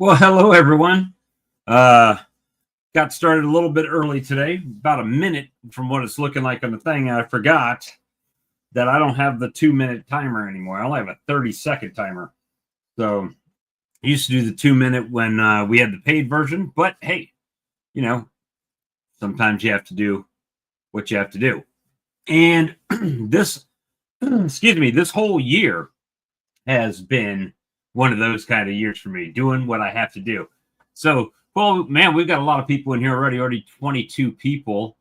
Well, hello everyone. Uh, got started a little bit early today, about a minute from what it's looking like on the thing. I forgot that I don't have the 2-minute timer anymore. I only have a 30-second timer. So I used to do the 2-minute when we had the paid version, but hey, you know, sometimes you have to do what you have to do. And this, excuse me, this whole year has been one of those kind of years for me, doing what I have to do. So, well, man, we've got a lot of people in here already 22 people.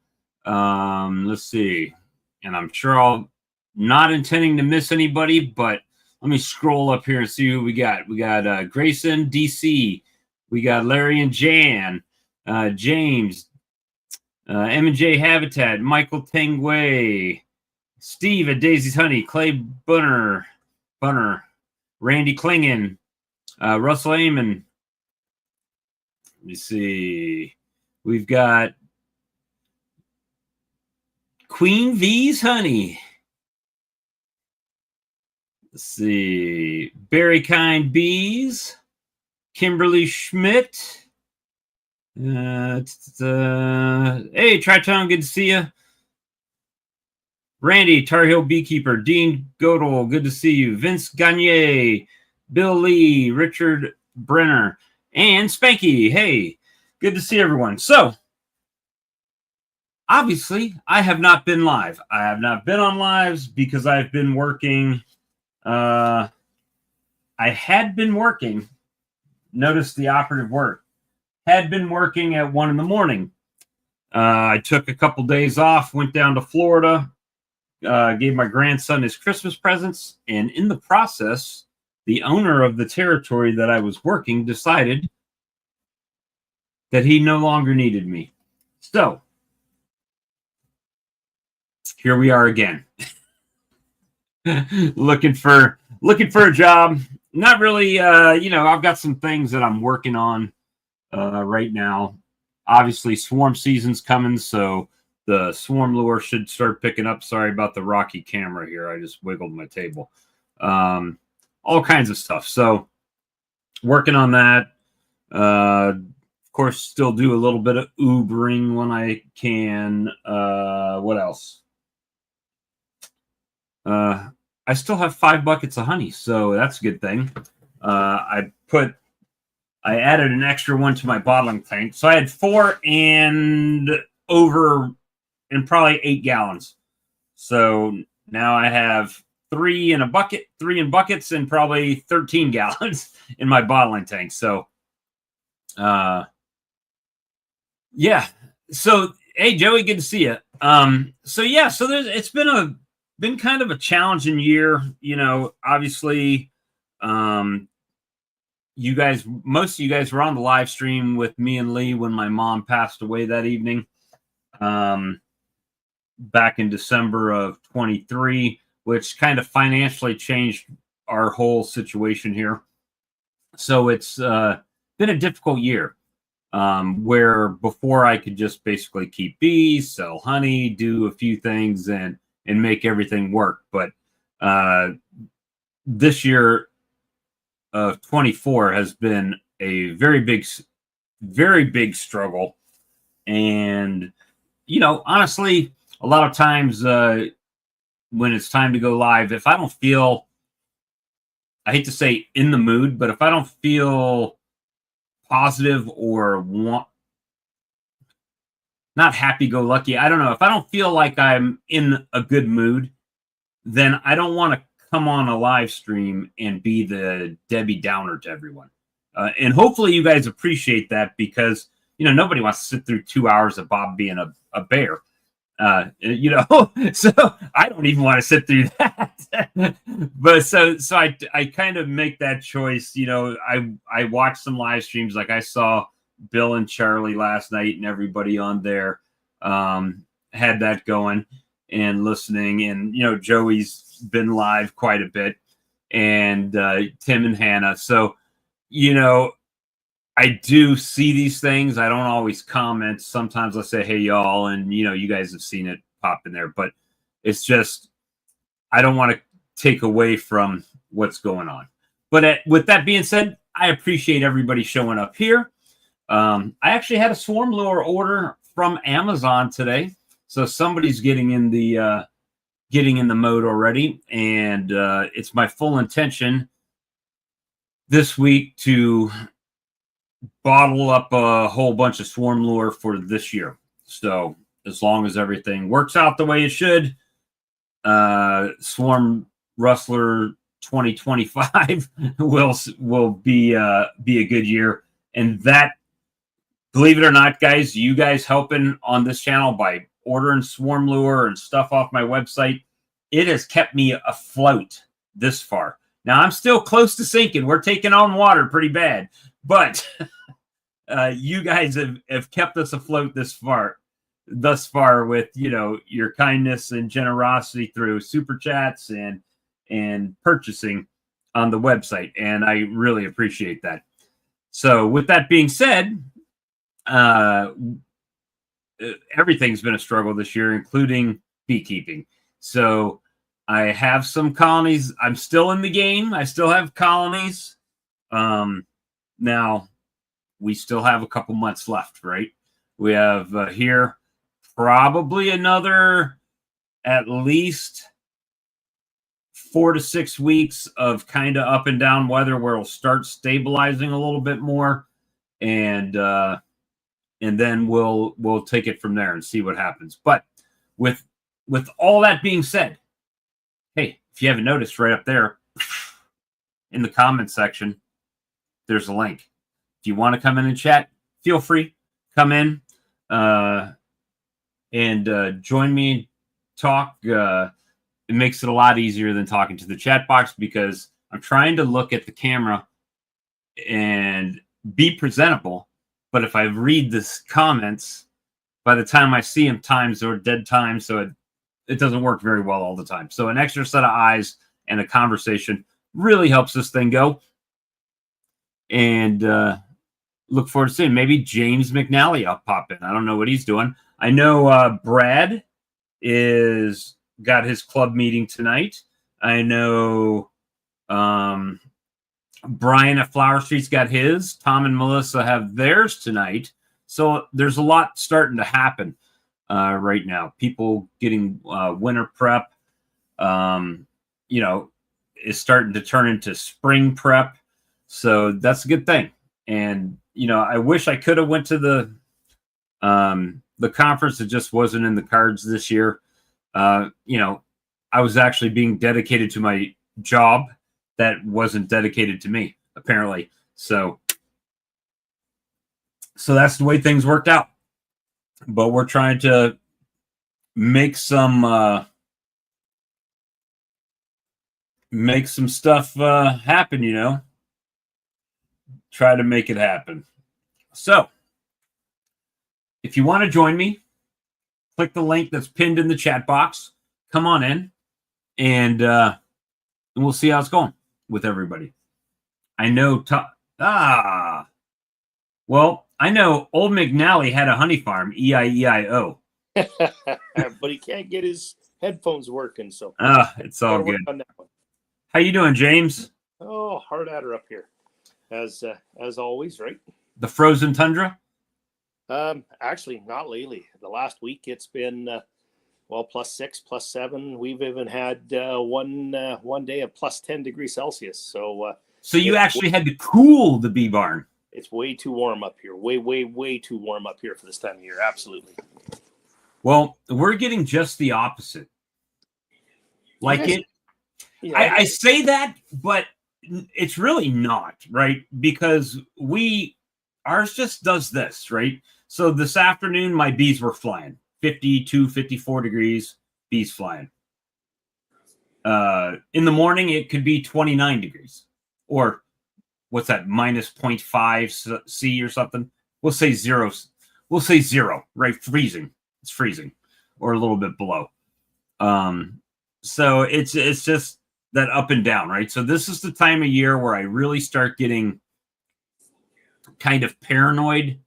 Let's see. And I'm sure I'll not intending to miss anybody, but let me scroll up here and see who we got. We got Grayson, DC. We got Larry and Jan, James, M&J Habitat, Michael Tengway, Steve at Daisy's Honey, Clay Bunner, Randy Klingen, Russell Amon. Let me see. We've got Queen V's Honey. Let's see. Berry Kind Bees. Kimberly Schmidt. Hey, Tri-Town, good to see you. Randy, Tar Heel Beekeeper. Dean Godel, good to see you. Vince Gagne. Bill Lee. Richard Brenner. And Spanky. Hey, good to see everyone. So, obviously, I have not been live. I have not been on lives because I've been working. I had been working. Notice the operative word. Had been working at 1 a.m. I took a couple days off, went down to Florida, gave my grandson his Christmas presents, and in the process, the owner of the territory that I was working decided that he no longer needed me. So, here we are again. looking for a job. Not really, I've got some things that I'm working on right now. Obviously, swarm season's coming, so the swarm lure should start picking up. Sorry about the rocky camera here. I just wiggled my table. All kinds of stuff. So, working on that. Of course, still do a little bit of Ubering when I can. What else? I still have 5 buckets of honey, so that's a good thing. I added an extra one to my bottling tank, so I had 4 and probably 8 gallons. So now I have 3 in buckets, and probably 13 gallons in my bottling tank. So, yeah. So, hey, Joey, good to see you. So it's been kind of a challenging year. Obviously, most of you guys were on the live stream with me and Lee when my mom passed away that evening, back in December of 23, which kind of financially changed our whole situation here. So it's been a difficult year, where before I could just basically keep bees, sell honey, do a few things, and make everything work. But this year of 24 has been a very big struggle. And, honestly, a lot of times when it's time to go live, if I don't feel, I hate to say in the mood, but if I don't feel positive or not happy-go-lucky, I don't know. If I don't feel like I'm in a good mood, then I don't want to come on a live stream and be the Debbie Downer to everyone. And hopefully you guys appreciate that, because, nobody wants to sit through 2 hours of Bob being a bear. So I don't even want to sit through that. But so I kind of make that choice. I watch some live streams, like I saw Bill and Charlie last night, and everybody on there had that going and listening. And, Joey's been live quite a bit, and Tim and Hannah. So, I do see these things. I don't always comment. Sometimes I say, hey, y'all, and, you guys have seen it pop in there. But it's just, I don't want to take away from what's going on. But with that being said, I appreciate everybody showing up here. I actually had a swarm lure order from Amazon today, so somebody's getting in the mode already, and it's my full intention this week to bottle up a whole bunch of swarm lure for this year. So as long as everything works out the way it should, Swarm Rustler 2025 will be a good year. And that, believe it or not, guys, you guys helping on this channel by ordering swarm lure and stuff off my website, it has kept me afloat this far. Now I'm still close to sinking. We're taking on water pretty bad, but you guys have kept us afloat thus far with, you know, your kindness and generosity through super chats and purchasing on the website, and I really appreciate that. So with that being said, everything's been a struggle this year, including beekeeping. So I have some colonies. I'm still in the game. I still have colonies. Now we still have a couple months left, right? We have here probably another at least 4 to 6 weeks of kind of up and down weather where it'll start stabilizing a little bit more, and then we'll take it from there and see what happens. But with all that being said, hey, if you haven't noticed, right up there in the comment section, there's a link. If you want to come in and chat, feel free. Come in and join me, talk. It makes it a lot easier than talking to the chat box because I'm trying to look at the camera and be presentable. But if I read the comments, by the time I see them, times are dead time, so it doesn't work very well all the time. So an extra set of eyes and a conversation really helps this thing go. And look forward to seeing maybe James McNally will pop in. I don't know what he's doing. I know Brad is got his club meeting tonight. I know Brian at Flower Street's got his. Tom and Melissa have theirs tonight. So there's a lot starting to happen right now. People getting winter prep, you know, is starting to turn into spring prep. So that's a good thing. And, you know, I wish I could have went to the conference. It just wasn't in the cards this year. You know, I was actually being dedicated to my job that wasn't dedicated to me, apparently. So that's the way things worked out. But we're trying to make some stuff happen, you know. Try to make it happen. So if you want to join me, click the link that's pinned in the chat box. Come on in, and we'll see how it's going with everybody. I know. Well, I know Old McNally had a honey farm, E-I-E-I-O. But he can't get his headphones working, so it's all good. How you doing, James? Oh, hard at her up here, as always, right? The frozen tundra? Actually, not lately. The last week it's been +6, +7. We've even had one day of +10 degrees Celsius. So you actually had to cool the bee barn. It's way too warm up here. Way too warm up here for this time of year. Absolutely. Well, we're getting just the opposite. Like it. Yeah. I say that, but it's really not, right? Because ours just does this, right? So this afternoon, my bees were flying 52, 54 degrees, bees flying. In the morning, it could be 29 degrees or what's that? -0.5 C or something. We'll say zero. We'll say zero, right? Freezing. It's freezing or a little bit below. So it's just that up and down, right? So this is the time of year where I really start getting kind of paranoid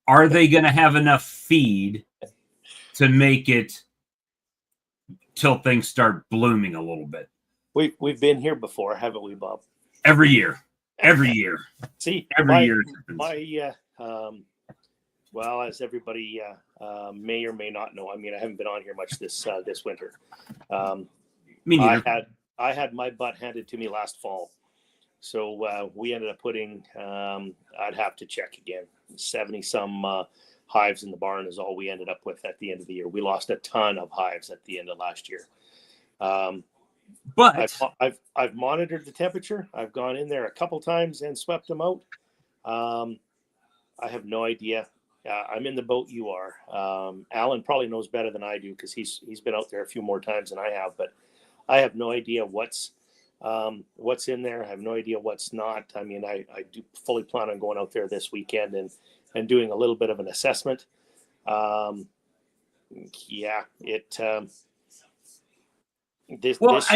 are they going to have enough feed to make it till things start blooming a little bit? We've been here before, haven't we, Bob? Every year. every year. See, Every year it happens. Well, as everybody may or may not know, I mean, I haven't been on here much this winter. Me neither. I had my butt handed to me last fall. So we ended up putting, I'd have to check again, 70 some hives in the barn is all we ended up with at the end of the year. We lost a ton of hives at the end of last year. But I've monitored the temperature. I've gone in there a couple times and swept them out. I have no idea. I'm in the boat you are. Alan probably knows better than I do because he's been out there a few more times than I have. But I have no idea what's in there. I have no idea what's not. I mean, I do fully plan on going out there this weekend and doing a little bit of an assessment. I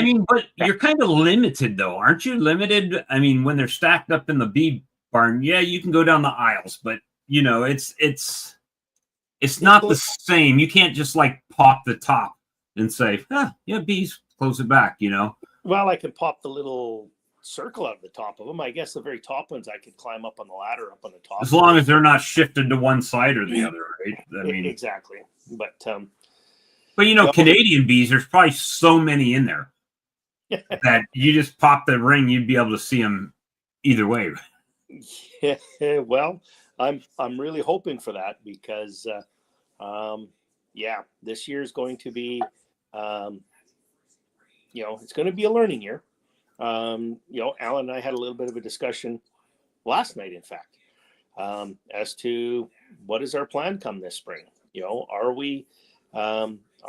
mean, but you're kind of limited though, aren't you? Limited. I mean, when they're stacked up in the bee barn, yeah, you can go down the aisles, but you know, it's not the same. You can't just like pop the top and say, yeah, bees, close it back, you know? Well, I can pop the little circle out of the top of them. I guess the very top ones I could climb up on the ladder up on the top. As long as they're not shifted to one side or the other, right? I mean, exactly. But you know, Canadian bees, there's probably so many in there that you just pop the ring, you'd be able to see them either way. Yeah, well, I'm really hoping for that because, this year is going to be, it's going to be a learning year. Alan and I had a little bit of a discussion last night, in fact, as to what is our plan come this spring. Are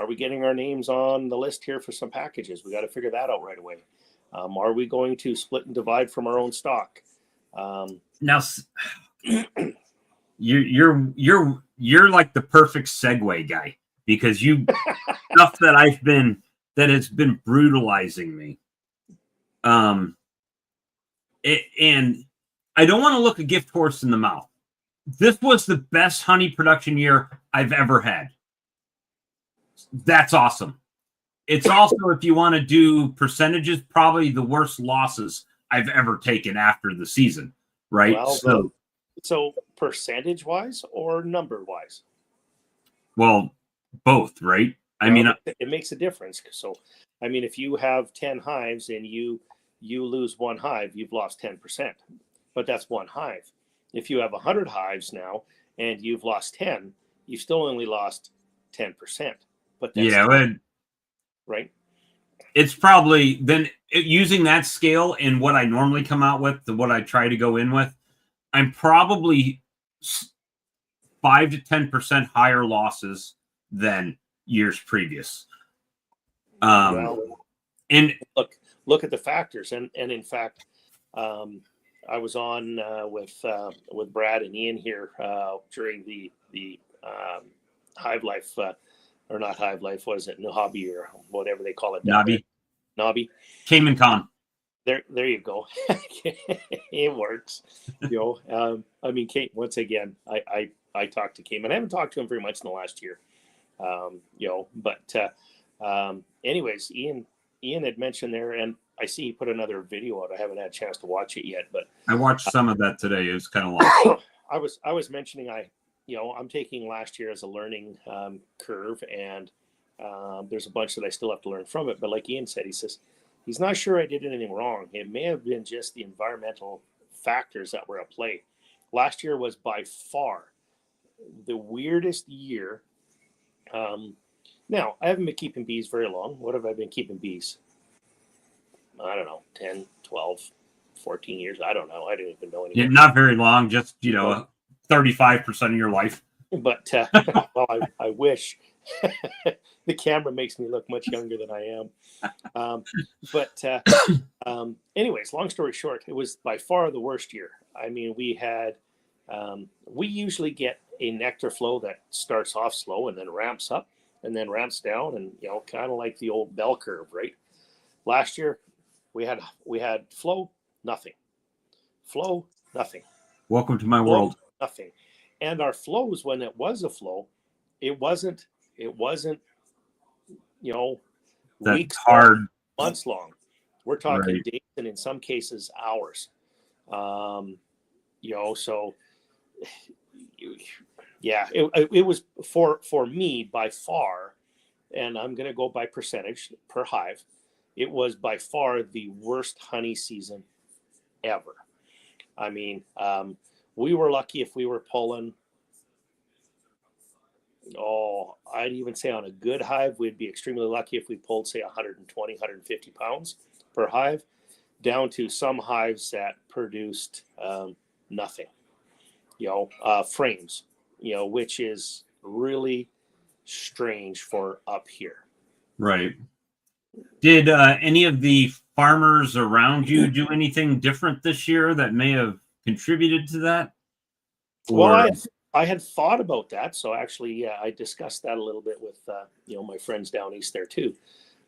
we getting our names on the list here for some packages? We got to figure that out right away. Are we going to split and divide from our own stock? Now, you're like the perfect segue guy because you stuff that has been brutalizing me. And I don't want to look a gift horse in the mouth. This was the best honey production year I've ever had. That's awesome. It's also, if you want to do percentages, probably the worst losses I've ever taken after the season, right? Well, so percentage wise or number wise? Well, both, right? I mean, it makes a difference. So, I mean, if you have 10 hives and you lose one hive, you've lost 10%, but that's one hive. If you have 100 hives now and you've lost 10, you still only lost 10%. But that's right. It's probably then using that scale and what I normally come out with, what I try to go in with, I'm probably 5 to 10% higher losses than years previous. And look at the factors, and in fact, I was on with Brad and Ian here during the Hive Life. Or not Hive Life, what is it? No Hobby or whatever they call it. Nobby. Cayman Con. There you go. It works. I mean, Kate, once again, I talked to Cayman. I haven't talked to him very much in the last year. Anyways, Ian had mentioned there, and I see he put another video out. I haven't had a chance to watch it yet, but I watched some of that today. It was kind of long. I was mentioning I'm taking last year as a learning curve, and there's a bunch that I still have to learn from it. But like Ian said, he says he's not sure I did anything wrong. It may have been just the environmental factors that were at play. Last year was by far the weirdest year. Now, I haven't been keeping bees very long. What have I been keeping bees? I don't know, 10, 12, 14 years. I don't know. I didn't even know anymore. Yeah, not very long, just, 35% of your life. But, I wish. The camera makes me look much younger than I am. Anyways, long story short, it was by far the worst year. I mean, we usually get a nectar flow that starts off slow and then ramps up and then ramps down, and kind of like the old bell curve, right? Last year we had flow, nothing. Flow, nothing. Welcome to my world. Nothing. And our flows, when it was a flow, it wasn't that's weeks hard, long, months long. We're talking right. days and in some cases hours. So yeah, it was for me by far, and I'm going to go by percentage per hive. It was by far the worst honey season ever. I mean, we were lucky if we were pulling, I'd even say on a good hive, we'd be extremely lucky if we pulled, say, 120, 150 pounds per hive, down to some hives that produced nothing, frames, which is really strange for up here. Right. Did any of the farmers around you do anything different this year that may have contributed to that? Well, Or I had thought about that, so actually, yeah, I discussed that a little bit with my friends down east there too,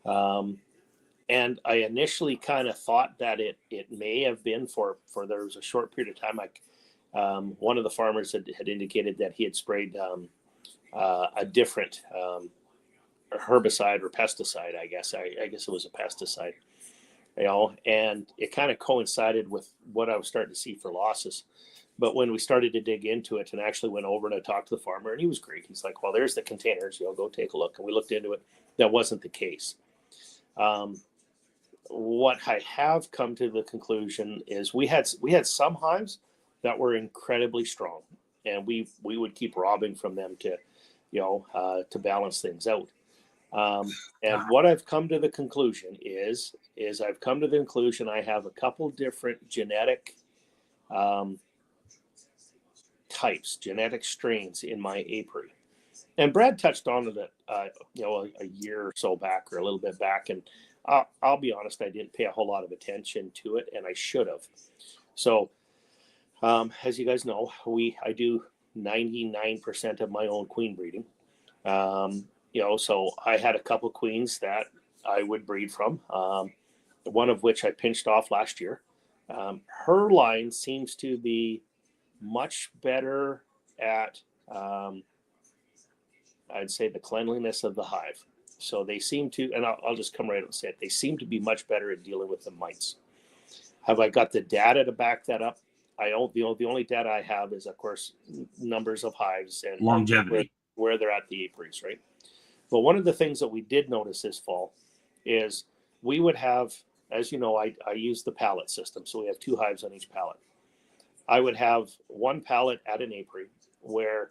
and I initially kind of thought that it may have been for there was a short period of time. Like one of the farmers had indicated that he had sprayed a different herbicide or pesticide. I guess it was a pesticide, and it kind of coincided with what I was starting to see for losses. But when we started to dig into it and actually went over and I talked to the farmer, and he was great. He's like, well, there's the containers, go take a look. And we looked into it. That wasn't the case. What I have come to the conclusion is we had some hives that were incredibly strong, and we would keep robbing from them to balance things out. And what I've come to the conclusion is I've come to the conclusion I have a couple different genetic types, genetic strains in my apiary. And Brad touched on it, a year or so back, or a little bit back, and I'll be honest, I didn't pay a whole lot of attention to it, and I should have. So, as you guys know, I do 99% of my own queen breeding. So I had a couple queens that I would breed from. One of which I pinched off last year. Her line seems to be much better at, I'd say, the cleanliness of the hive. So they seem to, and I'll just come right out and say it, they seem to be much better at dealing with the mites. Have I got the data to back that up? The only data I have is, of course, numbers of hives and longevity, where they're at the apiaries, right? But one of the things that we did notice this fall is we would have, as you know, I use the pallet system. So we have 2 hives on each pallet. I would have one pallet at an apiary where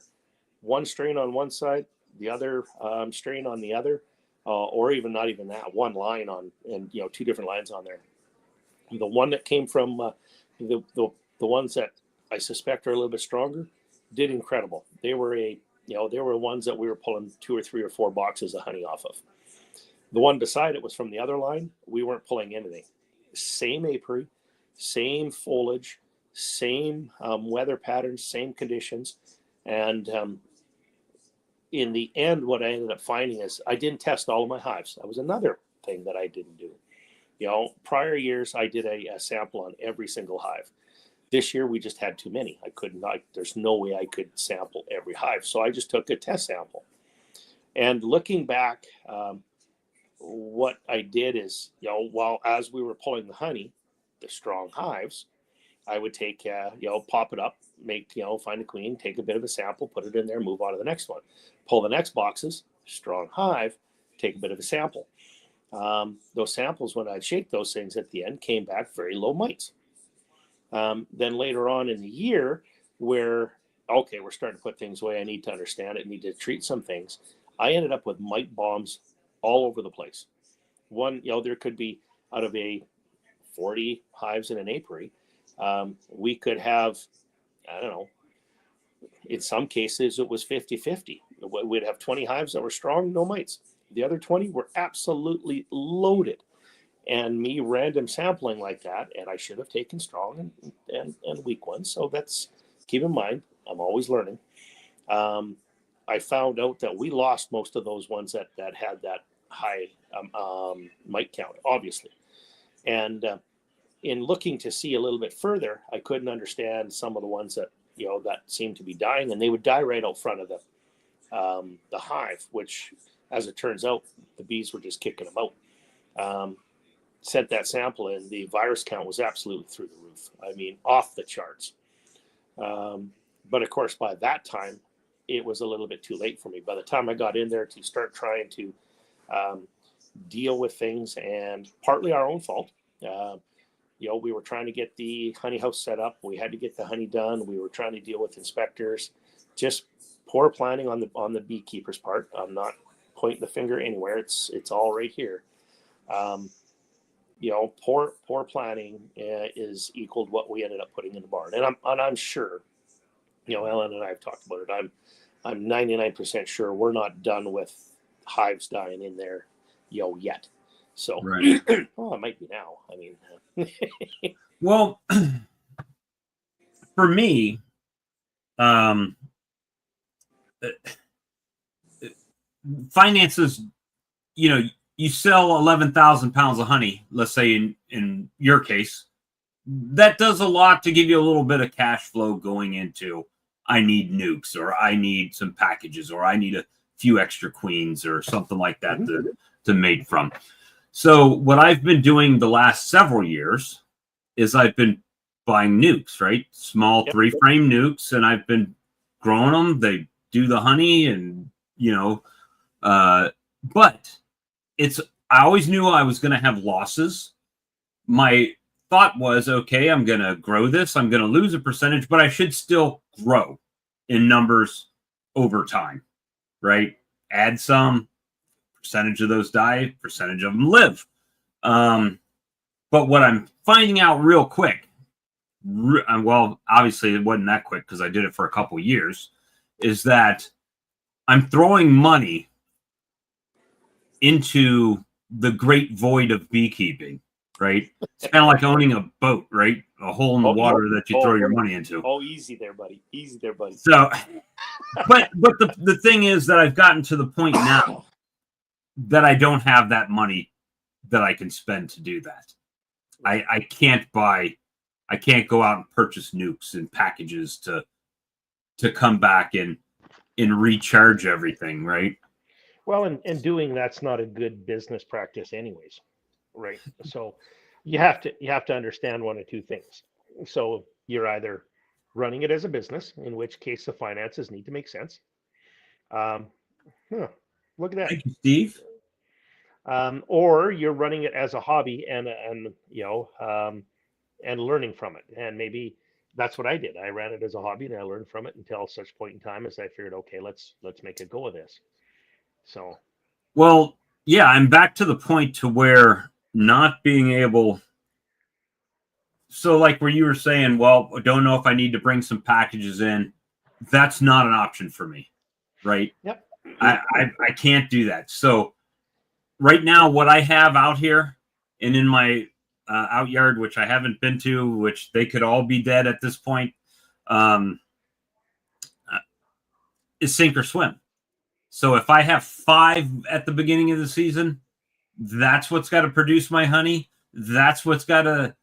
one strain on one side, the other strain on the other, or even not even that, one line on, and 2 different lines on there. The one that came from the ones that I suspect are a little bit stronger did incredible. They were they were ones that we were pulling 2 or 3 or 4 boxes of honey off of. The one beside it was from the other line. We weren't pulling anything. Same apiary, same foliage, same weather patterns, same conditions. And in the end, what I ended up finding is I didn't test all of my hives. That was another thing that I didn't do. Prior years, I did a sample on every single hive. This year, we just had too many. There's no way I could sample every hive. So I just took a test sample. And looking back, what I did is, while as we were pulling the honey, the strong hives, I would take, pop it up, find a queen, take a bit of a sample, put it in there, move on to the next one. Pull the next boxes, strong hive, take a bit of a sample. Those samples, when I'd shake those things at the end, came back very low mites. Then later on in the year, where, okay, we're starting to put things away, I need to understand it, need to treat some things, I ended up with mite bombs all over the place. One, there could be, out of a 40 hives in an apiary, we could have, I don't know, in some cases it was 50-50. We'd have 20 hives that were strong, no mites. The other 20 were absolutely loaded. And me random sampling like that, and I should have taken strong and weak ones. So that's, keep in mind, I'm always learning. I found out that we lost most of those ones that had that high mite count, obviously. And in looking to see a little bit further, I couldn't understand some of the ones that that seemed to be dying, and they would die right out front of the hive, which, as it turns out, the bees were just kicking them out. sent that sample in, the virus count was absolutely through the roof. I mean, off the charts. But of course, by that time, it was a little bit too late for me. By the time I got in there to start trying to deal with things, and partly our own fault. We were trying to get the honey house set up. We had to get the honey done. We were trying to deal with inspectors. Just poor planning on the beekeeper's part. I'm not pointing the finger anywhere. It's all right here. Poor planning is equaled what we ended up putting in the barn, and I'm sure, Ellen and I have talked about it. I'm 99% sure we're not done with hives dying in there, yet. So, right. Well, it might be now. I mean, Well, for me, finances, you sell 11,000 pounds of honey, let's say in your case, that does a lot to give you a little bit of cash flow going into, I need nukes, or I need some packages, or I need a few extra queens or something like that to mate from. So what I've been doing the last several years is I've been buying nukes, right? Small 3-frame nukes, and I've been growing them. They do the honey, and but I always knew I was going to have losses. My thought was, okay, I'm going to grow this. I'm going to lose a percentage, but I should still grow in numbers over time, right? Add some, percentage of those die, percentage of them live. But what I'm finding out real quick, well, obviously it wasn't that quick because I did it for a couple of years, is that I'm throwing money into the great void of beekeeping, right? It's kind of like owning a boat, right? A hole in the water that you throw your money into. Oh, easy there, buddy. Easy there, buddy. So, but the thing is that I've gotten to the point now that I don't have that money that I can spend to do that. I can't go out and purchase nukes and packages to come back and recharge everything, right? Well, and doing that's not a good business practice anyways, right? So you have to understand one of two things. So you're either running it as a business, in which case the finances need to make sense. Look at that. Thank you, Steve. Or you're running it as a hobby and learning from it. And maybe that's what I did. I ran it as a hobby and I learned from it until such point in time as I figured, okay, let's make a go of this. So, well, yeah, I'm back to the point to where not being able. So, like where you were saying, well, I don't know if I need to bring some packages in. That's not an option for me, right? Yep. I can't do that. So, right now, what I have out here and in my out yard, which I haven't been to, which they could all be dead at this point, is sink or swim. So if I have 5 at the beginning of the season, that's what's got to produce my honey. That's what's got to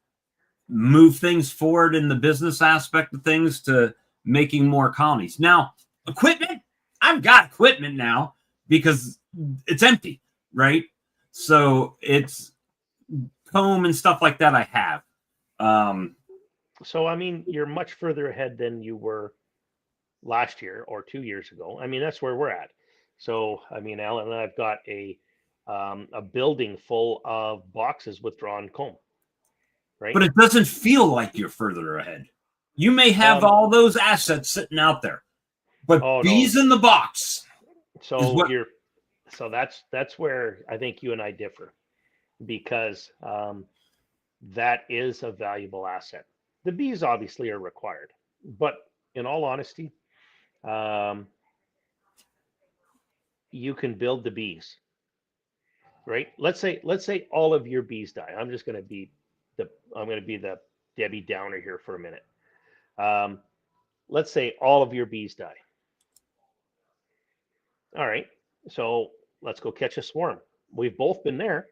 move things forward in the business aspect of things to making more colonies. Now, equipment, I've got equipment now because it's empty, right? So it's comb and stuff like that I have. So, I mean, you're much further ahead than you were last year or 2 years ago. I mean, that's where we're at. So, I mean, Alan and I've got a building full of boxes with drawn comb, right? But it doesn't feel like you're further ahead. You may have all those assets sitting out there, but bees in the box. So that's where I think you and I differ, because that is a valuable asset. The bees obviously are required, but in all honesty, you can build the bees, right? Let's say all of your bees die. I'm going to be the Debbie Downer here for a minute. Let's say all of your bees die. All right, so let's go catch a swarm. We've both been there.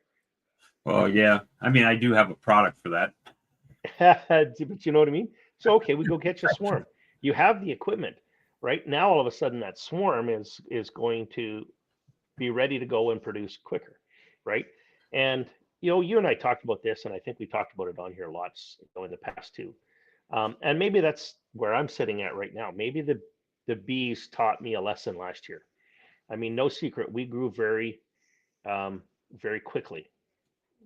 Well, yeah. I mean, I do have a product for that. But you know what I mean? So, okay, we go catch a swarm. You have the equipment, right? Now, all of a sudden, that swarm is going to be ready to go and produce quicker, right? And you and I talked about this, and I think we talked about it on here lots, in the past too. And maybe that's where I'm sitting at right now. Maybe the bees taught me a lesson last year. I mean, no secret, we grew very quickly,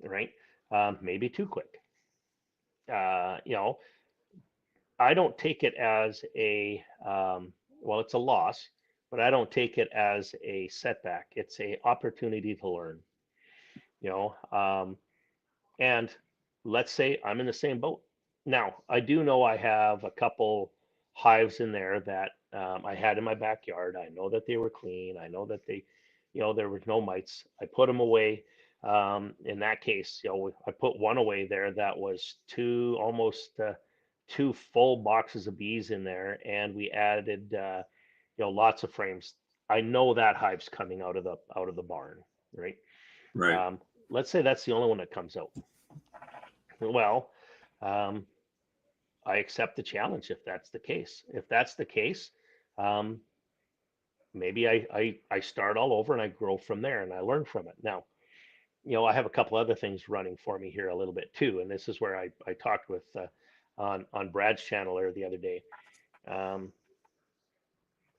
right? Maybe too quick. You know, I don't take it as well, it's a loss, but I don't take it as a setback. It's a opportunity to learn, you know. And let's say I'm in the same boat. Now, I do know I have a couple hives in there that I had in my backyard. I know that they were clean. I know that there was no mites. I put them away. In that case, I put one away there that was almost two full boxes of bees in there, and we added, lots of frames. I know that hive's coming out of the barn, right? Right. Let's say that's the only one that comes out. Well, um, I accept the challenge if that's the case. If that's the case, um, maybe I start all over and I grow from there and I learn from it. Now, I have a couple other things running for me here a little bit too, and this is where I talked with on Brad's channel the other day. Um,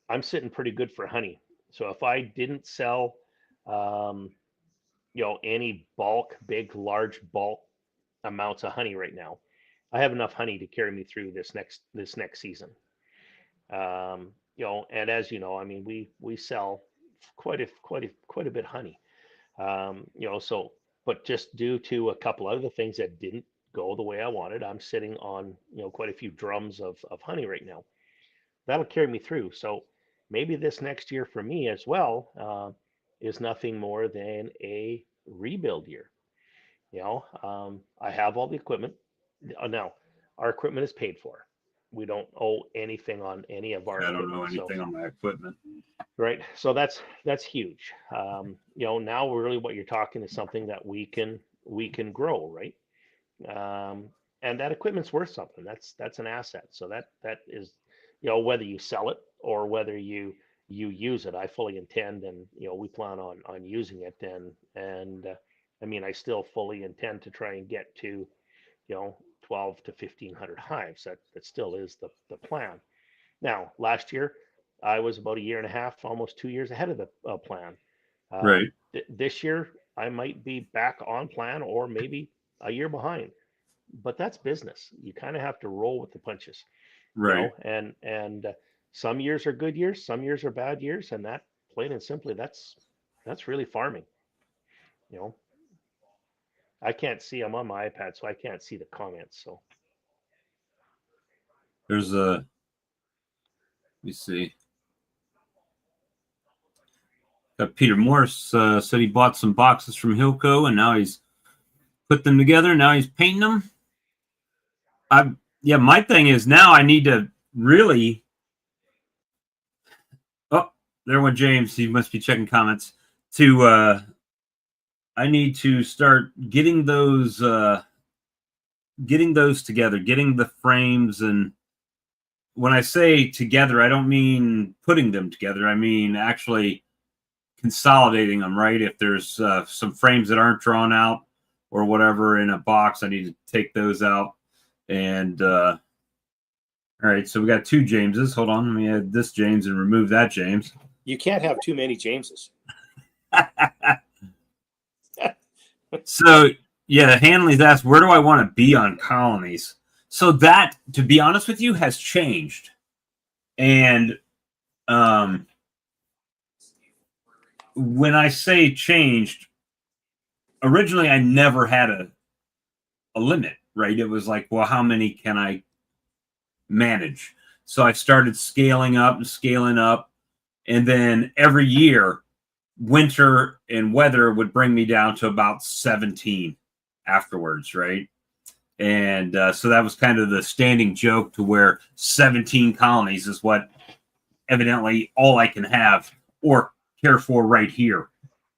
I'm sitting pretty good for honey, so if I didn't sell, um, any large bulk amounts of honey right now, I have enough honey to carry me through this next season. And as you know, I mean, we sell quite a bit of honey. So, but just due to a couple other things that didn't go the way I wanted, I'm sitting on quite a few drums of honey right now. That'll carry me through. So maybe this next year for me as well is nothing more than a rebuild year. I have all the equipment. Now, our equipment is paid for. We don't owe anything on any of our I don't equipment. know anything on my equipment. Right. So that's huge. Now really what you're talking is something that we can grow, right? Um, and that equipment's worth something. That's an asset. So that is, whether you sell it or whether you use it, I fully intend, and we plan on using it, and I mean, I still fully intend to try and get to 12 to 1500 hives. That still is the plan. Now, last year, I was about a year and a half, almost 2 years ahead of the plan. Right. This year, I might be back on plan or maybe a year behind, but that's business. You kind of have to roll with the punches, Right. and some years are good years, some years are bad years, and that, plain and simply, that's really farming. You know, I can't see. I'm on my iPad, so I can't see the comments. So There's a. Let me see. Peter Morris said he bought some boxes from Hilco and now he's put them together. Now he's painting them. Yeah, my thing is now I need to really. Oh, there went James. He must be checking comments. I need to start getting those together, getting the frames. And when I say together, I don't mean putting them together. I mean actually consolidating them, right? If there's some frames that aren't drawn out or whatever in a box, I need to take those out. And all right, so we got two Jameses. Hold on, let me add this James and remove that James. you can't have too many Jameses. So yeah, Hanley's asked, where do I want to be on colonies? So that, to be honest with you, has changed. And when I say changed, originally I never had a limit, right? It was like, well, how many can I manage? So I started scaling up, and then every year, winter and weather would bring me down to about 17 afterwards, right? And so that was kind of the standing joke, to where 17 colonies is what evidently all I can have or care for right here.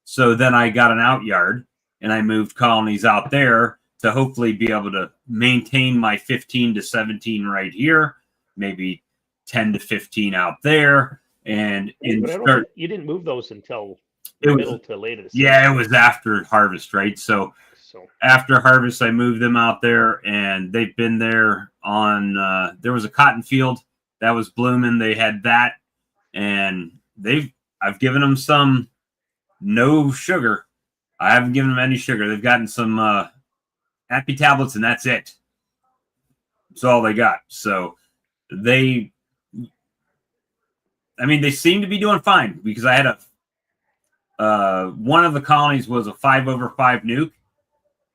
So then I got an out yard and I moved colonies out there to hopefully be able to maintain my 15 to 17 right here, maybe 10 to 15 out there. And But I don't think you didn't move those until middle to late of the season. Yeah, it was after harvest, right? So So after harvest, I moved them out there, and they've been there on. There was a cotton field that was blooming. They had that, and I've given them some no sugar. I haven't given them any sugar. They've gotten some happy tablets, and that's it. That's all they got. So they seem to be doing fine, because I had one of the colonies was a 5/5 nuke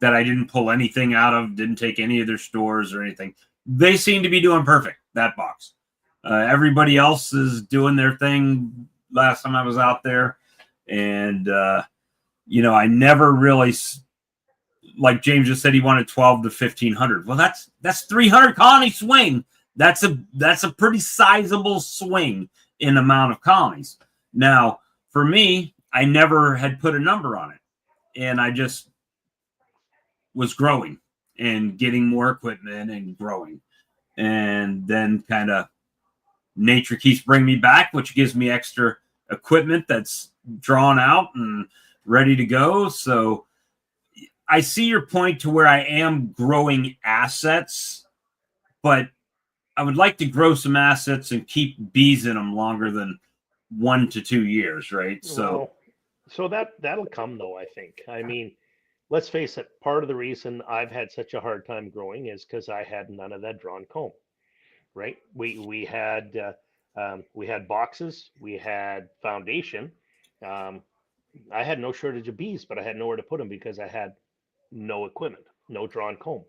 that I didn't pull anything out of, didn't take any of their stores or anything. They seem to be doing perfect, that box. Everybody else is doing their thing last time I was out there. And, I never really, like James just said, he wanted 12 to 1,500. Well, that's 300 colony swing. That's a pretty sizable swing in amount of colonies. Now, for me, I never had put a number on it. And I just was growing and getting more equipment and growing. And then kind of nature keeps bringing me back, which gives me extra equipment that's drawn out and ready to go. So I see your point to where I am growing assets, but I would like to grow some assets and keep bees in them longer than 1 to 2 years, right? So that'll come though, I think. I mean, let's face it, part of the reason I've had such a hard time growing is because I had none of that drawn comb, right? We had boxes, we had foundation. I had no shortage of bees, but I had nowhere to put them because I had no equipment, no drawn comb,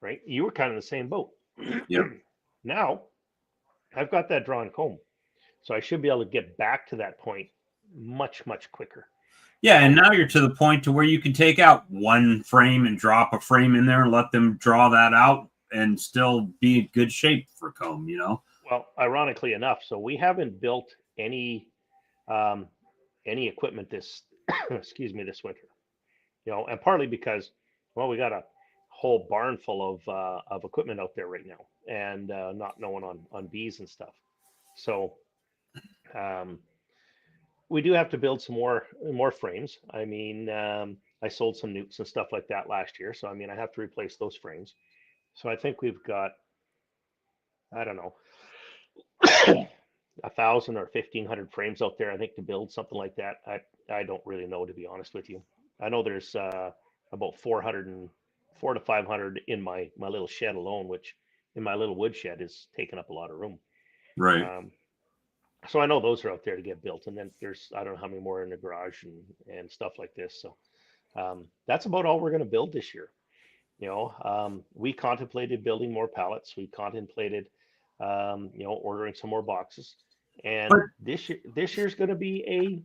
right? You were kind of the same boat. Yep. Now I've got that drawn comb, so I should be able to get back to that point much, much quicker. Yeah, and now you're to the point to where you can take out one frame and drop a frame in there and let them draw that out and still be in good shape for comb, Well, ironically enough, so we haven't built any equipment this excuse me, this winter. And partly because, well, we got a whole barn full of equipment out there right now, and not knowing on bees and stuff. So we do have to build some more frames. I mean, I sold some nukes and stuff like that last year, so I mean, I have to replace those frames. So I think we've got, I don't know, 1,000 or 1,500 frames out there, I think, to build something like that. I don't really know, to be honest with you. I know there's about 400 and 400 to 500 in my little shed alone, which in my little wood shed is taking up a lot of room. Right. So I know those are out there to get built, and then there's, I don't know how many more in the garage and stuff like this. So that's about all we're going to build this year. We contemplated building more pallets. We contemplated, ordering some more boxes. And this year's going to be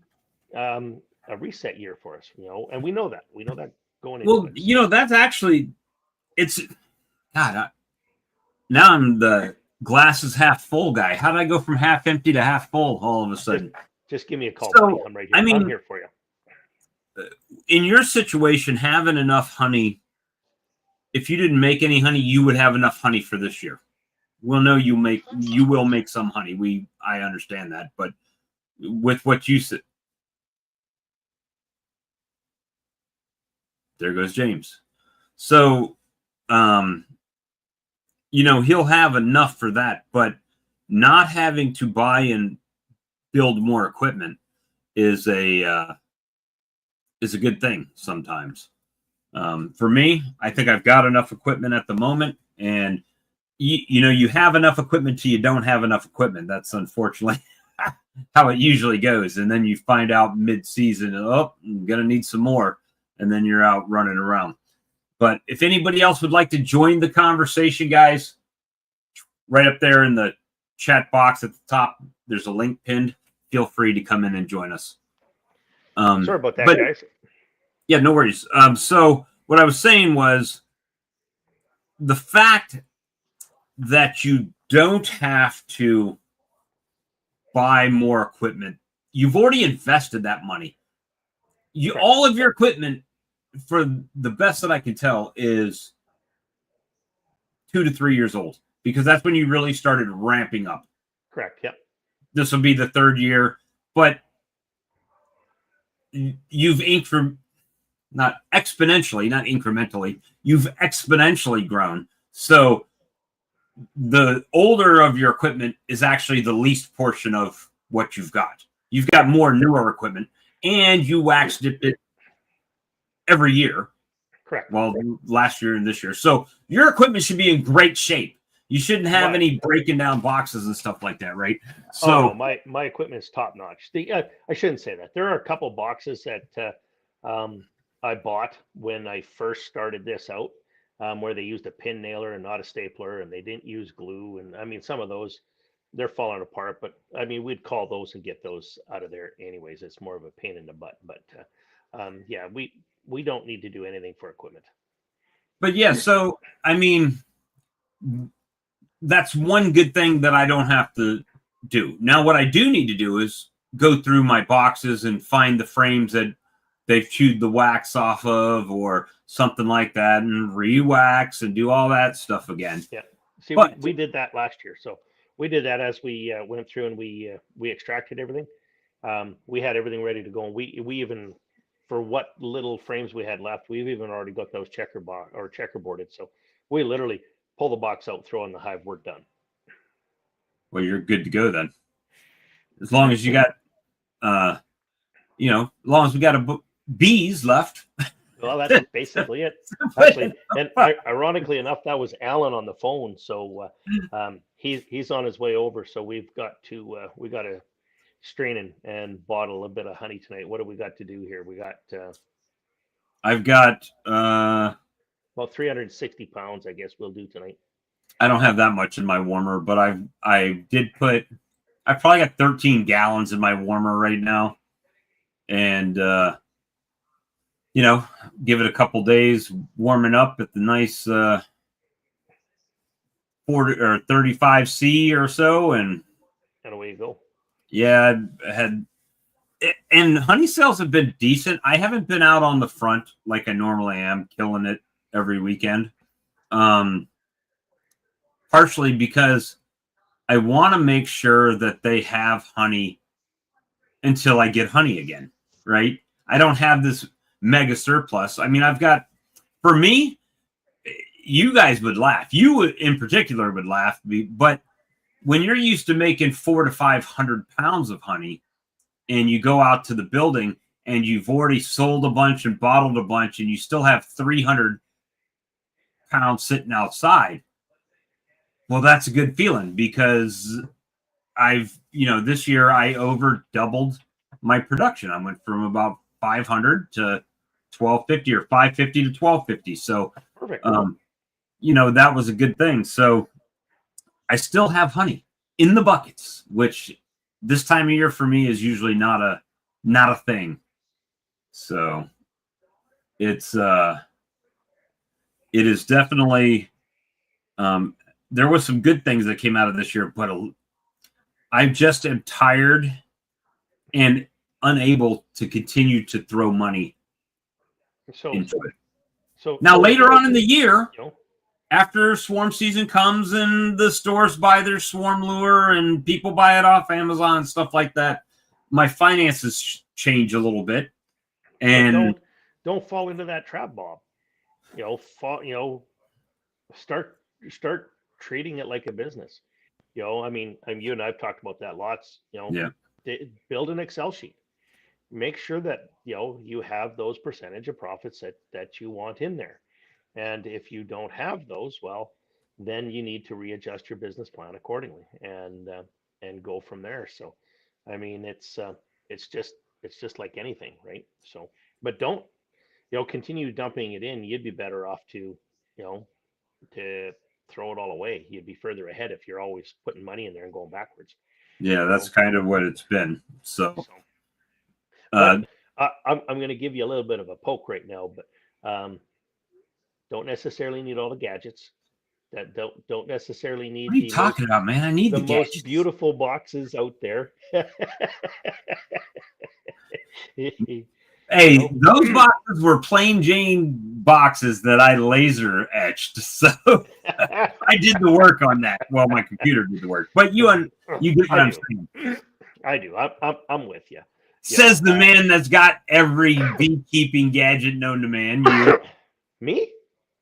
a reset year for us. And we know that. We know that going into it. Well, that's actually, it's God. Now I'm the glass is half full guy. How did I go from half empty to half full all of a sudden? Just give me a call. So, I'm right here. I'm here for you. In your situation, having enough honey, if you didn't make any honey, you would have enough honey for this year. We'll know you will make some honey. I understand that, but with what you said, there goes James. So, he'll have enough for that, but not having to buy and build more equipment is a good thing sometimes. For me, I think I've got enough equipment at the moment, and you have enough equipment till you don't have enough equipment. That's unfortunately how it usually goes. And then you find out mid-season, I'm going to need some more. And then you're out running around. But if anybody else would like to join the conversation, guys, right up there in the chat box at the top, there's a link pinned. Feel free to come in and join us. Sorry about that, guys. Yeah, no worries. So what I was saying was the fact that you don't have to buy more equipment. You've already invested that money. All of your equipment, for the best that I can tell, is 2 to 3 years old, because that's when you really started ramping up. Correct. Yep. This will be the 3rd year, but you've inked for not exponentially, not incrementally. You've exponentially grown. So the older of your equipment is actually the least portion of what you've got. You've got more newer equipment, and you wax dipped it every year. Correct. Well, last year and this year. So your equipment should be in great shape. You shouldn't have any breaking down boxes and stuff like that, right? So my equipment is top notch. I shouldn't say that. There are a couple boxes that I bought when I first started this out, where they used a pin nailer and not a stapler, and they didn't use glue. And I mean, some of those, they're falling apart. But I mean, we'd call those and get those out of there anyways. It's more of a pain in the butt. But yeah, we don't need to do anything for equipment. But yeah, so I mean, that's one good thing that I don't have to do. Now, what I do need to do is go through my boxes and find the frames that they've chewed the wax off of or something like that, and re-wax and do all that stuff again. Yeah. See, but we did that last year. So we did that as we went through and we extracted everything. We had everything ready to go. And we even, for what little frames we had left, we've even already got those checkerboarded. So we literally pull the box out, throw in the hive, we're done. Well, you're good to go then. As long as you got, as long as we got bees left. Well, that's basically it. Actually, and ironically enough, that was Alan on the phone. So he's on his way over. So we got to strain and bottle a bit of honey tonight. What do we got to do here? We got. I've got about 360 pounds, I guess we'll do tonight. I don't have that much in my warmer, but I probably got 13 gallons in my warmer right now. And, give it a couple days warming up at the nice 40 or 35 C or so. And away you go. Yeah, and honey sales have been decent. I haven't been out on the front like I normally am, killing it every weekend. Partially because I want to make sure that they have honey until I get honey again, right? I don't have this mega surplus. I mean, for me, you guys would laugh. You in particular would laugh, but when you're used to making 400 to 500 pounds of honey and you go out to the building and you've already sold a bunch and bottled a bunch and you still have 300 pounds sitting outside, well, that's a good feeling because this year I over doubled my production. I went from about 500 to 1250 or 550 to 1250. So, perfect. That was a good thing. So I still have honey in the buckets, which this time of year for me is usually not a thing. So it is definitely, there was some good things that came out of this year, but I just am tired and unable to continue to throw money into it. So now later on in the year, after swarm season comes and the stores buy their swarm lure and people buy it off Amazon and stuff like that, my finances change a little bit. And don't fall into that trap, Bob. Start treating it like a business. I mean, you and I've talked about that lots. Build an Excel sheet. Make sure that you have those percentage of profits that you want in there. And if you don't have those, well, then you need to readjust your business plan accordingly and go from there. So, I mean, it's just like anything, right? So, but don't continue dumping it in. You'd be better off to to throw it all away. You'd be further ahead if you're always putting money in there and going backwards. Yeah, that's kind of what it's been. So I'm going to give you a little bit of a poke right now, but don't necessarily need all the gadgets. That don't necessarily need. What are you talking about, man? I need the most beautiful boxes out there. Hey, those boxes were plain Jane boxes that I laser etched. So I did the work on that. Well, my computer did the work, but you get what I'm saying. I do. I'm with you. Says the man that's got every beekeeping gadget known to man. You, me?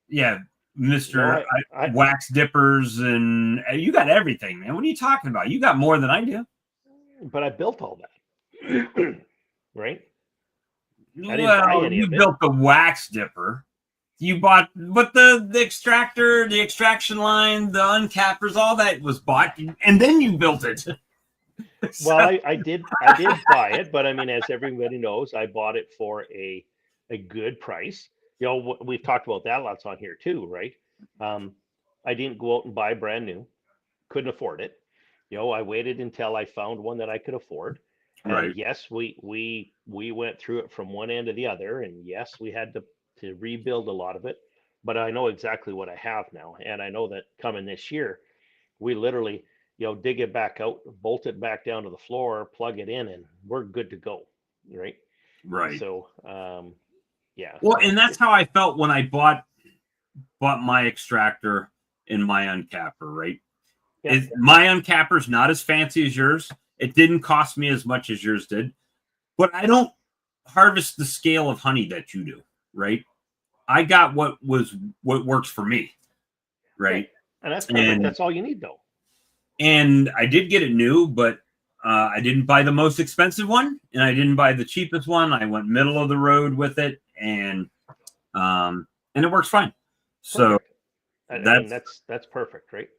yeah, Mister I Wax Dippers, and you got everything, man. What are you talking about? You got more than I do. but I built all that, right? I didn't buy Well, any you of it. built the wax dipper. You bought, but the extractor, the extraction line, the uncappers, all that was bought, and then you built it. So, Well, I did buy it, but I mean, as everybody knows, I bought it for a good price. You know, we've talked about that lots on here too, right? I didn't go out and buy brand new, couldn't afford it. You know, I waited until I found one that I could afford. And right, yes, we went through it from one end to the other, and yes, we had to rebuild a lot of it. But I know exactly what I have now, and I know that coming this year, we literally, you know, dig it back out, bolt it back down to the floor, plug it in, and we're good to go, right? right. So, yeah. Well, and that's how I felt when I bought my extractor and my uncapper. Right, Yeah. my uncapper's not as fancy as yours. It didn't cost me as much as yours did, but I don't harvest the scale of honey that you do. Right, I got what works for me. Right, And that's perfect. That's all you need, though. And I did get it new, but I didn't buy the most expensive one, and I didn't buy the cheapest one. I went middle of the road with it, and it works fine. So perfect. I mean, that's perfect, right?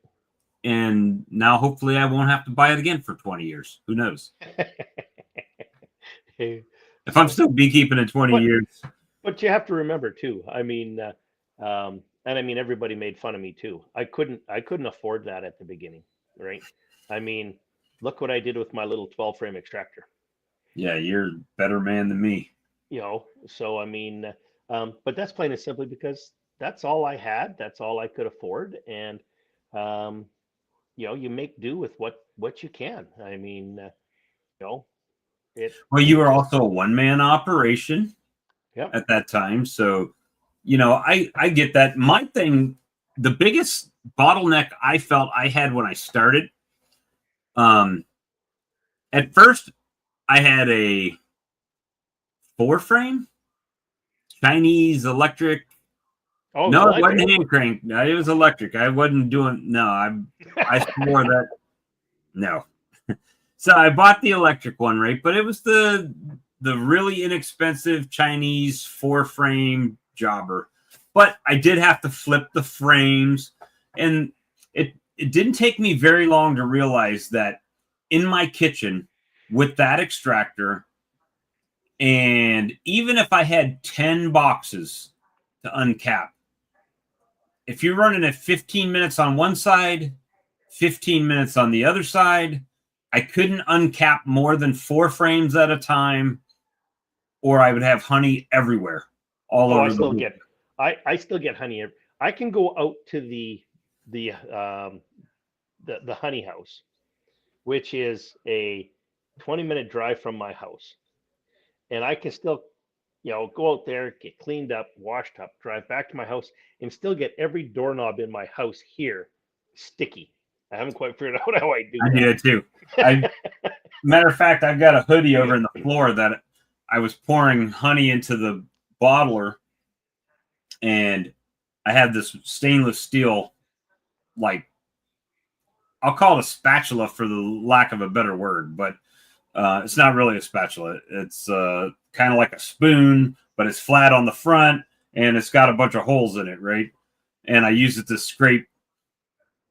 And now hopefully I won't have to buy it again for 20 years. Who knows? If I'm still beekeeping in 20 years. But you have to remember too. I mean, and I mean everybody made fun of me too. I couldn't afford that at the beginning, right? I mean, look what I did with my little 12 frame extractor. Yeah, you're a better man than me. You know, so I mean, but that's plain and simply because that's all I had. That's all I could afford, and um, you know, you make do with what you can. I mean, you know, Well, you were just, also a one-man operation yep. at that time, so I get that. My thing, the biggest bottleneck I felt I had when I started, at first I had a 4-frame Chinese electric. Oh, No, it wasn't electric. hand crank. No, it was electric. I wasn't doing. No, I swore that. No. So I bought the electric one, right? But it was the really inexpensive Chinese 4-frame jobber. But I did have to flip the frames, and it didn't take me very long to realize that in my kitchen with that extractor, and even if I had 10 boxes to uncap, if you're running at 15 minutes on one side, 15 minutes on the other side, I couldn't uncap more than 4 frames at a time, or I would have honey everywhere, all Oh, over the book. I still get honey. I can go out to the honey house, which is a 20-minute drive from my house, and I can still, you know, go out there, get cleaned up, washed up, drive back to my house, and still get every doorknob in my house here sticky. I haven't quite figured out how I do I that. do it too. Matter of fact, I've got a hoodie over in the floor that I was pouring honey into the bottler, and I had this stainless steel, like, I'll call it a spatula for the lack of a better word, but it's not really a spatula. It's kind of like a spoon, but it's flat on the front, and it's got a bunch of holes in it, right? And I use it to scrape,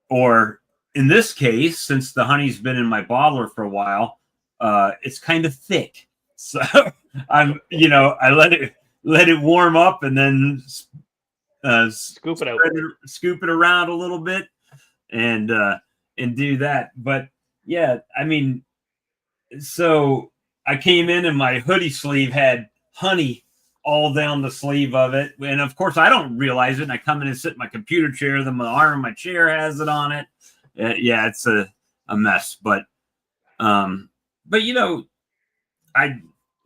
or in this case, since the honey's been in my bottler for a while, it's kind of thick. So I let it warm up, and then Scoop it out. scoop it around a little bit, and do that. But yeah, I mean, so I came in and my hoodie sleeve had honey all down the sleeve of it. And of course, I don't realize it. And I come in and sit in my computer chair. Then my arm of my chair has it on it. Yeah, it's a mess. But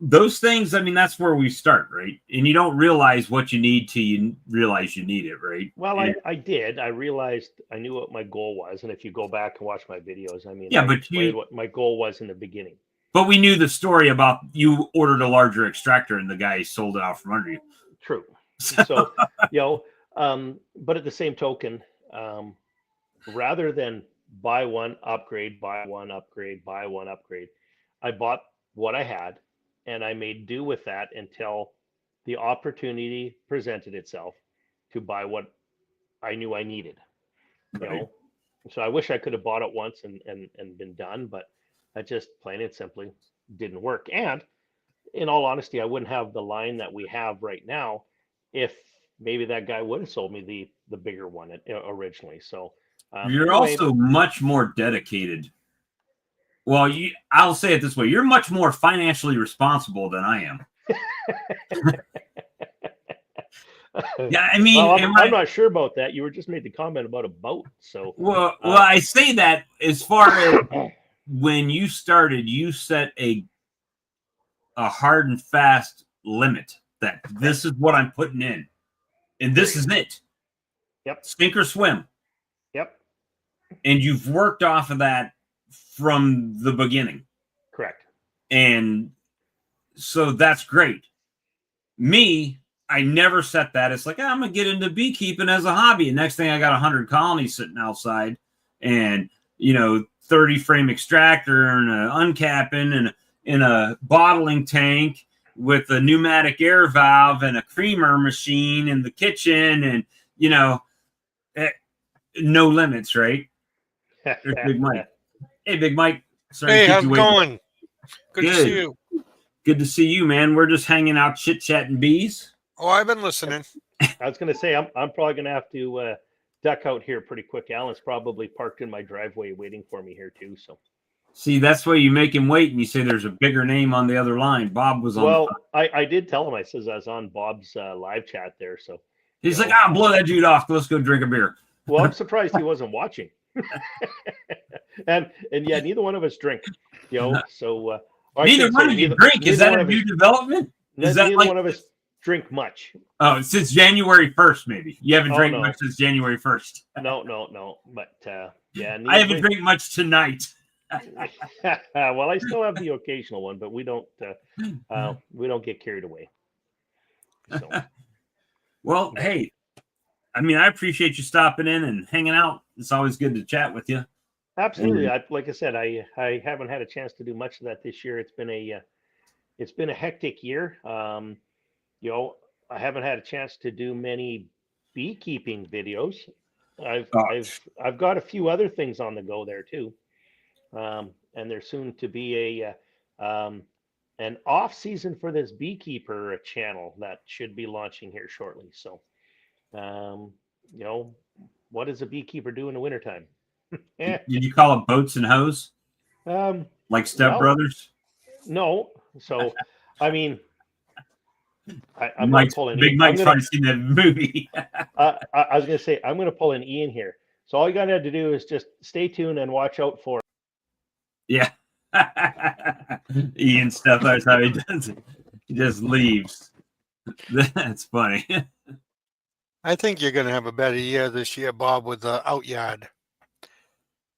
those things, I mean, that's where we start, right? And you don't realize what you need till you realize you need it, right? Well, I did. I realized I knew what my goal was, and if you go back and watch my videos, I mean, yeah, I but explained what my goal was in the beginning. But we knew the story about you ordered a larger extractor and the guy sold it out from under you. True. So, but at the same token, rather than buy one, upgrade, buy one, upgrade, buy one, upgrade, I bought what I had and I made do with that until the opportunity presented itself to buy what I knew I needed. Right. So I wish I could have bought it once and been done, but that just plain and simply didn't work. And in all honesty, I wouldn't have the line that we have right now if maybe that guy would have sold me the bigger one originally. So You're anyway, also much more dedicated. Well, I'll say it this way. You're much more financially responsible than I am. Yeah, I mean, well, I'm not sure about that. You were just made the comment about a boat. So well, I say that as far as when you started, you set a hard and fast limit that this is what I'm putting in, and this is it. Yep. Sink or swim. Yep. And you've worked off of that from the beginning. Correct. And so that's great. Me, I never set that. It's like, I'm going to get into beekeeping as a hobby. And next thing I got 100 colonies sitting outside and, 30 frame extractor and an uncapping and in a bottling tank with a pneumatic air valve and a creamer machine in the kitchen and, no limits, right? There's Big Mike. Hey, Big Mike. Sorry, hey, how's it going? Good to see you. Good to see you, man. We're just hanging out, chit-chatting bees. Oh, I've been listening. I was going to say, I'm probably going to have to duck out here pretty quick. Alan's probably parked in my driveway waiting for me here too. So, see, that's why you make him wait and you say there's a bigger name on the other line. Bob was on. Well, I did tell him. I says I was on Bob's live chat there. So he's like, blow that dude off. Let's go drink a beer. Well, I'm surprised he wasn't watching. and yeah, neither one of us drink. So neither one of you drink. Is that a new development? Is that neither one of us drink much? Oh, since January 1st, maybe you haven't drank much since January 1st. No. But yeah, I haven't drank much tonight. Well, I still have the occasional one, but we don't get carried away. So. Well, hey, I mean, I appreciate you stopping in and hanging out. It's always good to chat with you. Absolutely. Like I said, I haven't had a chance to do much of that this year. It's been a hectic year. I haven't had a chance to do many beekeeping videos. I've got a few other things on the go there too. And there's soon to be an off season for this beekeeper channel that should be launching here shortly. So, what does a beekeeper do in the wintertime? Did you call it boats and hose? Like Step Brothers? No. So, I mean, I'm not pulling Big Mike's probably seen that movie. I was going to say, I'm going to pull an Ian here. So all you got to do is just stay tuned and watch out for it. Yeah. Ian stuff. That's how he does it. He just leaves. That's funny. I think you're going to have a better year this year, Bob, with the out yard.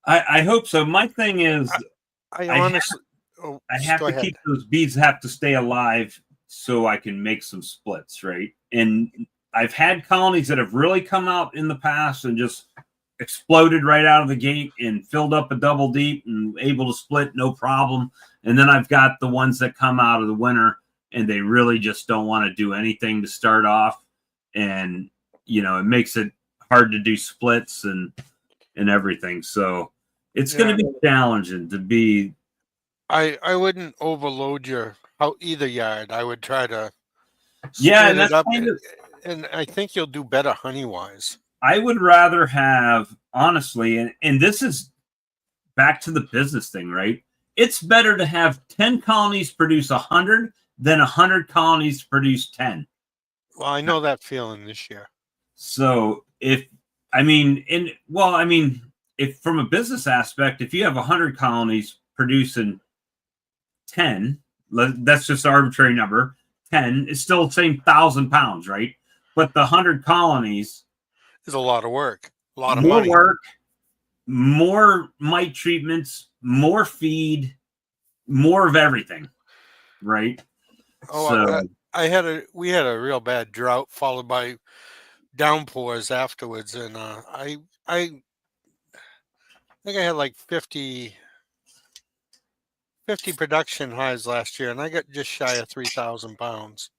I hope so. My thing is, I honestly, I have to keep those bees have to stay alive so I can make some splits, right? And I've had colonies that have really come out in the past and just exploded right out of the gate and filled up a double deep and able to split no problem. And then I've got the ones that come out of the winter and they really just don't want to do anything to start off. And, it makes it hard to do splits and everything. So it's going to be challenging to be. I wouldn't overload your either yard. I would try to split it up, and I think you'll do better honey wise. I would rather have, honestly, and this is back to the business thing, right? It's better to have 10 colonies produce 100 than 100 colonies produce 10. Well, I know that feeling this year. So if from a business aspect, if you have 100 colonies producing 10, that's just an arbitrary number. 10 is still the same 1,000 pounds, right? But the 100 colonies is a lot of work, a lot of more money. Work, more mite treatments, more feed, more of everything, right? Oh, So we had a real bad drought followed by downpours afterwards, and I think I had like 50 production hives last year, and I got just shy of 3,000 pounds.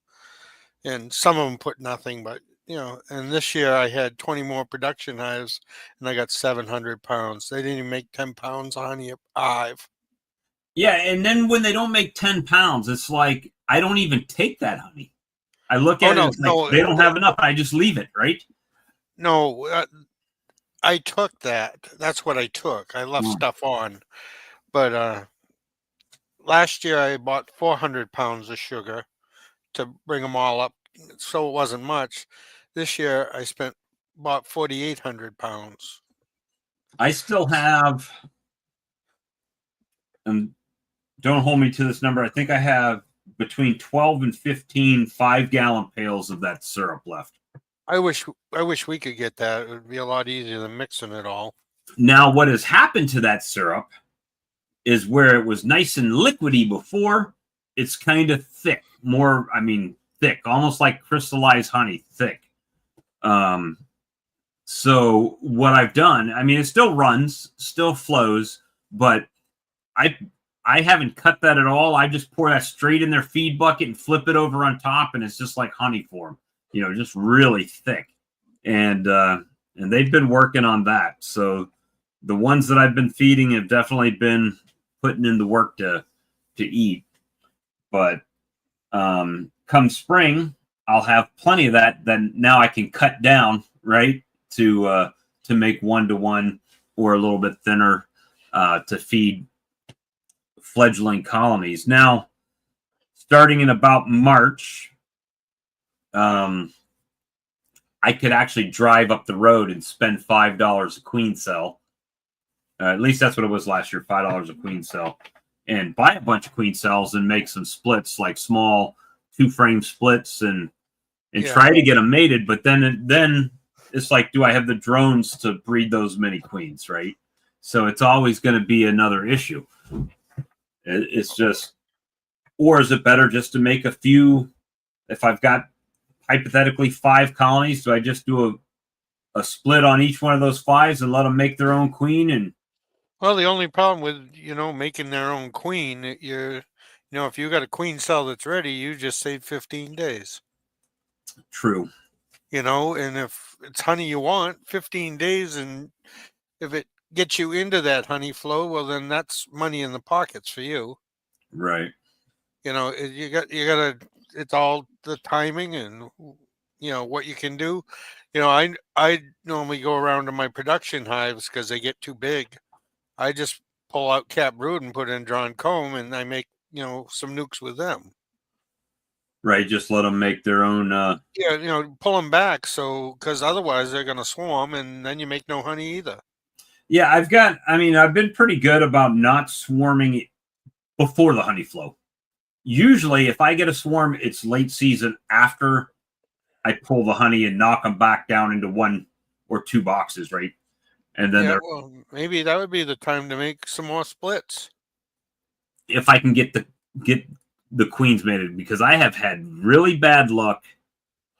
And some of them put nothing, but and this year I had 20 more production hives, and I got 700 pounds. They didn't even make 10 pounds of honey a hive. yeah, and then when they don't make 10 pounds, it's like I don't even take that honey. I look Oh at it no, as like they don't have enough. I just leave it, right? no, I took that. That's what I took. I left Mm. stuff on, but last year I bought 400 pounds of sugar to bring them all up, so it wasn't much. This year I bought 4,800 pounds. I still have, and don't hold me to this number. I think I have between 12 and 15 5-gallon pails of that syrup left. I wish we could get that. It would be a lot easier than mixing it all. Now, what has happened to that syrup is where it was nice and liquidy before, it's kind of thick, thick, almost like crystallized honey, thick. So what I've done, it still runs, still flows, but I haven't cut that at all. I just pour that straight in their feed bucket and flip it over on top, and it's just like honey for them, just really thick. And they've been working on that. So the ones that I've been feeding have definitely been putting in the work to eat. But come spring, I'll have plenty of that. Then now I can cut down, right, to make 1-to-1 or a little bit thinner to feed fledgling colonies. Now, starting in about March, I could actually drive up the road and spend $5 a queen cell. At least that's what it was last year, $5 a queen cell, and buy a bunch of queen cells and make some splits, like small 2-frame splits, and try to get them mated. But then it's like, do I have the drones to breed those many queens, right? So it's always going to be another issue. It's just, or is it better just to make a few? If I've got hypothetically 5 colonies, do I just do a split on each one of those 5s and let them make their own queen? And well, the only problem with making their own queen, if you got a queen cell that's ready, you just save 15 days. True. And if it's honey you want, 15 days, and if it gets you into that honey flow, well, then that's money in the pockets for you. Right. You gotta, it's all the timing and, what you can do. I normally go around to my production hives because they get too big. I just pull out cap brood and put in drawn comb, and I make, some nukes with them. Right. Just let them make their own. Yeah, pull them back. So, because otherwise they're going to swarm and then you make no honey either. Yeah. I've been pretty good about not swarming before the honey flow. Usually, if I get a swarm, it's late season after I pull the honey and knock them back down into 1 or 2 boxes, right? And then maybe that would be the time to make some more splits. If I can get the queens mated, because I have had really bad luck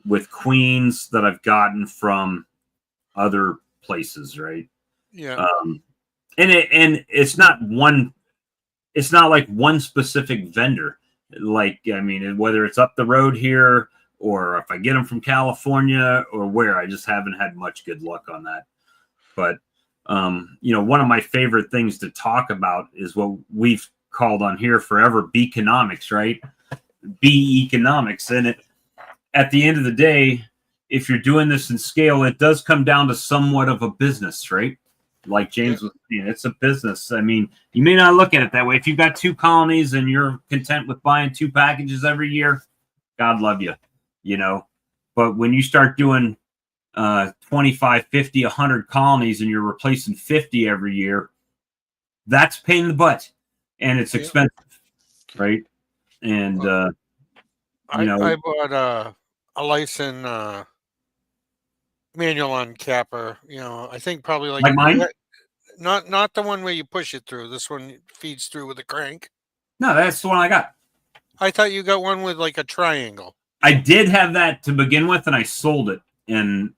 with queens that I've gotten from other places, right? Yeah. And it's not like one specific vendor. Like, whether it's up the road here or if I get them from California or where, I just haven't had much good luck on that. But, one of my favorite things to talk about is what we've called on here forever, beekenomics, right? Bee economics. And at the end of the day, if you're doing this in scale, it does come down to somewhat of a business, right? Like James was saying, it's a business. You may not look at it that way. If you've got 2 colonies and you're content with buying 2 packages every year, God love you, But when you start doing 25, 50, 100 colonies and you're replacing 50 every year, that's pain in the butt, and it's expensive, right? And I bought a license manual on capper. I think probably like mine. Not the one where you push it through. This one feeds through with a crank. No, that's the one I got. I thought you got one with like a triangle. I did have that to begin with, and I sold it. And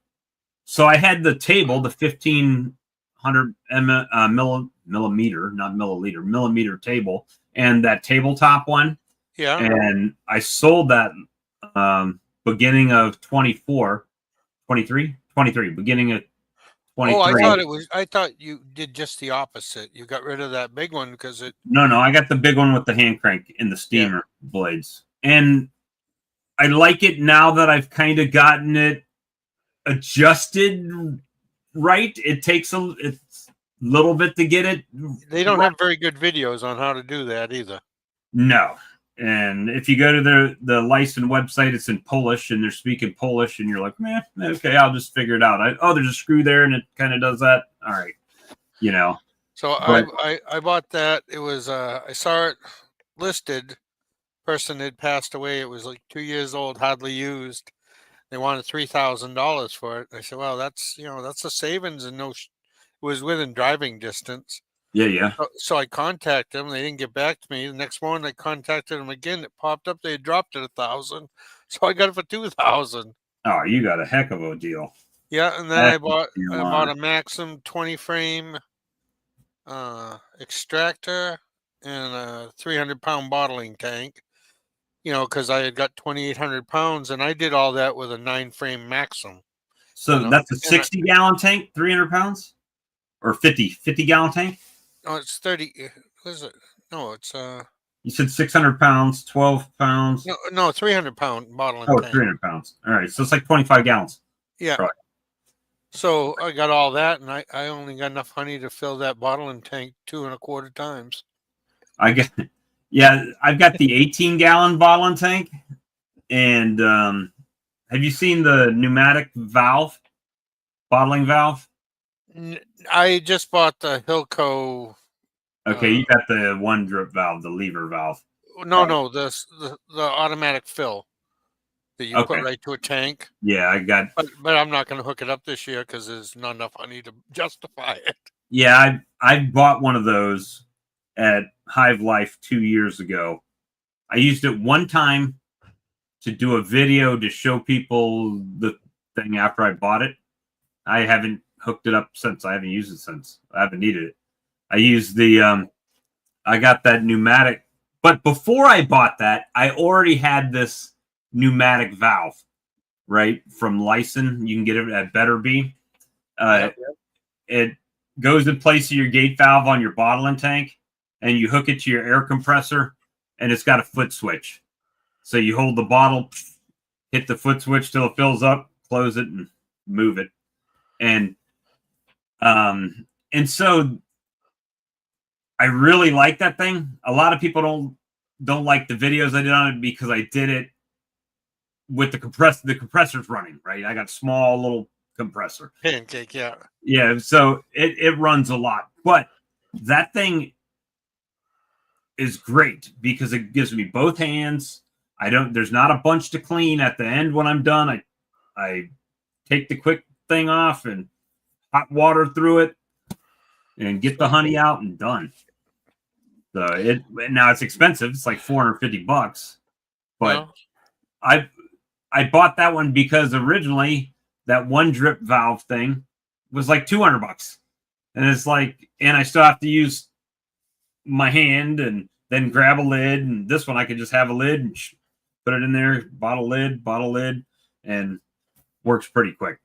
so I had the table, the 1500 millimeter, not milliliter, millimeter table, and that tabletop one. Yeah. And I sold that beginning of 23, beginning of 23. Oh, I thought you did just the opposite. You got rid of that big one because it. No, I got the big one with the hand crank and the steamer blades. And I like it now that I've kind of gotten it adjusted right. It takes a little bit to get it. They don't have very good videos on how to do that either. No. And if you go to the licensed website, it's in Polish and they're speaking Polish, and you're like, okay, I'll just figure it out. There's a screw there and it kind of does that. All right. So but, I bought that. It was I saw it listed. Person had passed away. It was like 2 years old, hardly used. They wanted $3,000 for it. I said, well, that's a savings, and it was within driving distance. Yeah. So I contacted them. They didn't get back to me. The next morning I contacted them again. It popped up. They had dropped it $1,000. So I got it for $2,000. Oh, you got a heck of a deal. Yeah, and then I bought a Maxim 20 frame extractor and a 300-pound bottling tank. Because I had got 2,800 pounds, and I did all that with a 9-frame Maxim. So that's a 60-gallon tank, 300 pounds, or 50-gallon tank. Oh, it's 30. What is it? No, it's You said 600 pounds, 12 pounds. No, 300-pound bottling tank. tank. 300 pounds. All right, so it's like 25 gallons. Yeah. Probably. So I got all that, and I only got enough honey to fill that bottling tank 2.25 times. I've got the 18-gallon bottling tank, and have you seen the pneumatic valve, bottling valve? I just bought the Hilco. Okay, you got the one drip valve, the lever valve. No, the automatic fill that you put right to a tank. Yeah, I got. But I'm not going to hook it up this year because there's not enough honey to justify it. Yeah, I bought one of those at Hive Life 2 years ago. I used it one time to do a video to show people the thing after I bought it. I haven't hooked it up since. I haven't used it since. I haven't needed it. I used I got that pneumatic, but before I bought that, I already had this pneumatic valve, right? From Lyson. You can get it at Better Bee. It goes in place of your gate valve on your bottling tank, and you hook it to your air compressor, and it's got a foot switch. So you hold the bottle, hit the foot switch till it fills up, close it, and move it. And so I really like that thing. A lot of people don't like the videos I did on it because I did it with the compressor's running, right? I got small little compressor. Pancake, yeah. Yeah, so it runs a lot. But that thing is great because it gives me both hands. There's not a bunch to clean at the end when I'm done. I take the quick thing off and hot water through it and get the honey out and done. So now it's expensive. It's like $450, but I bought that one because originally that one drip valve thing was like $200, and it's like, and I still have to use my hand and then grab a lid, and this one I could just have a lid and put it in there, bottle lid, and works pretty quick.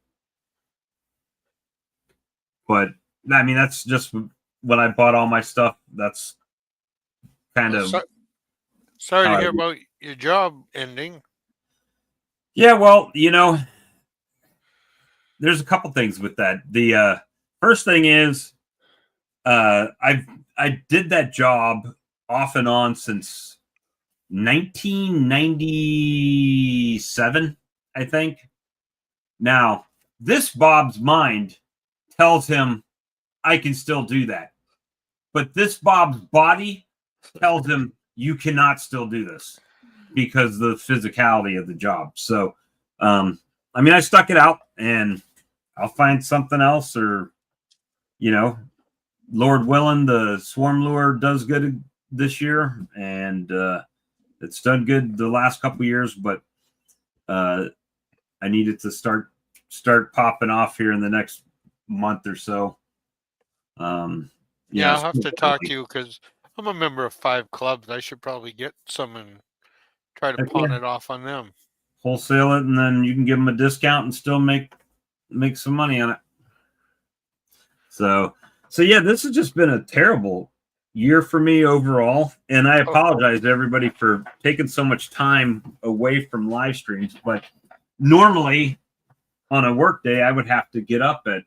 But I mean, that's just when I bought all my stuff. That's kind of sorry to hear about your job ending. Yeah, well, there's a couple things with that. The first thing is I did that job off and on since 1997, I think. Now, this Bob's mind tells him I can still do that. But this Bob's body tells him you cannot still do this because of the physicality of the job. So, I mean, I stuck it out, and I'll find something else, or, Lord willing, the swarm lure does good this year, and it's done good the last couple years, but I need it to start popping off here in the next month or so. Yeah, I'll have to talk to you because I'm a member of 5 clubs. I should probably get some and try to pawn it off on them. Wholesale it, and then you can give them a discount and still make some money on it. So yeah, this has just been a terrible year for me overall, and I apologize to everybody for taking so much time away from live streams. But normally on a work day, I would have to get up at,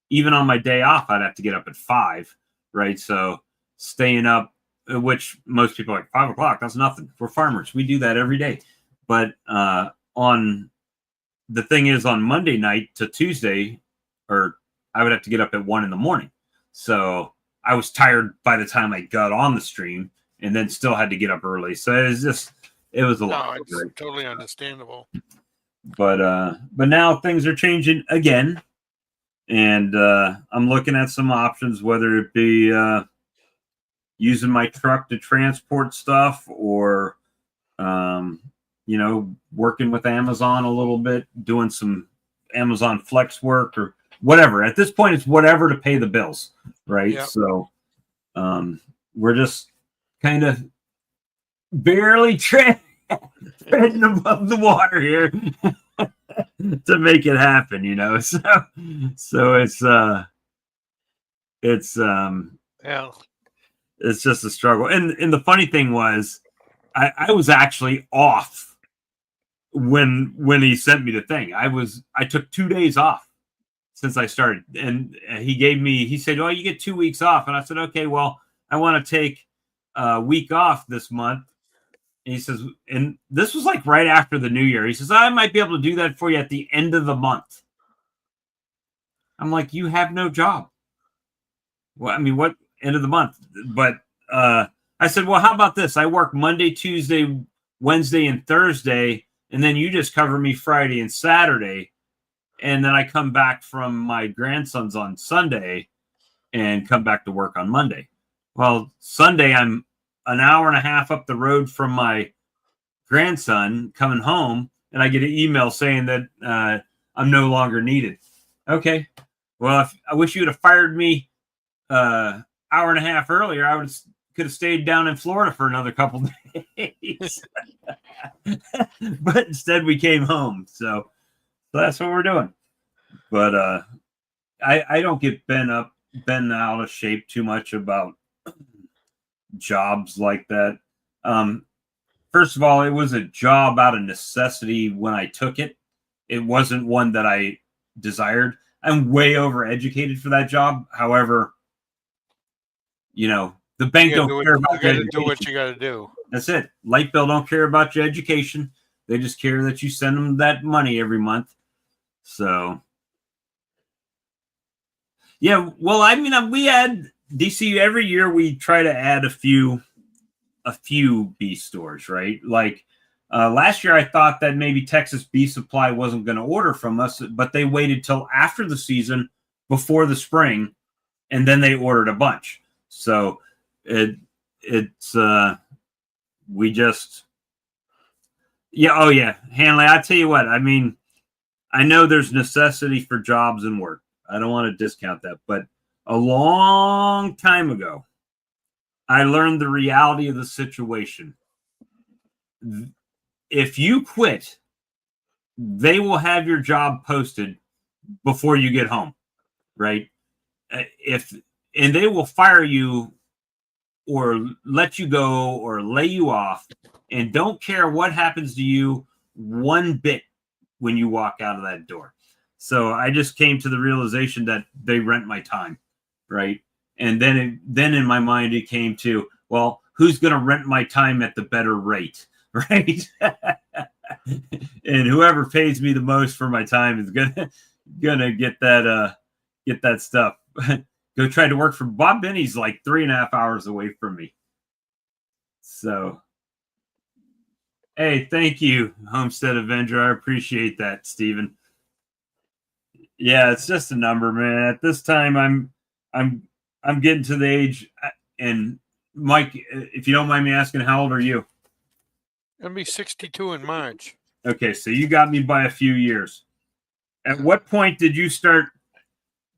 even on my day off, I'd have to get up at 5, right? So staying up, which most people are like 5 o'clock, that's nothing. We're farmers, we do that every day. But on the thing is, on Monday night to Tuesday, or I would have to get up at 1 in the morning. So I was tired by the time I got on the stream, and then still had to get up early. So it was a lot. No, it's totally understandable. But now things are changing again, and I'm looking at some options, whether it be using my truck to transport stuff, or working with Amazon a little bit, doing some Amazon Flex work or whatever. At this point, it's whatever to pay the bills, right? Yep. So we're just kind of barely treading above the water here to make it happen, So it's just a struggle. And the funny thing was, I was actually off when he sent me the thing. I took 2 days off since I started, and he said, "Oh, you get 2 weeks off." And I said, "Okay, well, I want to take a week off this month." And he says, and this was like right after the new year. He says, "I might be able to do that for you at the end of the month." I'm like, "You have no job." Well, I mean, what end of the month? But I said, "Well, how about this? I work Monday, Tuesday, Wednesday, and Thursday, and then you just cover me Friday and Saturday. And then I come back from my grandson's on Sunday and come back to work on Monday." Well, Sunday, I'm an hour and a half up the road from my grandson coming home, and I get an email saying that I'm no longer needed. Okay. Well, I wish you would have fired me hour and a half earlier. I could have stayed down in Florida for another couple days. But instead we came home. So that's what we're doing. But I don't get bent out of shape too much about jobs like that. First of all, it was a job out of necessity when I took it. It wasn't one that I desired. I'm way overeducated for that job. However, the bank don't care about your education. You got to do what you got to do. That's it. Light bill don't care about your education. They just care that you send them that money every month. So, yeah. Well, I mean, we had DC every year. We try to add a few bee stores, right? Like last year, I thought that maybe Texas Bee Supply wasn't going to order from us, but they waited till after the season, before the spring, and then they ordered a bunch. So we just, yeah. Oh yeah. Hanley, I tell you what, I mean, I know there's necessity for jobs and work. I don't want to discount that, but a long time ago, I learned the reality of the situation. If you quit, they will have your job posted before you get home, right? And they will fire you or let you go or lay you off, and don't care what happens to you one bit when you walk out of that door. So I just came to the realization that they rent my time, right? And then in my mind, it came to, well, who's going to rent my time at the better rate, right? And whoever pays me the most for my time is gonna get that stuff. Go try to work for Bob Benny's like 3.5 hours away from me. So, hey, thank you, Homestead Avenger. I appreciate that, Stephen. Yeah, it's just a number, man. At this time, I'm getting to the age, and Mike, if you don't mind me asking, how old are you? I'll be 62 in March. Okay, so you got me by a few years. At what point did you start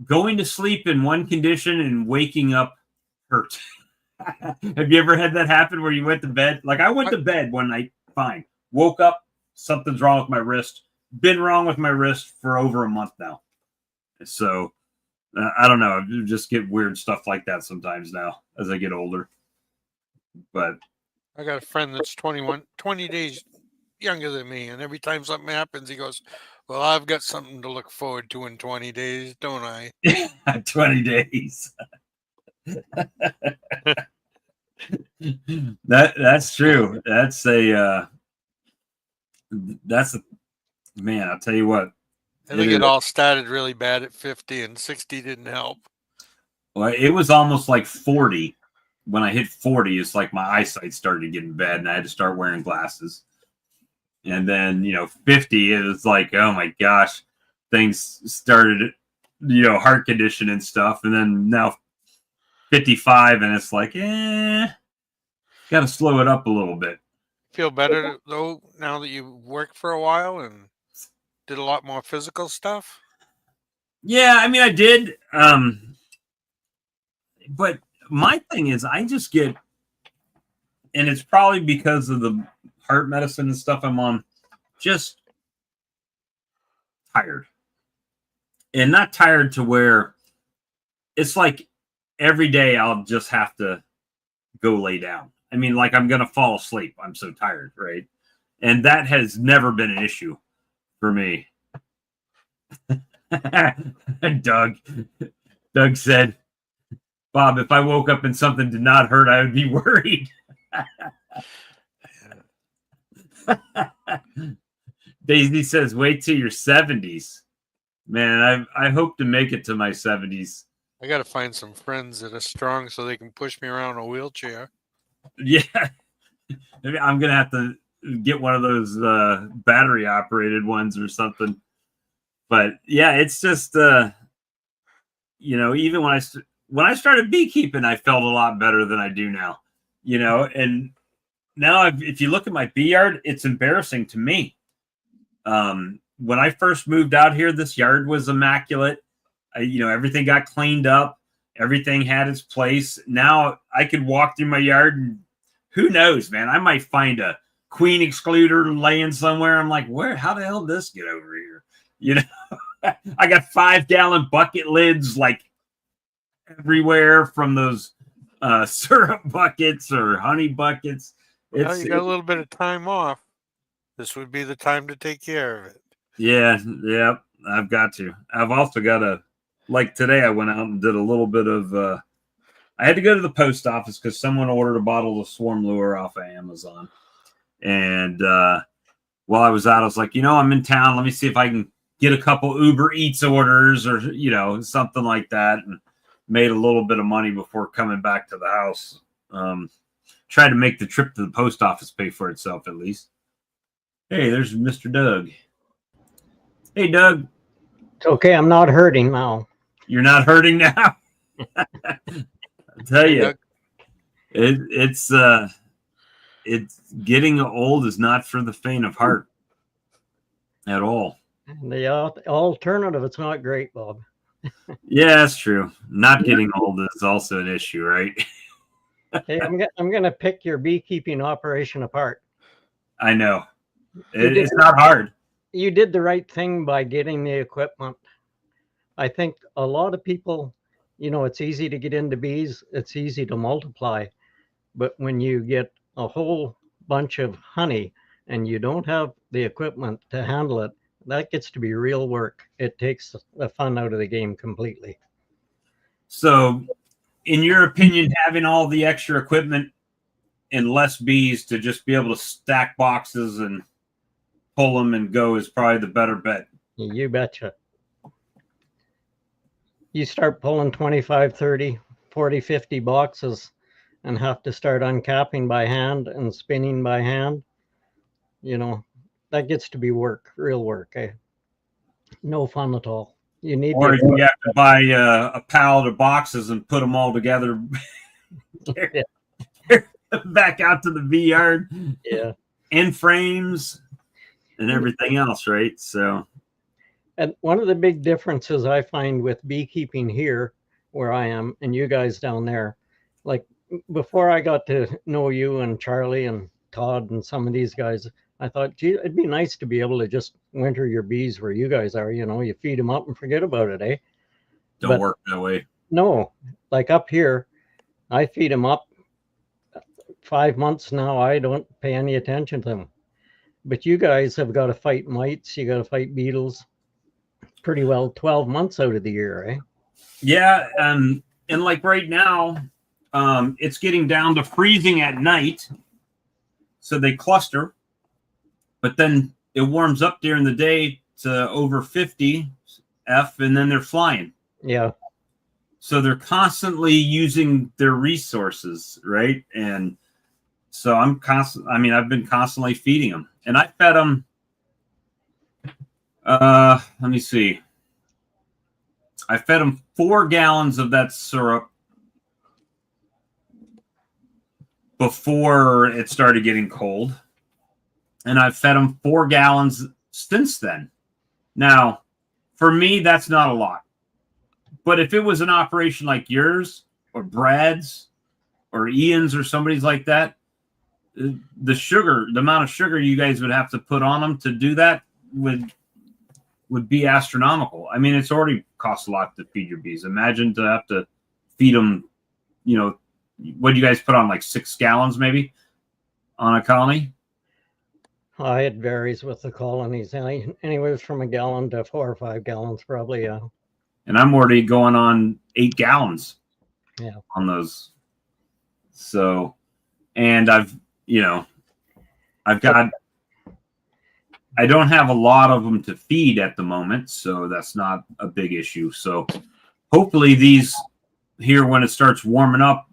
going to sleep in one condition and waking up hurt? Have you ever had that happen where you went to bed? Like, I went to bed one night, fine. Woke up, something's wrong with my wrist. Been wrong with my wrist for over a month now. So, I don't know. I just get weird stuff like that sometimes now as I get older. But I got a friend that's 20 days younger than me, and every time something happens, he goes, "Well, I've got something to look forward to in 20 days, don't I?" 20 days. That's true. That's a man, I'll tell you what. I think it all started really bad at 50, and 60 didn't help. Well, it was almost like 40. When I hit 40, it's like my eyesight started getting bad and I had to start wearing glasses. And then, 50, it was like, oh my gosh, things started, heart condition and stuff. And then now 55, and it's like, got to slow it up a little bit. Feel better, though, now that you've worked for a while and did a lot more physical stuff? Yeah, I mean, I did. But my thing is, I just get, and it's probably because of the heart medicine and stuff I'm on, just tired. And not tired to where it's like every day I'll just have to go lay down. I mean, like I'm going to fall asleep. I'm so tired, right? And that has never been an issue for me. Doug said, "Bob, if I woke up and something did not hurt, I would be worried." Daisy says, "Wait till your 70s." Man, I hope to make it to my 70s. I got to find some friends that are strong so they can push me around in a wheelchair. Yeah. I'm going to have to get one of those battery operated ones or something. But yeah, it's just, even when I started beekeeping, I felt a lot better than I do now, and now if you look at my bee yard, it's embarrassing to me. When I first moved out here, this yard was immaculate. Everything got cleaned up. Everything had its place. Now I could walk through my yard and who knows, man, I might find a queen excluder laying somewhere. I'm like, how the hell did this get over here? I got 5-gallon bucket lids like everywhere from those syrup buckets or honey buckets. You got a little bit of time off. This would be the time to take care of it. Yeah, I've got to. I've also got like today I went out and did a little bit of, I had to go to the post office because someone ordered a bottle of swarm lure off of Amazon. And while I was out, I was like, I'm in town. Let me see if I can get a couple Uber Eats orders or, something like that. And made a little bit of money before coming back to the house. Tried to make the trip to the post office pay for itself at least. Hey, there's Mr. Doug. Hey, Doug. It's okay. I'm not hurting now. You're not hurting now? I tell you, it's getting old is not for the faint of heart at all. The alternative, it's not great, Bob. Yeah, that's true. Not getting old is also an issue, right? Hey, I'm gonna pick your beekeeping operation apart. I know. It's not hard. You did the right thing by getting the equipment. I think a lot of people, it's easy to get into bees. It's easy to multiply. But when you get a whole bunch of honey and you don't have the equipment to handle it, that gets to be real work. It takes the fun out of the game completely. So, in your opinion, having all the extra equipment and less bees to just be able to stack boxes and pull them and go is probably the better bet. You betcha. You start pulling 25, 30, 40, 50 boxes and have to start uncapping by hand and spinning by hand. That gets to be work, real work. No fun at all. You need, or you have to buy a pallet of boxes and put them all together. Yeah. back out to the bee yard. Yeah. And frames and everything else, right? So, And one of the big differences I find with beekeeping here, where I am, and you guys down there, like before I got to know you and Charlie and Todd and some of these guys, I thought, gee, it'd be nice to be able to just winter your bees where you guys are. You feed them up and forget about it, eh? don't But work that way. no, like up here, I feed them up 5 months now. I don't pay any attention to them. But you guys have got to fight mites, you got to fight beetles pretty well 12 months out of the year, eh? Yeah, and like right now, it's getting down to freezing at night, so they cluster, but then it warms up during the day to over 50 F, and then they're flying. Yeah. So they're constantly using their resources, right? And so I've been constantly feeding them, and I fed them. Let me see. I fed them 4 gallons of that syrup before it started getting cold, and I've fed them 4 gallons since then. Now, for me, that's not a lot. But if it was an operation like yours or Brad's or Ian's or somebody's like that, the amount of sugar you guys would have to put on them to do that would be astronomical. I mean, it's already costs a lot to feed your bees. Imagine to have to feed them, what do you guys put on, like 6 gallons maybe on a colony? It varies with the colonies. Anywhere from a gallon to 4 or 5 gallons, probably. Yeah. And I'm already going on 8 gallons. Yeah. On those. So, and I don't have a lot of them to feed at the moment, so that's not a big issue. So hopefully these here, when it starts warming up,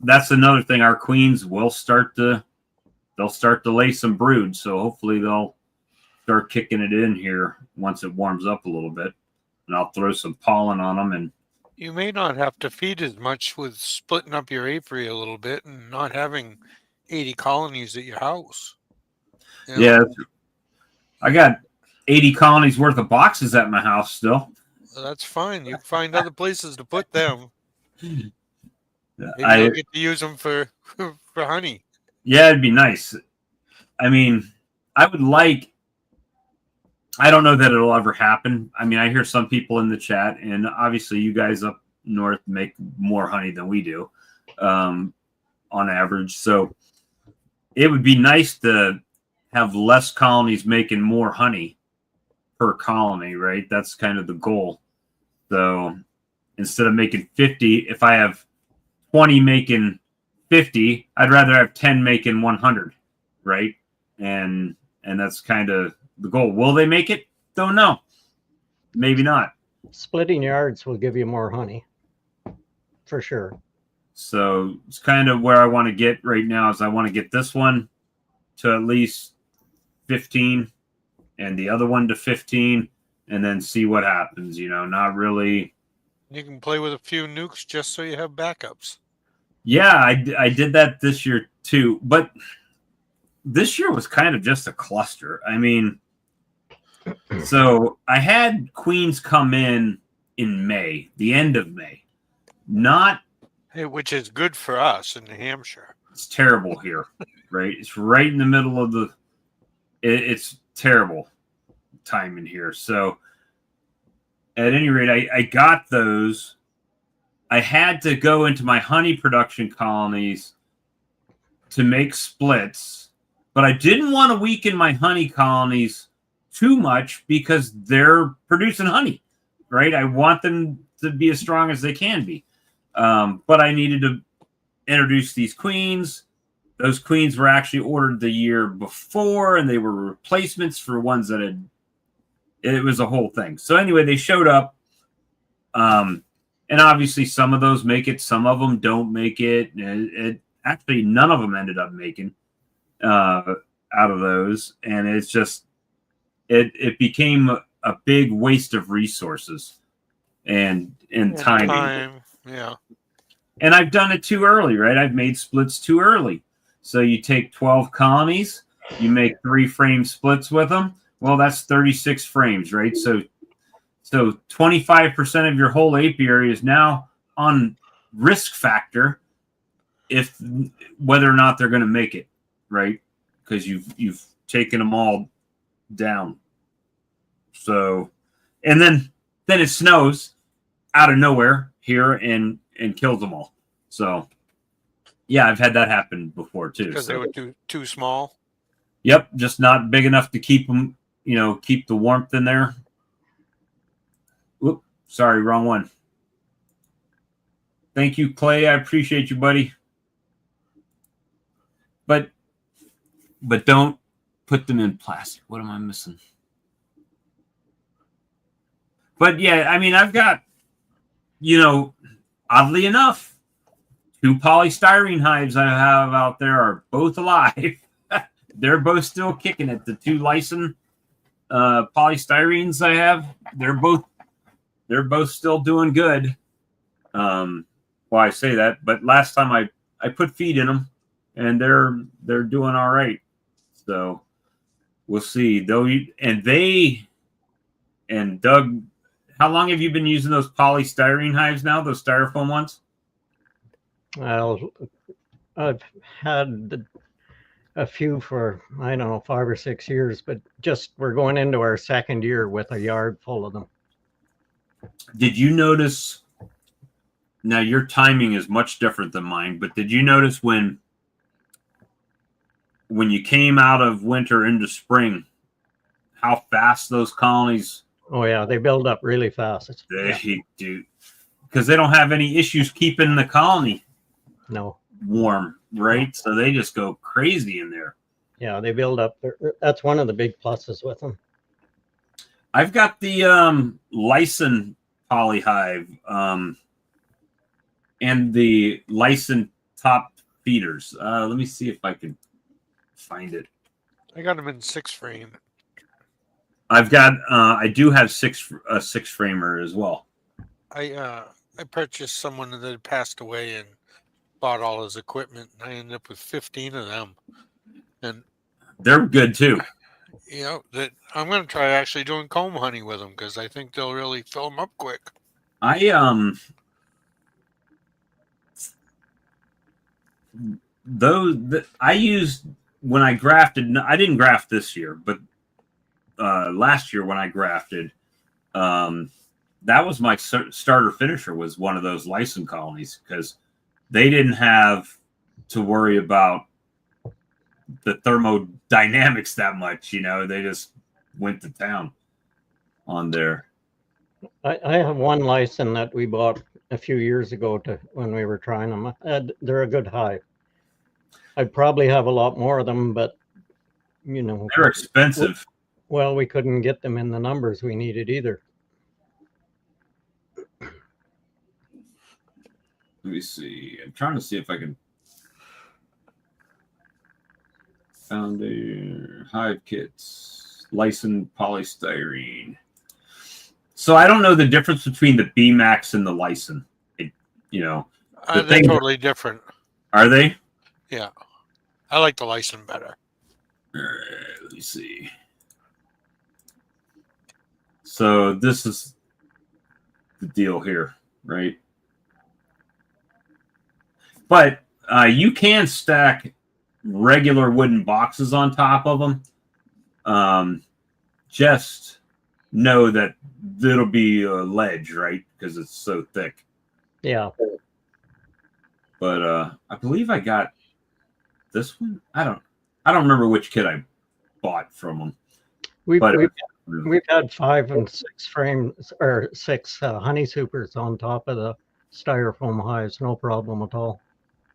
that's another thing. Our queens will start to lay some brood. So hopefully they'll start kicking it in here once it warms up a little bit, and I'll throw some pollen on them. And you may not have to feed as much with splitting up your apiary a little bit and not having 80 colonies at your house. Yeah, I got 80 colonies worth of boxes at my house still. Well, that's fine. You can find other places to put them. Maybe you'll get to use them for honey. Yeah, it'd be nice. I mean, I don't know that it'll ever happen. I mean, I hear some people in the chat, and obviously you guys up north make more honey than we do on average. So it would be nice to have less colonies making more honey per colony, right? That's kind of the goal. So instead of making 50, if I have 20 making 50, I'd rather have 10 making 100, right? And that's kind of the goal. Will they make it? Don't know. Maybe not. Splitting yards will give you more honey, for sure. So it's kind of where I want to get right now. Is I want to get this one to at least 15 and the other one to 15, and then see what happens. Not really. You can play with a few nukes just so you have backups. Yeah, I did that this year too, but this year was kind of just a cluster. I mean, so I had queens come in May, the end of May. Which is good for us in New Hampshire. It's terrible here, right? It's right in the middle of it's terrible time in here. So at any rate, I got those. I had to go into my honey production colonies to make splits, but I didn't want to weaken my honey colonies too much because they're producing honey, right? I want them to be as strong as they can be. But I needed to introduce these queens. Those queens were actually ordered the year before, and they were replacements for ones that it was a whole thing. So anyway, they showed up. And obviously some of those make it, some of them don't make it. Actually, none of them ended up making out of those. And it's just, it became a big waste of resources and timing. Yeah. And I've done it too early, right? I've made splits too early. So you take 12 colonies, you make 3-frame splits with them. Well, that's 36 frames, right? So 25% of your whole apiary is now on risk factor if whether or not they're going to make it, right? Because you've taken them all down. So, and then it snows out of nowhere here and kills them all. So, yeah, I've had that happen before too. Because they were too small. Yep, just not big enough to keep them, keep the warmth in there. Whoop, sorry, wrong one. Thank you, Clay. I appreciate you, buddy. But don't put them in plastic. What am I missing? But yeah, I mean, I've got, oddly enough, 2 polystyrene hives I have out there are both alive. They're both still kicking it. The 2 lysin polystyrenes I have, they're both still doing good. Well, I say that, but last time I put feed in them, and they're doing all right. So we'll see. And Doug, how long have you been using those polystyrene hives now? Those styrofoam ones? Well, I've had a few for, I don't know, 5 or 6 years, but just we're going into our 2nd year with a yard full of them. Did you notice? Now your timing is much different than mine, but did you notice when you came out of winter into spring, how fast those colonies? Oh yeah, they build up really fast. They do, because they don't have any issues keeping the colony warm, right? So they just go crazy in there. Yeah, they build up. That's one of the big pluses with them. I've got the lysin polyhive and the lysin top feeders. Let me see if I can find it. I got them in 6-frame. I've got I do have 6-framer as well. I purchased someone that had passed away and bought all his equipment, and I ended up with 15 of them. And they're good too. That I'm going to try actually doing comb honey with them because I think they'll really fill them up quick. I used when I grafted. I didn't graft this year, but last year when I grafted, that was my starter finisher. Was one of those lysin colonies because they didn't have to worry about the thermodynamics that much. They just went to town on there. I have one lysin that we bought a few years ago when we were trying them. They're a good hive. I'd probably have a lot more of them, but they're expensive. Well, we couldn't get them in the numbers we needed either. Let me see. I'm trying to see if I can found a hive kits, lysin polystyrene. So I don't know the difference between the B Max and the lysin. They're totally different. Are they? Yeah, I like the lysin better. All right, let me see. So this is the deal here, right? But you can stack regular wooden boxes on top of them. Just know that it'll be a ledge, right? Because it's so thick. Yeah. But I believe I got this one. I don't remember which kit I bought from them. We've had 5 and 6 frames or 6 honey supers on top of the styrofoam hives, no problem at all.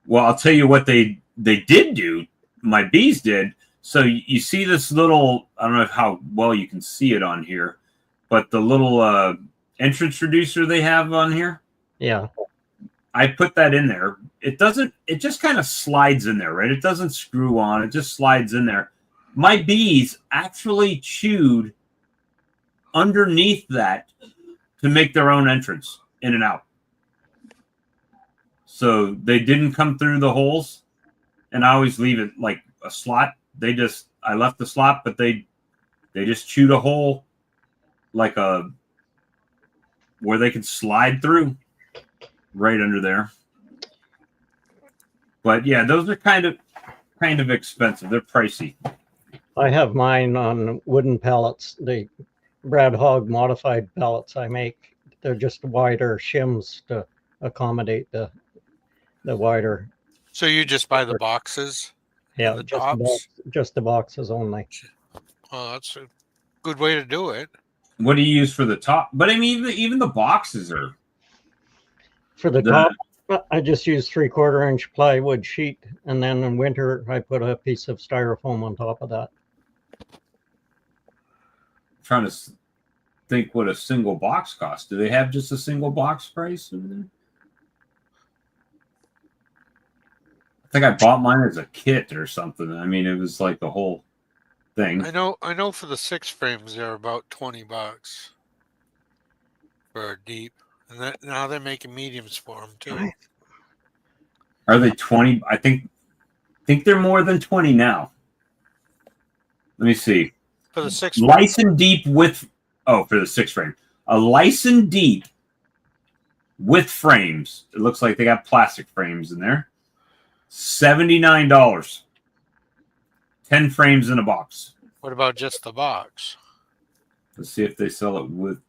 Well, I'll tell you what they did do. My bees did. So you see this little, I don't know how well you can see it on here, but the little entrance reducer they have on here. Yeah. I put that in there. It just kind of slides in there, right? It doesn't screw on. It just slides in there. My bees actually chewed underneath that to make their own entrance in and out. So they didn't come through the holes, and I always leave it like a slot. I left the slot, but they just chewed a hole like where they could slide through right under there. But yeah, those are kind of expensive. They're pricey. I have mine on wooden pallets. The Brad Hogg modified pallets I make. They're just wider shims to accommodate the wider. So you just buy the boxes? Yeah, The just the boxes only. Oh, that's a good way to do it. What do you use for the top? But I mean, even the boxes are For the top, I just use 3/4 inch plywood sheet, and then in winter I put a piece of styrofoam on top of that. trying to think what a single box costs. Do they have just a single box price over there? I think I bought mine as a kit or something. I mean, it was like the whole thing. I know for the 6 frames they're about $20 for a deep. And now they're making mediums for them too. Are they 20? I think they're more than 20 now. Let me see. For the 6 License deep with for the 6 frame. A license deep with frames. It looks like they got plastic frames in there. $79. 10 frames in a box. What about just the box? Let's see if they sell it with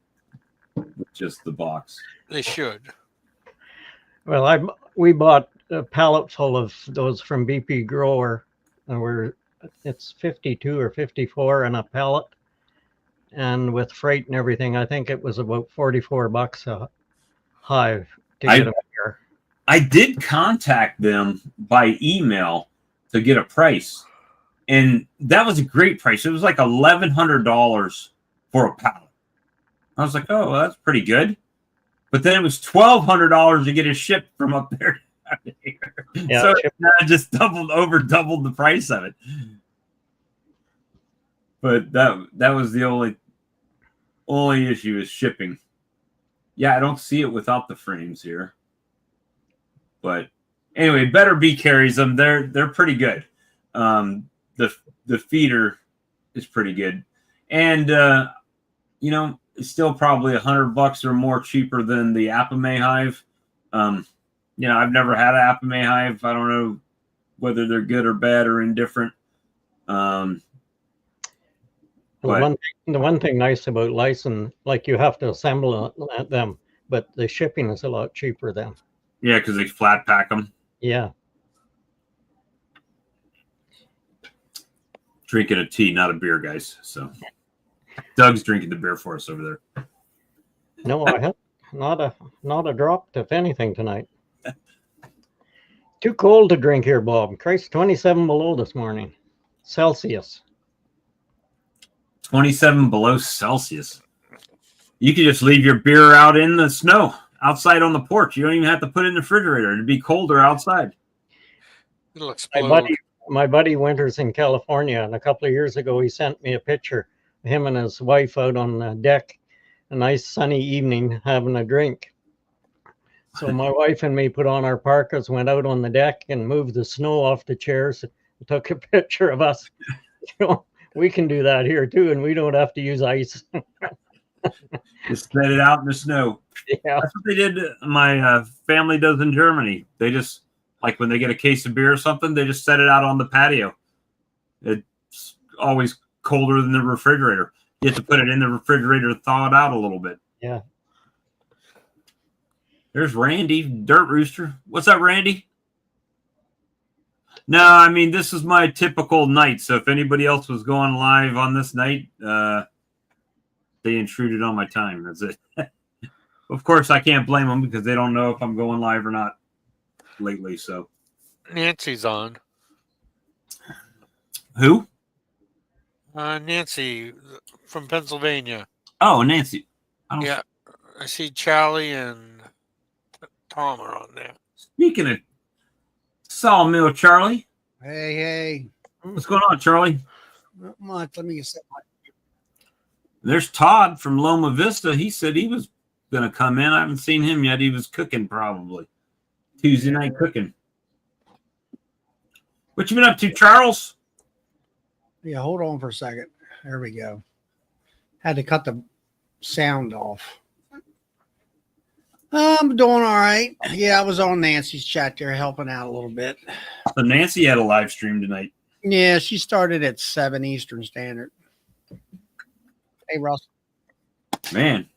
just the box. They should. Well, we bought a pallet full of those from BP Grower, and it's 52 or 54 in a pallet, and with freight and everything, I think it was about $44 a hive to get them here. I did contact them by email to get a price, and that was a great price. It was like $1,100 for a pallet. I was like, oh, well, that's pretty good. But then it was $1,200 to get it shipped from up there. Yeah, so I just doubled the price of it. But that was the only issue is shipping. Yeah, I don't see it without the frames here. But anyway, Better Bee carries them. They're pretty good. The feeder is pretty good, and it's still probably $100 or more cheaper than the Apame hive. I've never had an Apame hive. I don't know whether they're good or bad or indifferent. The one thing nice about license, like you have to assemble them, but the shipping is a lot cheaper then. Yeah, because they flat pack them. Yeah. Drinking a tea, not a beer, guys. So Doug's drinking the beer for us over there. No, I have not a drop of anything tonight. Too cold to drink here, Bob. Christ, 27 below this morning. Celsius. 27 below Celsius. You could just leave your beer out in the snow, outside on the porch. You don't even have to put it in the refrigerator. It'd be colder outside. It'll explode. My buddy Winters in California, and a couple of years ago, he sent me a picture of him and his wife out on the deck, a nice sunny evening, having a drink. So my wife and me put on our parkas, went out on the deck and moved the snow off the chairs, and took a picture of us. We can do that here too, and we don't have to use ice. Just set it out in the snow. Yeah. That's what they did. My family does in Germany. They just, like when they get a case of beer or something, they just set it out on the patio. It's always colder than the refrigerator. You have to put it in the refrigerator to thaw it out a little bit. Yeah. There's Randy, Dirt Rooster. What's up, Randy? No, I mean, this is my typical night. So if anybody else was going live on this night, they intruded on my time. That's it. Of course, I can't blame them because they don't know if I'm going live or not lately. So Nancy's on. Who? Nancy from Pennsylvania. Oh, Nancy. Yeah, I see Charlie and Tom are on there. Speaking of Sawmill, Charlie. Hey. What's going on, Charlie? Not much. Let me get set. There's Todd from Loma Vista. He said he was going to come in. I haven't seen him yet. He was cooking probably. Tuesday night cooking. What you been up to, Charles? Yeah, hold on for a second. There we go. Had to cut the sound off. I'm doing all right. Yeah, I was on Nancy's chat there helping out a little bit. So Nancy had a live stream tonight. Yeah, she started at 7 Eastern Standard. Hey, Russ. Man,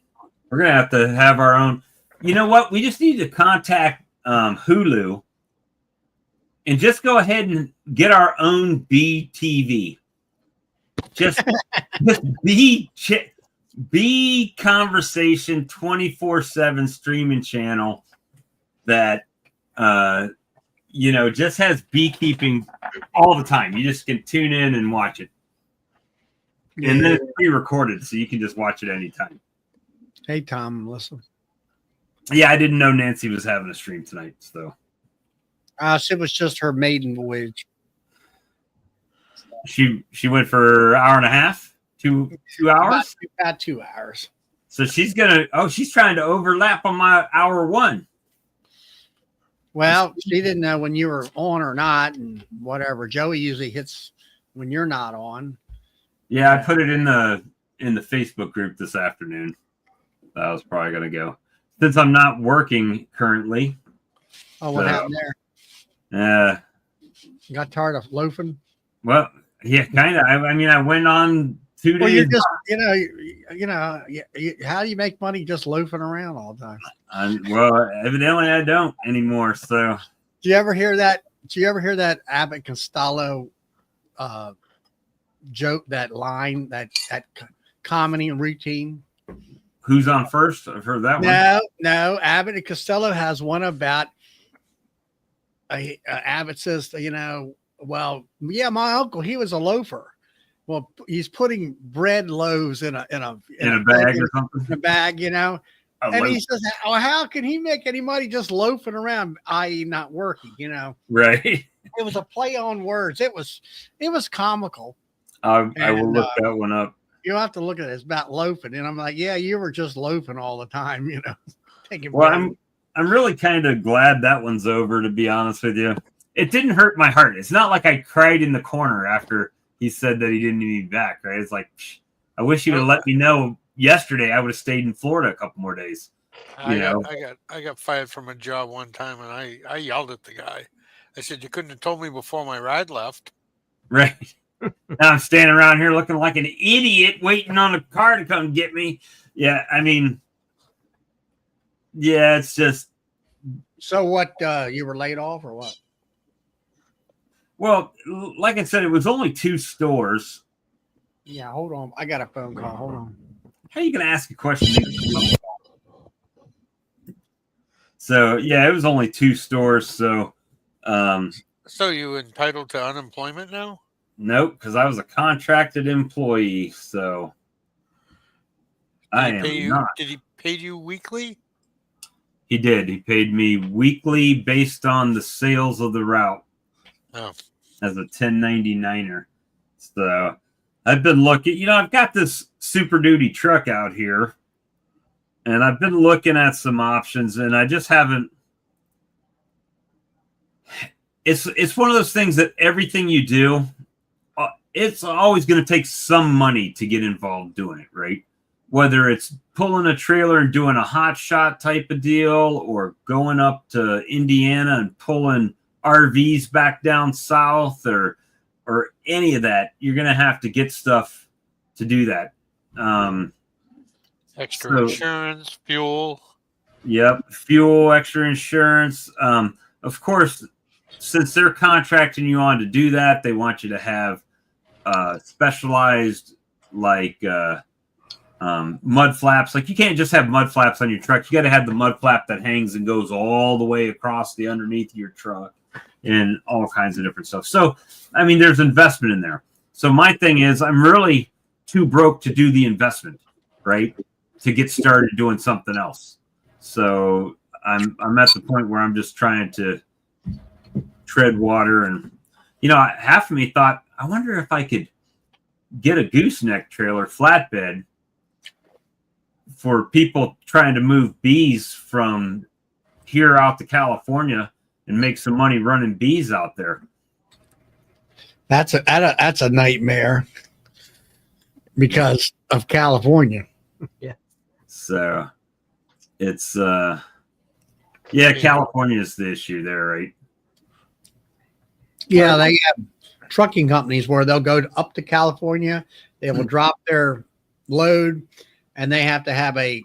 we're going to have our own. You know what? We just need to contact Hulu and just go ahead and get our own BTV. Just be conversation 24/7 streaming channel that just has beekeeping all the time. You just can tune in and watch it. And then it's pre-recorded, so you can just watch it anytime. Hey, Tom and Melissa. Yeah, I didn't know Nancy was having a stream tonight, so It was just her maiden voyage. she went for an hour and a half, two hours. About 2 hours. So she's trying to overlap on my hour one. Well, she didn't know when you were on or not, and whatever. Joey usually hits when you're not on. Yeah, I put it in the Facebook group this afternoon. That was probably gonna go. Since I'm not working currently. Oh, what happened there? You got tired of loafing? Well, yeah, kind of. I mean, I went on 2 days. Well, you're just, how do you make money just loafing around all the time? Well, evidently I don't anymore. So, Do you ever hear that? Abbott Costello joke, that line, that comedy and routine? Who's on first? I've heard that one. No. Abbott and Costello has one about. Abbott says, well, yeah, my uncle, he was a loafer. Well, he's putting bread loaves in a bag or something. In a bag, and he says, "Oh, how can he make any money just loafing around, i.e., not working?" Right. It was a play on words. It was comical. I will look that one up. You'll have to look at it. It's about loafing, and I'm like, yeah, you were just loafing all the time, taking. Well, I'm really kind of glad that one's over, to be honest with you. It didn't hurt my heart. It's not like I cried in the corner after he said that he didn't need me back, right? It's like, I wish he would have let me know yesterday. I would have stayed in Florida a couple more days. I got fired from a job one time, and I yelled at the guy. I said, "You couldn't have told me before my ride left." Right. Now I'm standing around here looking like an idiot waiting on a car to come get me. Yeah, I mean, yeah, it's just. So what, you were laid off or what? Well, like I said, it was only 2 stores. Yeah, hold on. I got a phone call. Hold on. How are you going to ask a question? So, yeah, it was only 2 stores. So, So you entitled to unemployment now? Nope, because I was a contracted employee. So, I am not. Did he pay you weekly? He did. He paid me weekly based on the sales of the route. Oh. As a 1099er. So I've been looking, I've got this Super Duty truck out here, and I've been looking at some options, and I just haven't. It's one of those things that everything you do, it's always going to take some money to get involved doing it, right? Whether it's pulling a trailer and doing a hot shot type of deal, or going up to Indiana and pulling RVs back down south, or any of that, you're going to have to get stuff to do that. Extra insurance, fuel. Yep. Fuel, extra insurance. Of course, since they're contracting you on to do that, they want you to have specialized, like mud flaps. Like, you can't just have mud flaps on your truck. You got to have the mud flap that hangs and goes all the way across the underneath of your truck, and all kinds of different stuff. So, I mean, there's investment in there. So my thing is, I'm really too broke to do the investment, right? To get started doing something else. So I'm at the point where I'm just trying to tread water. And, half of me thought, I wonder if I could get a gooseneck trailer flatbed for people trying to move bees from here out to California and make some money running bees out there. That's a nightmare because of California. So it's yeah, California is the issue there, right? Yeah, they have trucking companies where they'll go up to California, they will drop their load, and they have to have a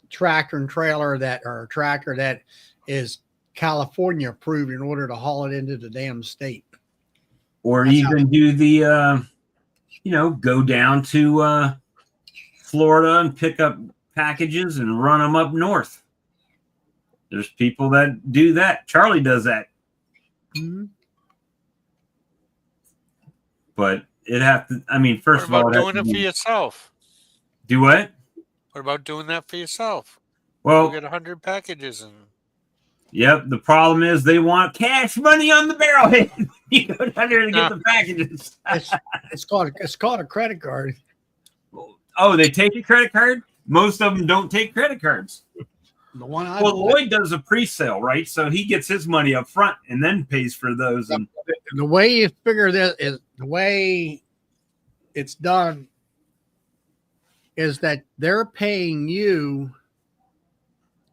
tractor and trailer or a tractor that is California approved in order to haul it into the damn state. Or That's even do the go down to Florida and pick up packages and run them up north. There's people that do that. Charlie does that. Mm-hmm. But it have to, I mean, first of all, what about doing it for yourself? Do what? What about doing that for yourself? Well, You get 100 packages and. Yep. The problem is they want cash money on the barrelhead. You go down there to get the packages. It's called a credit card. Oh, they take a credit card? Most of them don't take credit cards. The one Lloyd does a pre-sale, right? So he gets his money up front and then pays for those. And the way you figure this is the way it's done is that they're paying you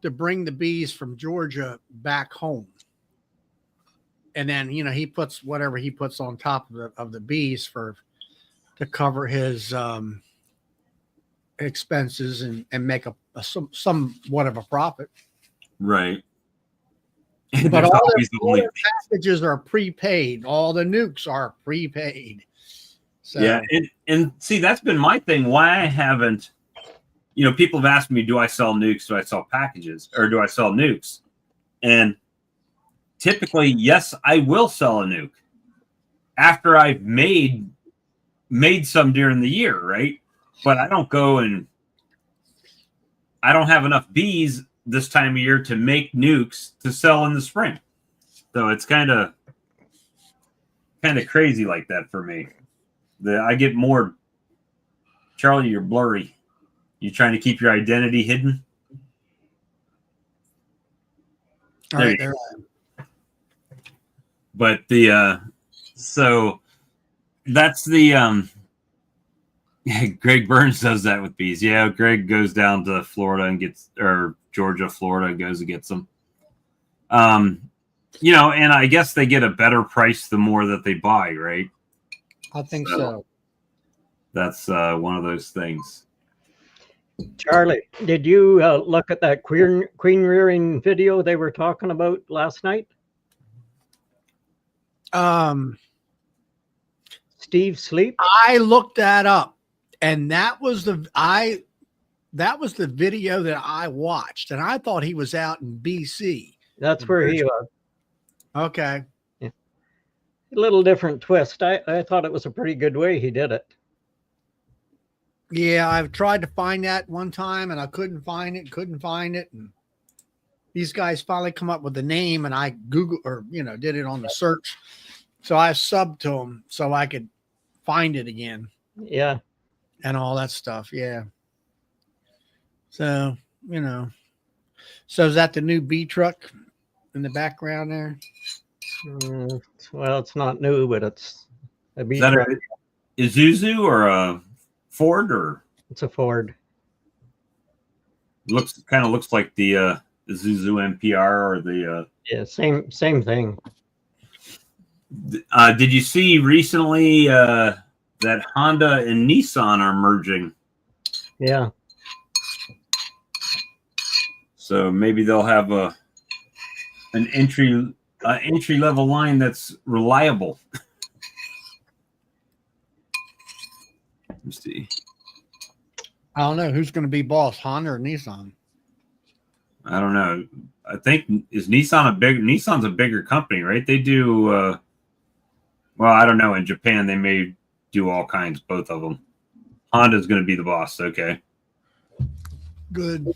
to bring the bees from Georgia back home. And then, he puts whatever he puts on top of the bees to cover his expenses and make somewhat of a profit. right. But all the packages are prepaid. All the nukes are prepaid. So yeah, and see, that's been my thing. Why I haven't, people have asked me, do I sell nukes? Do I sell packages? Or do I sell nukes? And typically, yes, I will sell a nuke after I've made some during the year, right? But I don't go and I don't have enough bees this time of year to make nukes to sell in the spring. So it's kind of crazy like that for me. I get more. Charlie, you're blurry. You trying to keep your identity hidden? all right, there. But so that's the Greg Burns does that with bees. Yeah, Greg goes down to Florida and Georgia, Florida, goes and gets them. And I guess they get a better price the more that they buy, right? I think so. That's one of those things. Charlie, did you look at that queen rearing video they were talking about last night? Steve Sleep? I looked that up, and that was the video that I watched, and I thought he was out in BC. That's where he was. Okay. Yeah. A little different twist. I thought it was a pretty good way he did it. Yeah, I've tried to find that one time, and I couldn't find it. And these guys finally come up with the name, and I Google or did it on the search. So I subbed to them so I could find it again. Yeah. And all that stuff. Yeah. So, so is that the new bee truck in the background there? Well, it's not new, but it's a bee Is that truck. a Isuzu or a Ford, or It's a Ford. looks like the Isuzu NPR or the Yeah, same thing. Did you see recently that Honda and Nissan are merging? Yeah. So maybe they'll have an entry level line that's reliable. Let's see. I don't know who's going to be boss, Honda or Nissan. I don't know. I think Nissan's a bigger company, right? They do well, I don't know. In Japan, they may do all kinds, both of them. Honda's going to be the boss. Okay. Good.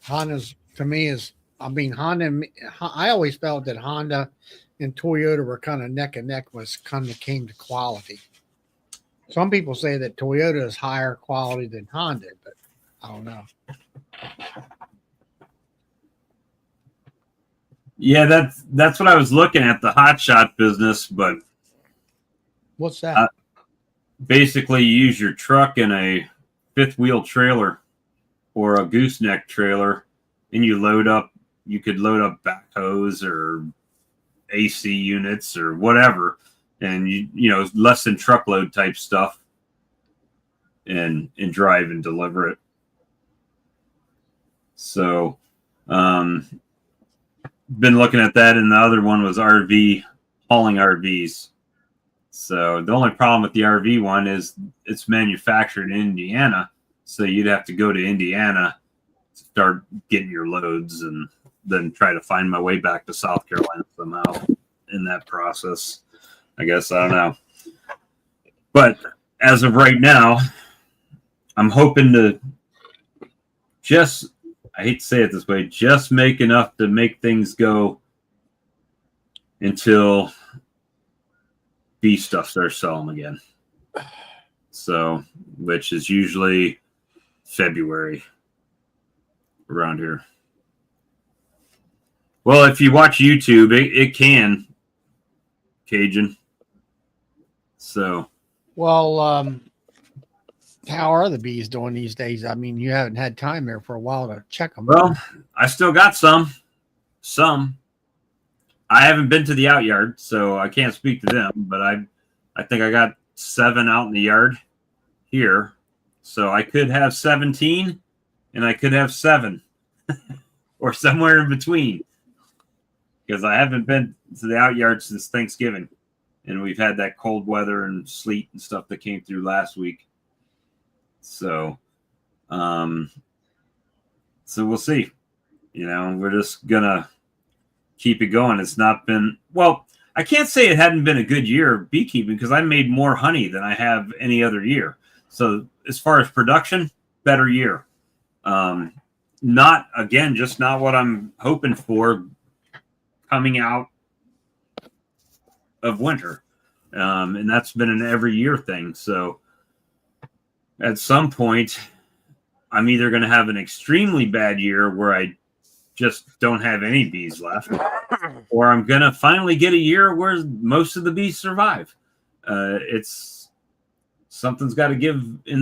Honda's to me Honda. I always felt that Honda and Toyota were kind of neck and neck when it came to quality. Some people say that Toyota is higher quality than Honda, but I don't know. Yeah, that's what I was looking at, the hot shot business, but What's that? basically you use your truck in a fifth wheel trailer or a gooseneck trailer, and you could load up backhoes or AC units or whatever, and you know, less than truckload type stuff, and drive and deliver it. So been looking at that, and the other one was RV, hauling RVs. So the only problem with the RV one is it's manufactured in Indiana, so you'd have to go to Indiana to start getting your loads, and then try to find my way back to South Carolina somehow in that process. I guess, I don't know. But as of right now, I'm hoping to just, I hate to say it this way, just make enough to make things go until bee stuff starts selling again. So, which is usually February around here. Well, if you watch YouTube, it can, Cajun. So, Well, how are the bees doing these days? I mean, you haven't had time there for a while to check them. well, I still got some. I haven't been to the out yard, so I can't speak to them, but I think I got 7 out in the yard here. So I could have 17 and I could have 7 or somewhere in between, because I haven't been to the out yard since Thanksgiving, and we've had that cold weather and sleet and stuff that came through last week. So, so we'll see. You know, we're just gonna keep it going. It's not been, well, I can't say it hadn't been a good year of beekeeping, because I made more honey than I have any other year. So as far as production, better year. Not, again, just not what I'm hoping for coming out of winter. And that's been an every year thing. So at some point, I'm either going to have an extremely bad year where I just don't have any bees left, or I'm going to finally get a year where most of the bees survive. It's something's got to give in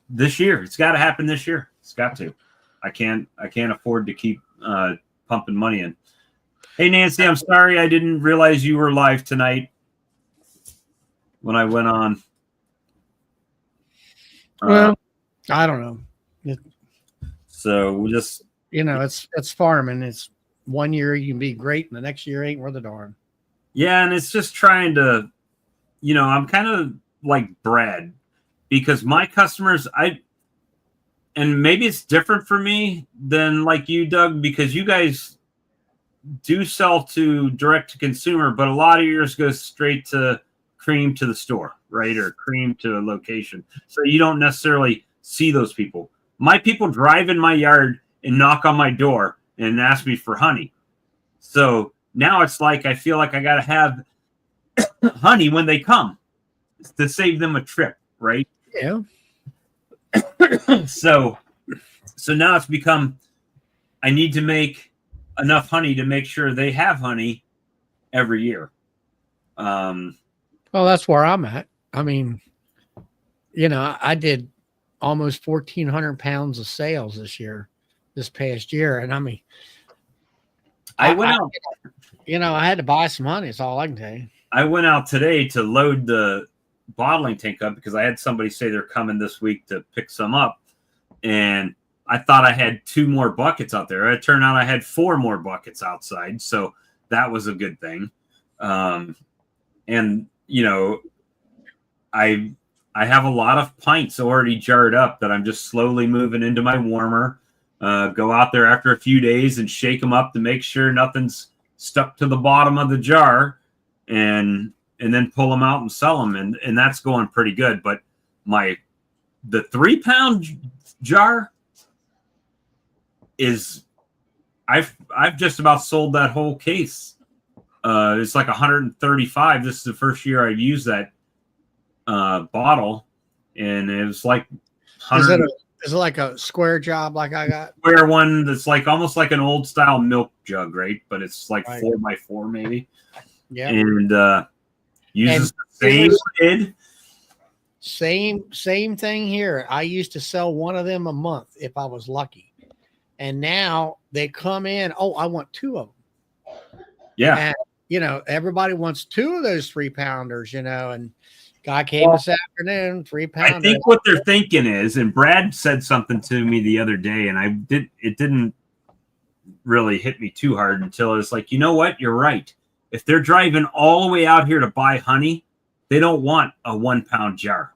this year. It's got to happen this year. It's got to. I can't afford to keep pumping money in. Hey, Nancy, I'm sorry I didn't realize you were live tonight when I went on. Well, I don't know. So we just, You know, it's farming. It's one year you can be great, and the next year ain't worth a darn. yeah, and it's just trying to, you know, I'm kind of like Brad, because my customers, and maybe it's different for me than like you, Doug, because you guys do sell to direct to consumer, but a lot of yours goes straight to cream to the store, right? Or cream to a location. So you don't necessarily see those people. My people drive in my yard and knock on my door and ask me for honey. So now it's like I feel like I got to have honey when they come to save them a trip, right? Yeah. So now it's become, I need to make enough honey to make sure they have honey every year. Well, that's where I'm at. I mean, you know, I did almost 1,400 pounds of sales this past year. And I mean, I went out. You know, I had to buy some honey. That's all I can tell you. I went out today to load the bottling tank up because I had somebody say they're coming this week to pick some up. And I thought I had 2 more buckets out there. It turned out I had 4 more buckets outside. So that was a good thing. And, you know, I have a lot of pints already jarred up that I'm just slowly moving into my warmer. Go out there after a few days and shake them up to make sure nothing's stuck to the bottom of the jar, and then pull them out and sell them. And that's going pretty good. But the 3-pound jar is, I've just about sold that whole case. It's like 135. This is the first year I've used that bottle, and it was like Is it like a square job like I got? Square one that's like almost like an old style milk jug, right? But it's like Right. 4x4 maybe. Yeah. And uses And the same lid. Same thing here. I used to sell one of them a month if I was lucky. And now they come in, oh, I want 2 of them. Yeah. And, you know, everybody wants 2 of those 3-pounders, you know, and guy came this afternoon, 3-pounder. I think what they're thinking is, and Brad said something to me the other day, and it didn't really hit me too hard until it's like, you know what? You're right. If they're driving all the way out here to buy honey, they don't want a 1-pound jar.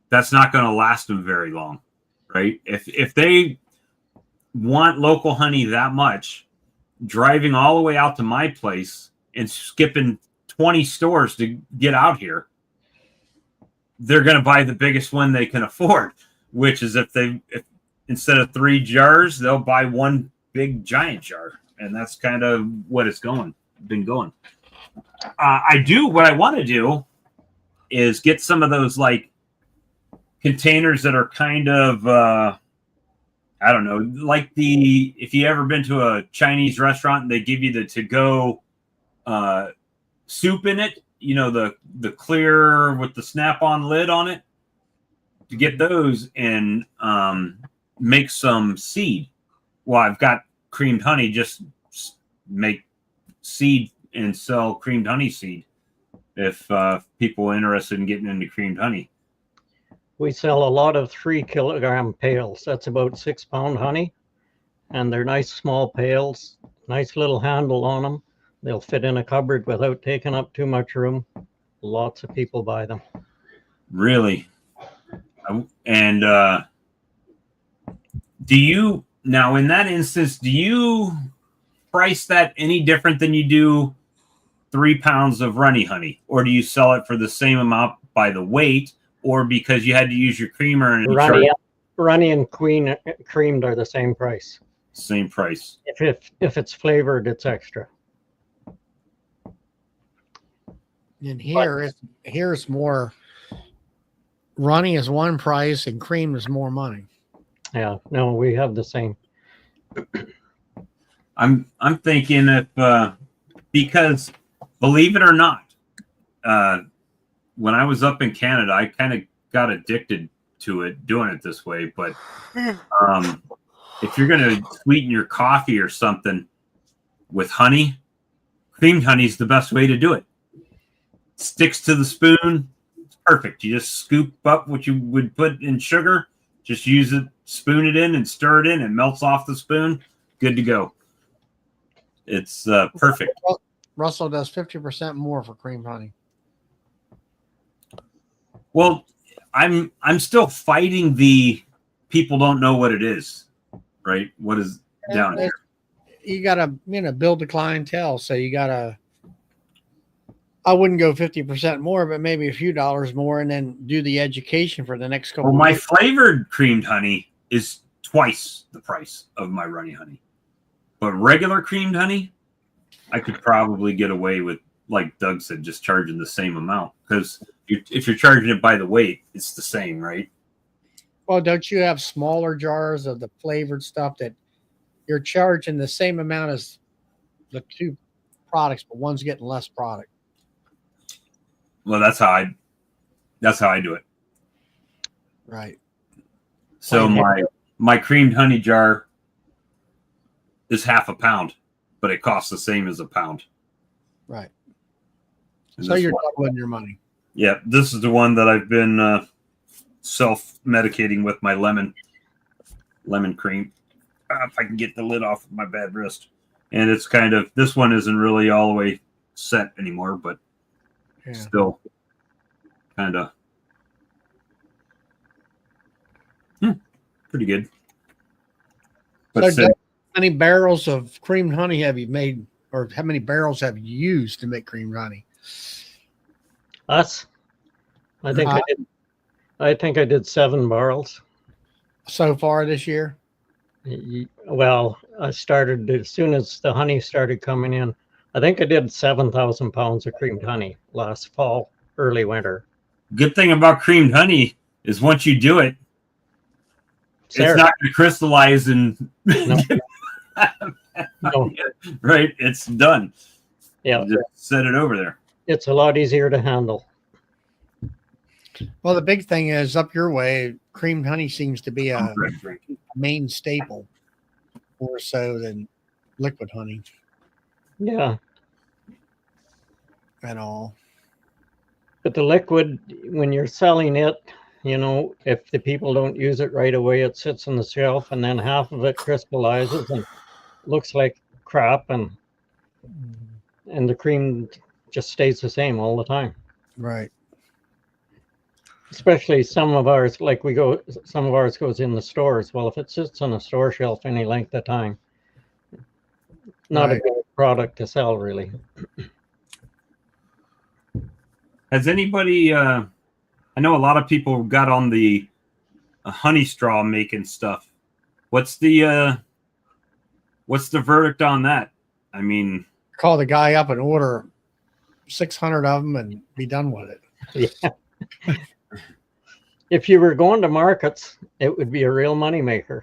That's not going to last them very long, right? If they want local honey that much, driving all the way out to my place and skipping 20 stores to get out here, they're going to buy the biggest one they can afford, which is if instead of 3 jars, they'll buy 1 big giant jar. And that's kind of what it's been going. What I want to do is get some of those like containers that are kind of, I don't know, like if you ever been to a Chinese restaurant and they give you the to-go soup in it, you know, the clear with the snap-on lid on it, to get those and make some seed. Well, I've got creamed honey, just make seed and sell creamed honey seed if people are interested in getting into creamed honey. We sell a lot of 3-kilogram pails. That's about 6-pound honey. And they're nice small pails, nice little handle on them. They'll fit in a cupboard without taking up too much room. Lots of people buy them. Really? And do you, now in that instance, do you price that any different than you do 3 pounds of runny honey? Or do you sell it for the same amount by the weight? Or because you had to use your creamer and runny and creamed are the same price. Same price. If it's flavored, it's extra. And here's more. Runny is one price and cream is more money. Yeah, no, we have the same. I'm thinking if because believe it or not, when I was up in Canada, I kind of got addicted to it, doing it this way. But if you're going to sweeten your coffee or something with honey, creamed honey is the best way to do it. Sticks to the spoon. It's perfect. You just scoop up what you would put in sugar. Just use it, spoon it in and stir it in. It melts off the spoon. Good to go. It's perfect. Russell does 50% more for creamed honey. Well, I'm still fighting the people don't know what it is, right? What is down here? You gotta, build the clientele. So you gotta. I wouldn't go 50% more, but maybe a few dollars more, and then do the education for the next couple. Well, my flavored creamed honey is twice the price of my runny honey, but regular creamed honey, I could probably get away with, like Doug said, just charging the same amount, because if you're charging it by the weight, it's the same, right? Well, don't you have smaller jars of the flavored stuff that you're charging the same amount as the 2 products, but one's getting less product? Well, that's how I do it. Right. So my creamed honey jar is half a pound, but it costs the same as a pound. Right. And So you're one, doubling your money. yeah, this is the one that I've been self-medicating with my lemon cream. If I can get the lid off of my bad wrist. And it's kind of, this one isn't really all the way set anymore, but still kind of pretty good. But So how many barrels of creamed honey have you made, or how many barrels have you used to make creamed honey? Us? I think I did 7 barrels. So far this year? Well, I started as soon as the honey started coming in. I think I did 7,000 pounds of creamed honey last fall, early winter. good thing about creamed honey is once you do it, It's not going to crystallize and No. No. right. It's done. Yeah, Just set it over there. it's a lot easier to handle. Well, the big thing is up your way, creamed honey seems to be a Drink. main staple more so than liquid honey Yeah, at all. but the liquid, when you're selling it, you know, if the people don't use it right away, it sits on the shelf and then half of it crystallizes and looks like crap, and the cream just stays the same all the time. Right. Especially some of ours, some of ours goes in the stores. Well, if it sits on a store shelf any length of time, not Right. a good product to sell, really. Has anybody? I know a lot of people got on the honey straw making stuff. What's the verdict on that? I mean, Call the guy up and order 600 of them and be done with it. Yeah. If you were going to markets, it would be a real moneymaker.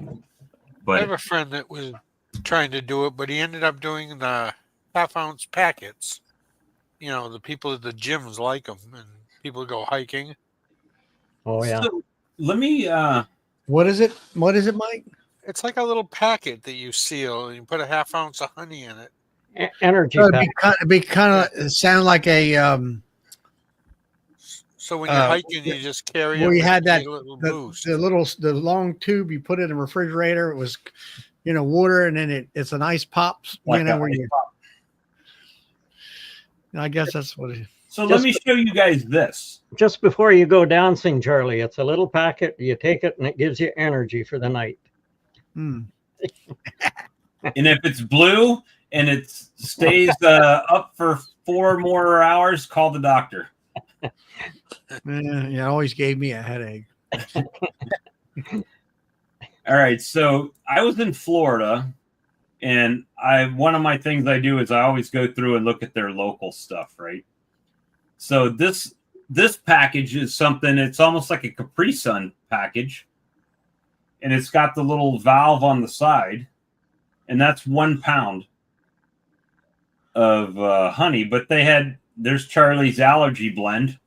I but have a friend that was trying to do it, but he ended up doing the half-ounce packets. You know, the people at the gyms like them, and people go hiking. Oh yeah. So, let me. What is it? What is it, Mike? It's like a little packet that you seal, and you put a half-ounce of honey in it. Energy So pack. it'd be kind of sound like a So when you're hiking, you just carry it. where you with had that a little the boost. the long tube you put in a refrigerator. It was, water, and then it's an ice pops. Like Where a you. I guess that's what it is. So let me show you guys this. Just before you go dancing, Charlie, it's a little packet. You take it and it gives you energy for the night. Hmm. And if it's blue and it stays up for 4 more hours, call the doctor. Yeah, it always gave me a headache. All right. So I was in Florida, and one of my things I do is I always go through and look at their local stuff, right? So this package is something, it's almost like a Capri Sun package, and it's got the little valve on the side, and that's 1 pound of honey. But there's Charlie's allergy blend.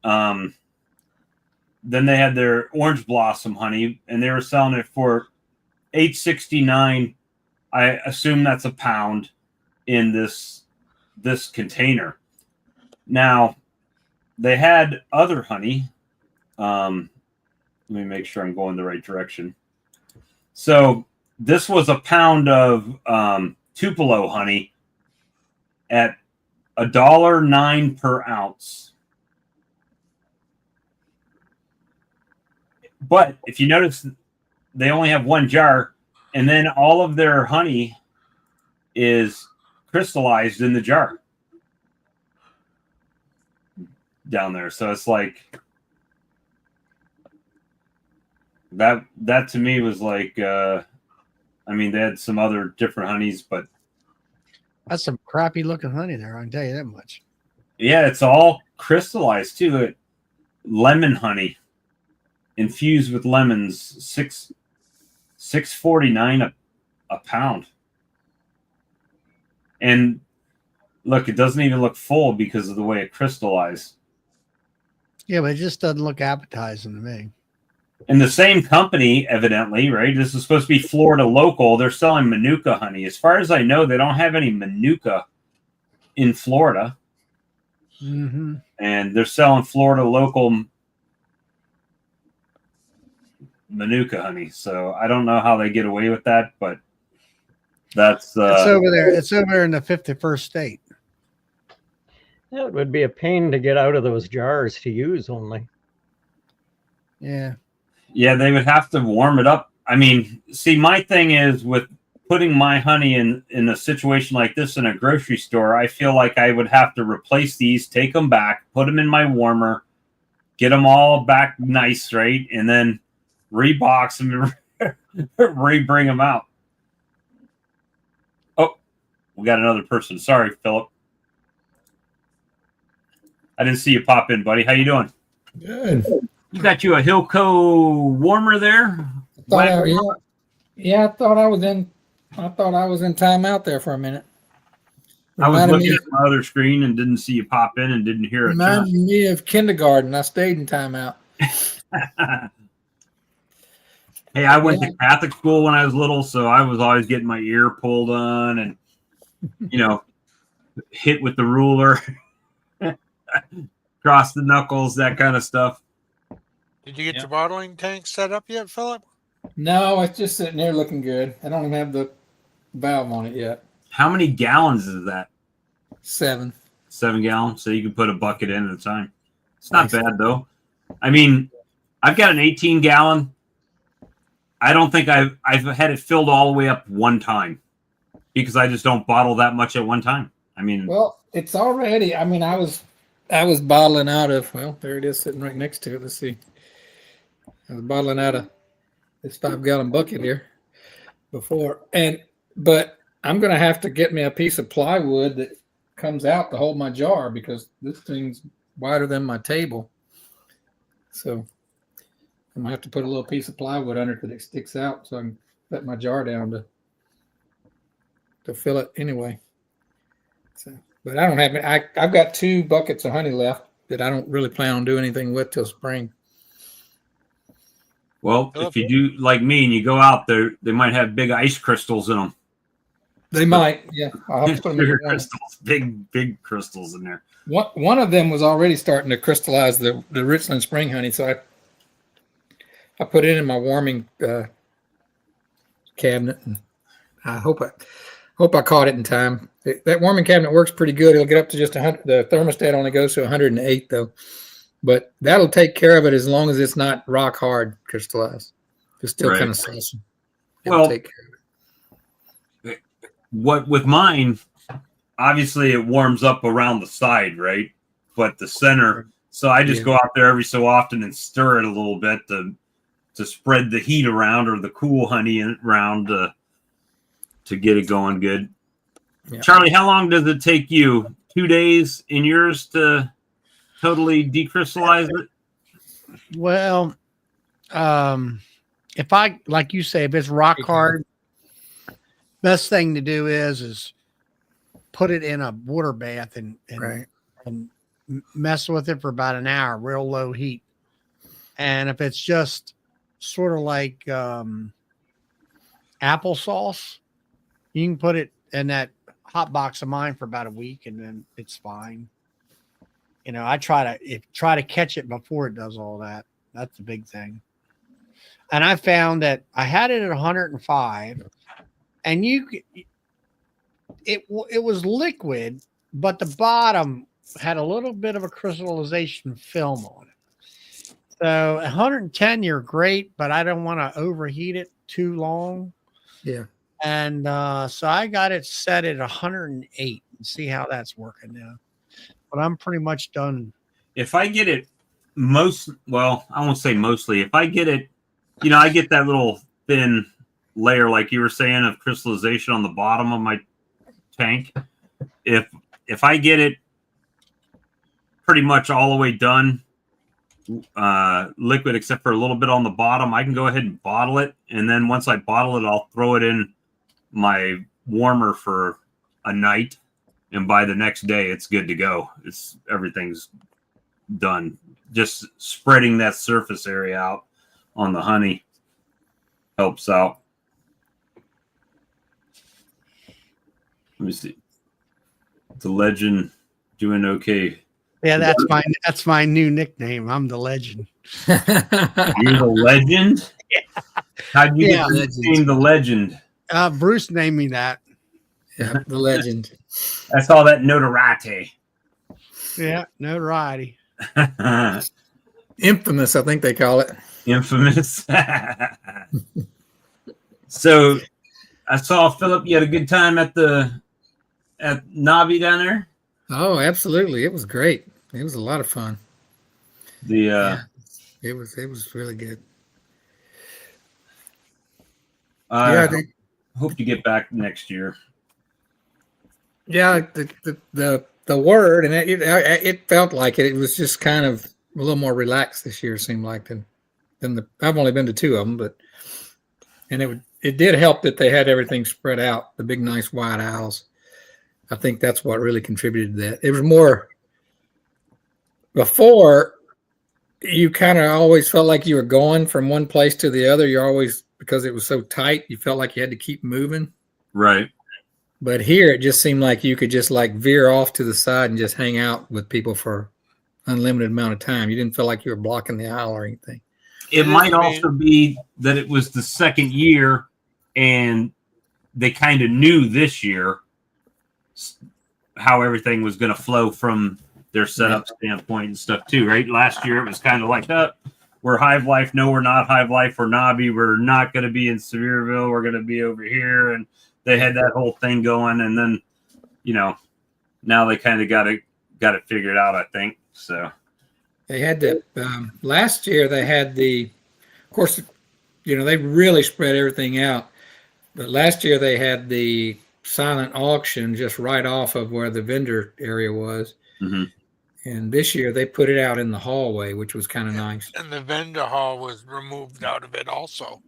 Then they had their orange blossom honey, and they were selling it for $8.69. I assume that's a pound in this container. Now, they had other honey. Let me make sure I'm going the right direction. So this was a pound of Tupelo honey at $1.09 per ounce. But if you notice, they only have 1 jar, and then all of their honey is crystallized in the jar down there. So it's like that to me was like, I mean, they had some other different honeys, but That's some crappy looking honey there. I can tell you that much. yeah, it's all crystallized too. Lemon honey infused with lemons, $6.49 a pound. And look, it doesn't even look full because of the way it crystallized. Yeah, but it just doesn't look appetizing to me. And the same company, evidently, right? This is supposed to be Florida local. They're selling Manuka honey. As far as I know, they don't have any Manuka in Florida. Mm-hmm. And they're selling Florida local Manuka honey. So I don't know how they get away with that, but that's It's over there. It's over there in the 51st state. That would be a pain to get out of those jars to use only. Yeah. yeah, they would have to warm it up. I mean, see, my thing is with putting my honey in a situation like this in a grocery store, I feel like I would have to replace these, take them back, put them in my warmer, get them all back nice, right? And then rebox them and re-bring them out. Oh, we got another person. Sorry, Philip. I didn't see you pop in, buddy. How you doing? Good. You got you a Hilco warmer there? Thought I thought I was in. I thought I was in timeout there for a minute. I was Reminded looking me, at my other screen and didn't see you pop in and didn't hear a reminded me of kindergarten. I stayed in timeout. chime. Hey, I went to Catholic school when I was little, so I was always getting my ear pulled on and, hit with the ruler, cross the knuckles, that kind of stuff. Did you get your bottling tank set up yet, Philip? No, it's just sitting there looking good. I don't even have the valve on it yet. How many gallons is that? 7. 7 gallons, so you can put a bucket in at a time. It's not bad though. I mean, I've got an 18 gallon. I don't think I've had it filled all the way up one time because I just don't bottle that much at one time. I mean, Well, it's already. I mean, I was bottling out of. Well, there it is, sitting right next to it. Let's see. I was bottling out of this 5-gallon bucket here before, but I'm gonna have to get me a piece of plywood that comes out to hold my jar because this thing's wider than my table. So I'm gonna have to put a little piece of plywood under it that it sticks out so I can let my jar down to fill it anyway. So, but I don't have it. I've got 2 buckets of honey left that I don't really plan on doing anything with till spring. well, if you do like me and you go out there, they might have big ice crystals in them. They might, yeah. I'll have to put them in Sugar one. crystals, big crystals in there. One of them was already starting to crystallize the Richland spring honey, so I put it in my warming cabinet, and I hope I caught it in time. That warming cabinet works pretty good. It'll get up to just 100. The thermostat only goes to 108 though, but that'll take care of it as long as it's not rock hard crystallized. It's still kind of saucy. Well, take care of it. What with mine, obviously it warms up around the side, right? But the center, so I just go out there every so often and stir it a little bit to spread the heat around or the cool honey around to get it going good. Yeah. Charlie, how long does it take you? 2 days in yours to totally decrystallize it? Well, if I, like you say, if it's rock hard, best thing to do is put it in a water bath and mess with it for about an hour, real low heat. And if it's just sort of like applesauce, you can put it in that hot box of mine for about a week, and then it's fine. I try to catch it before it does all that. That's the big thing. And I found that I had it at 105, and it was liquid, but the bottom had a little bit of a crystallization film on it. So 110, you're great, but I don't want to overheat it too long. Yeah. And so I got it set at 108 and see how that's working now. But I'm pretty much done. If I get it I won't say mostly. If I get it, I get that little thin layer, like you were saying, of crystallization on the bottom of my tank. If I get it pretty much all the way done, liquid except for a little bit on the bottom, I can go ahead and bottle it. And then once I bottle it, I'll throw it in my warmer for a night. And by the next day, it's good to go. Everything's done. Just spreading that surface area out on the honey helps out. Let me see. The legend doing okay. Yeah, that's my new nickname. I'm the legend. You're the legend? Yeah. How'd you get the name the legend? Bruce named me that. Yeah, the legend. That's all that notoriety. Yeah, notoriety. Infamous, I think they call it. Infamous. So I saw Philip, you had a good time at Navi down there? Oh, absolutely. It was great. It was a lot of fun. It was really good. I hope to get back next year. Yeah, the word, and it felt like it. It was just kind of a little more relaxed this year. Seemed like than I've only been to 2 of them, and it did help that they had everything spread out. The big nice white owls. I think that's what really contributed to that. It was more before. You kind of always felt like you were going from one place to the other. You're always, because it was so tight, you felt like you had to keep moving. Right. But here it just seemed like you could just like veer off to the side and just hang out with people for unlimited amount of time. You didn't feel like you were blocking the aisle or anything. It might also be that it was the second year and they kind of knew this year how everything was going to flow from their setup standpoint and stuff too, right? Last year it was kind of like, we're Hive Life. No, we're not Hive Life. We're Nobby. We're not going to be in Sevierville. We're going to be over here. And they had that whole thing going. And then, now they kind of got it figured out, I think. So they had to, last year they had of course, they really spread everything out. But last year they had the silent auction just right off of where the vendor area was. Mm-hmm. And this year they put it out in the hallway, which was kind of nice. And the vendor hall was removed out of it also.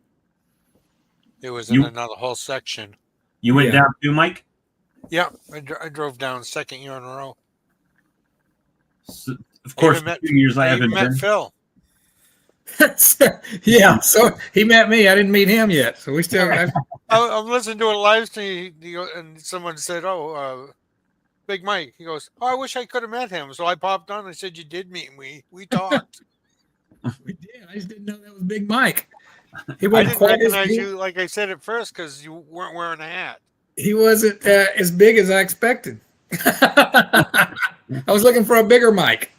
It was in another whole section. You went down too, Mike? Yeah, I drove down second year in a row. So, of course, 2 years I haven't met been. Phil. Yeah, so he met me. I didn't meet him yet. So we still. I'm listening to a live stream, and someone said, Big Mike. He goes, I wish I could have met him. So I popped on. I said, you did meet him. We talked. We did. I just didn't know that was Big Mike. He I wasn't didn't quite recognize as you like I said at first because you weren't wearing a hat. He wasn't as big as I expected. I was looking for a bigger Mike.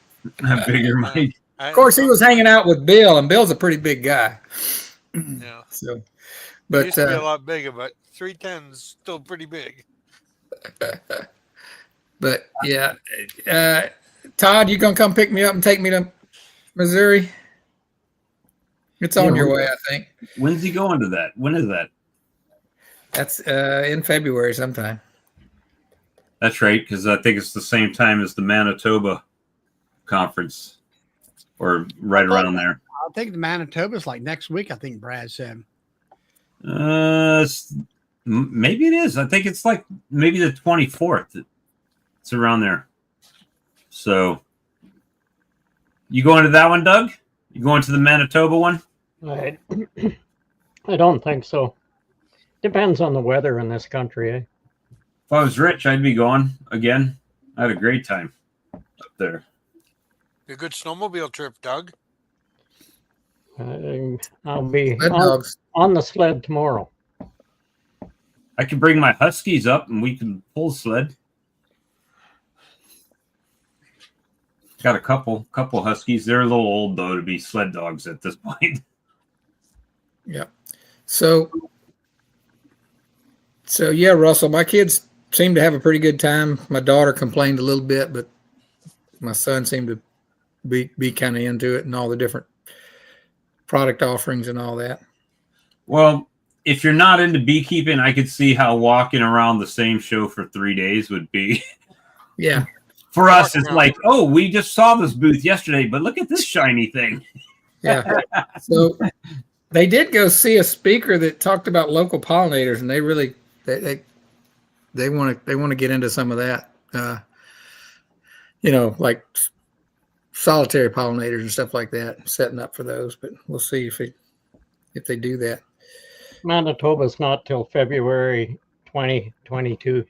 A bigger Mike. Of course, he was hanging out with Bill, and Bill's a pretty big guy. Yeah. So, But used to be a lot bigger, but 310 is still pretty big. But yeah, Todd, you gonna come pick me up and take me to Missouri? It's on your way, I think. When's he going to that? When is that? That's in February sometime. That's right, because I think it's the same time as the Manitoba conference, or right around there. I think the Manitoba's like next week. I think Brad said. Maybe it is. I think it's like maybe the 24th. It's around there. So, you going to that one, Doug? You going to the Manitoba one? I don't think so. Depends on the weather in this country, eh? If I was rich, I'd be going again. I had a great time up there. A good snowmobile trip, Doug. I'll be on the sled tomorrow. I can bring my Huskies up and we can pull sled. Got a couple Huskies. They're a little old though to be sled dogs at this point. Yeah. So yeah, Russell, my kids seem to have a pretty good time. My daughter complained a little bit, but my son seemed to be kind of into it and all the different product offerings and all that. Well, if you're not into beekeeping, I could see how walking around the same show for 3 days would be. Yeah. For us, it's like, oh, we just saw this booth yesterday, but look at this shiny thing. Yeah. So they did go see a speaker that talked about local pollinators, and they really they want to get into some of that. Like solitary pollinators and stuff like that, setting up for those. But we'll see if they do that. Manitoba's not till February 2022.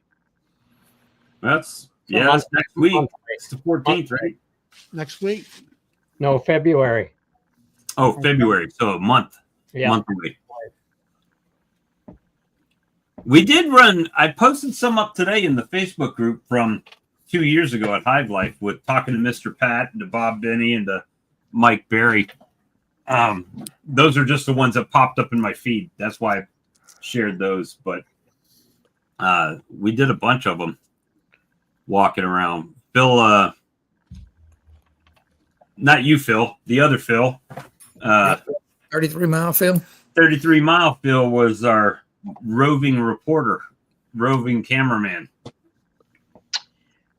That's next week. It's the 14th, right? Next week. No, February. Oh, February. So a month. Yeah. Month away. We did run. I posted some up today in the Facebook group from 2 years ago at Hive Life with talking to Mr. Pat and to Bob Benny and to Mike Berry. Those are just the ones that popped up in my feed. That's why I shared those. But we did a bunch of them walking around. Phil, not you, Phil, the other Phil. 33 Mile Phil? 33 Mile Phil was our roving reporter, roving cameraman.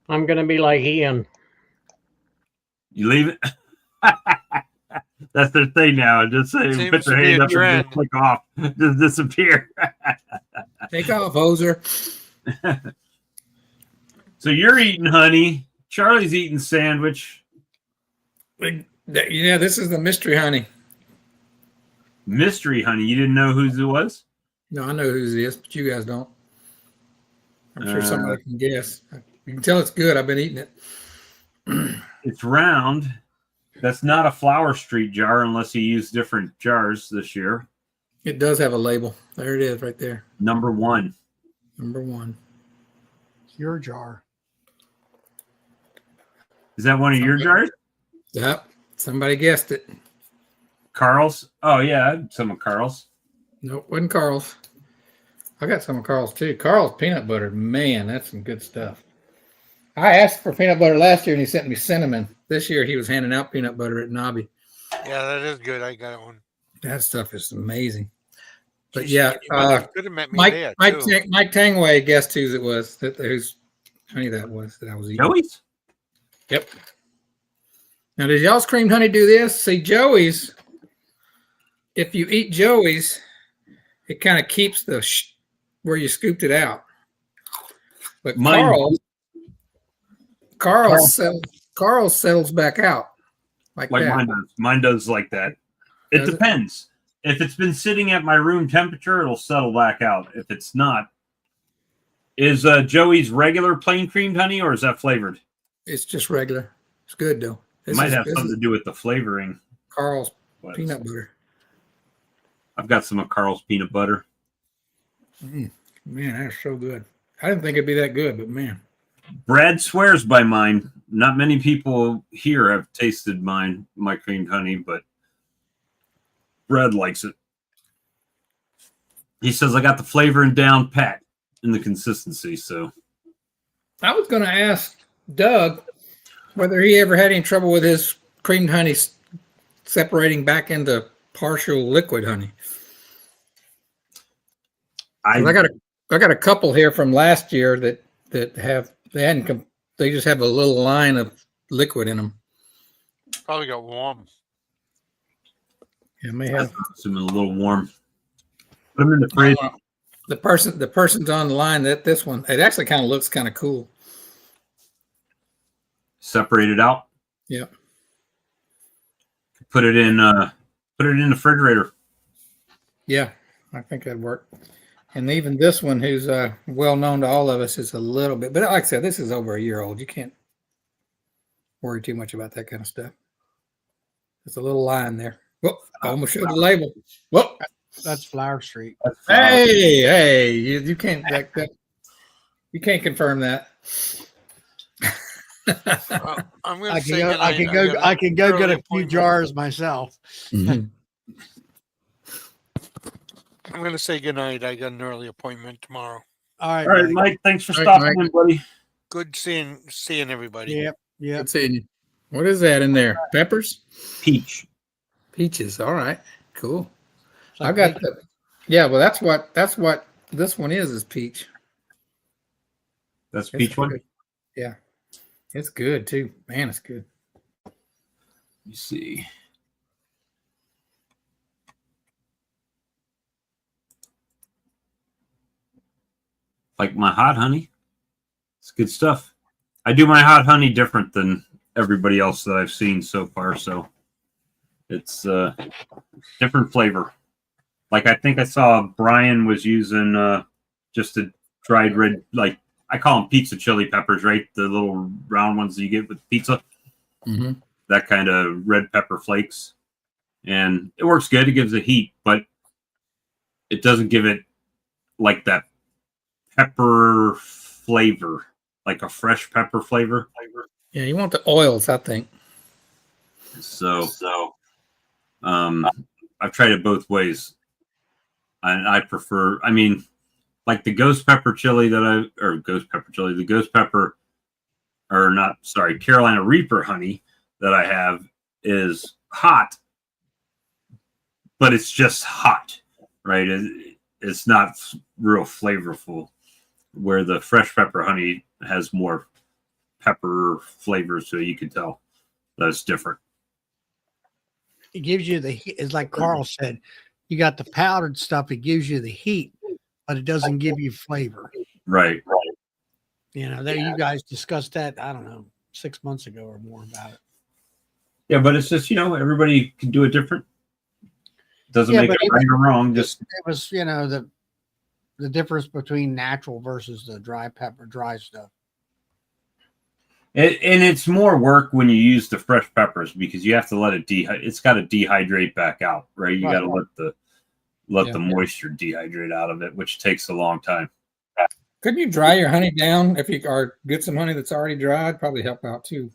I'm going to be like Ian. You leave it? That's their thing now. Just say, Seems put to their be hand a up and trend. just click off, just disappear. Take off, hoser. So you're eating honey. Charlie's eating sandwich. Yeah, this is the mystery honey. Mystery honey. You didn't know whose it was? No, I know whose it is, but you guys don't. I'm sure Uh, somebody can guess. You can tell it's good. I've been eating it. It's round. That's not a Flower Street jar unless you use different jars this year. It does have a label. There it is right there. Number 1. Number 1. It's your jar. Is that one of your jars? Yep. Somebody guessed it. Carl's? Oh, yeah. I had some of Carl's. Nope, wasn't Carl's. I got some of Carl's too. Carl's peanut butter. Man, that's some good stuff. I asked for peanut butter last year and he sent me cinnamon. This year he was handing out peanut butter at Nobby. Yeah, that is good. I got one. That stuff is amazing. But Jeez, yeah, you could have met me Mike there, Mike, too. Mike Tangway guessed whose it was. Whose honey that was that I was eating. Joey's? Yep. Now, does y'all's creamed honey do this? See, Joey's, if you eat Joey's, it kind of keeps the where you scooped it out. But Carl's settles back out like that. Mine does. Mine does like that. It Does it? depends. If it's been sitting at my room temperature, it'll settle back out. If it's not, is Joey's regular plain creamed honey or is that flavored? It's just regular. It's good though. It might have something to do with the flavoring. Carl's But peanut butter. I've got some of Carl's peanut butter. Man, that's so good. I didn't think it'd be that good, but man. Brad swears by mine. Not many people here have tasted my creamed honey, but Brad likes it. He says I got the flavoring down pat in the consistency. So I was going to ask Doug whether he ever had any trouble with his creamed honey separating back into partial liquid honey. I got a couple here from last year that they just have a little line of liquid in them. Probably got warm. Yeah, may have. Some a little warm. Put them in the fridge. The person's on the line. This one, it actually kind of looks kind of cool. Separate it out. Yeah. Put it in the refrigerator. Yeah, I think that'd work. And even this one, who's well known to all of us, is a little bit. But like I said, this is over a year old. You can't worry too much about that kind of stuff. There's a little line there. Whoop! I almost showed the label. Whoop! That's Flower Street. Hey! You can't that. You can't confirm that. I'm going I to say I can go get a few jars myself. I'm going to say goodnight. I got an early appointment tomorrow. All right, All right, Mike. Mike. Thanks for All right, stopping Mike. in, buddy. Good seeing everybody. Yep. Good seeing you. What is that in there? Peppers? Peach. Peaches. All right. Cool. It's like I got the. Yeah. Well, that's what this one is peach. That's It's peach one. good. Yeah. It's good too. Man, it's good. Let me see. Like my hot honey. It's good stuff. I do my hot honey different than everybody else that I've seen so far. So it's different flavor. Like I think I saw Brian was using just a dried red, like I call them pizza chili peppers, right? The little round ones that you get with pizza. Mm-hmm. That kind of red pepper flakes. And it works good. It gives it heat, but it doesn't give it like that pepper flavor, like a fresh pepper flavor. Yeah, you want the oils, I think. So I've tried it both ways. And I prefer, I mean, like the ghost pepper chili the ghost pepper, or not, sorry, Carolina Reaper honey that I have is hot, but it's just hot, right? It's not real flavorful, where the fresh pepper honey has more pepper flavors, so you can tell that's different. it gives you the heat. It's like Carl said, you got the powdered stuff. It gives you the heat, but it doesn't give you flavor. Right. You know, there you guys discussed that, I don't know, 6 months ago or more about it. Yeah, but it's just, everybody can do it different. Doesn't Yeah, make but it right or wrong. Just It was, the difference between natural versus the dry stuff. and it's more work when you use the fresh peppers because you have to let it it's got to dehydrate back out, right? You got to let the moisture dehydrate out of it, which takes a long time. Couldn't you dry your honey down if you or get some honey that's already dried? Probably help out too.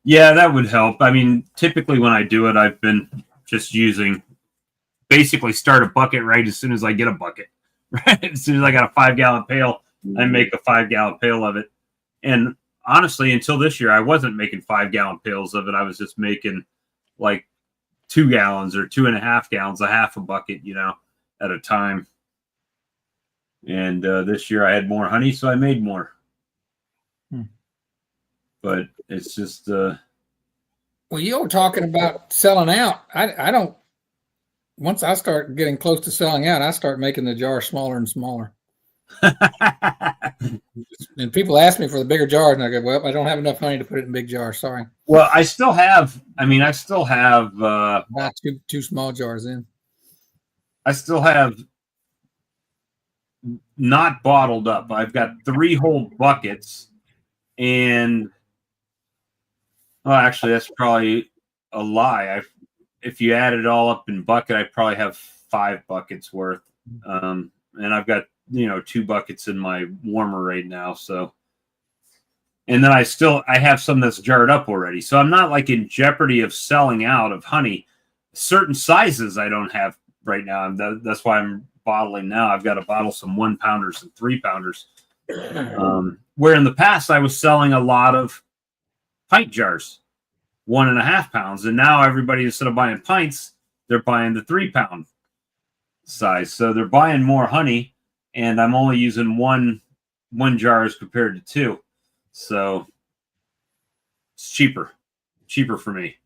Yeah, that would help. I mean, typically when I do it, I've been just using basically start a bucket right as soon as I get a bucket. Right? As soon as I got a 5-gallon pail, I make a 5-gallon pail of it. And honestly, until this year, I wasn't making 5-gallon pails of it. I was just making like 2 gallons or 2.5 gallons, a half a bucket, at a time. And this year I had more honey, so I made more. But it's just. Well, you were talking about selling out. I don't. Once I start getting close to selling out, I start making the jar smaller and smaller. And people ask me for the bigger jars, and I go, "Well, I don't have enough honey to put it in big jars. Sorry." Well, I still have. Not two small jars in. I still have not bottled up. I've got 3 whole buckets, and actually, that's probably a lie. If you add it all up in bucket, I probably have 5 buckets worth, and I've got 2 buckets in my warmer right now. So, and then I have some that's jarred up already. So I'm not like in jeopardy of selling out of honey. Certain sizes I don't have right now. That's why I'm bottling now. I've got to bottle some 1-pounders and 3-pounders. Where in the past I was selling a lot of pint jars, 1.5 pounds, and now everybody, instead of buying pints, they're buying the 3-pound size. So they're buying more honey, and I'm only using one jar as compared to 2. So it's cheaper for me.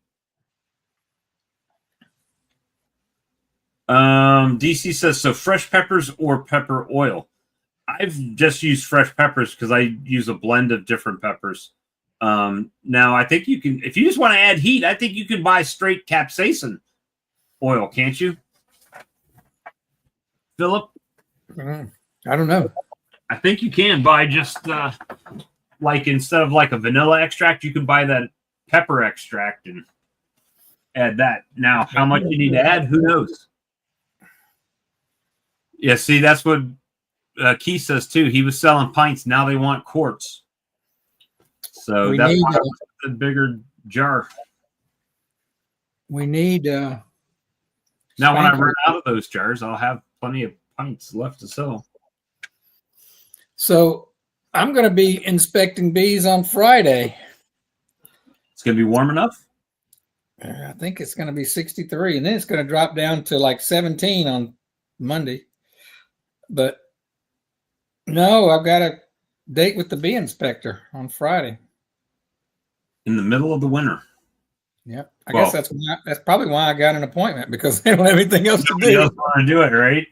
DC says, so fresh peppers or pepper oil? I've just used fresh peppers because I use a blend of different peppers. Now I think you can, if you just want to add heat, I think you can buy straight capsaicin oil, can't you, Philip? I don't know. I think you can buy just like instead of like a vanilla extract, you can buy that pepper extract and add that. Now, how much you need to add, who knows? Yeah, see, that's what Keith says too. He was selling pints. Now they want quarts. So that's why the bigger jar. We need. Now, when I run out of those jars, I'll have plenty of pints left to sell. So I'm going to be inspecting bees on Friday. It's going to be warm enough? I think it's going to be 63, and then it's going to drop down to like 17 on Monday. But no, I've got a date with the bee inspector on Friday. In the middle of the winter. Yep. I guess that's probably why I got an appointment, because they don't have anything else to do. Nobody else want to do it, right?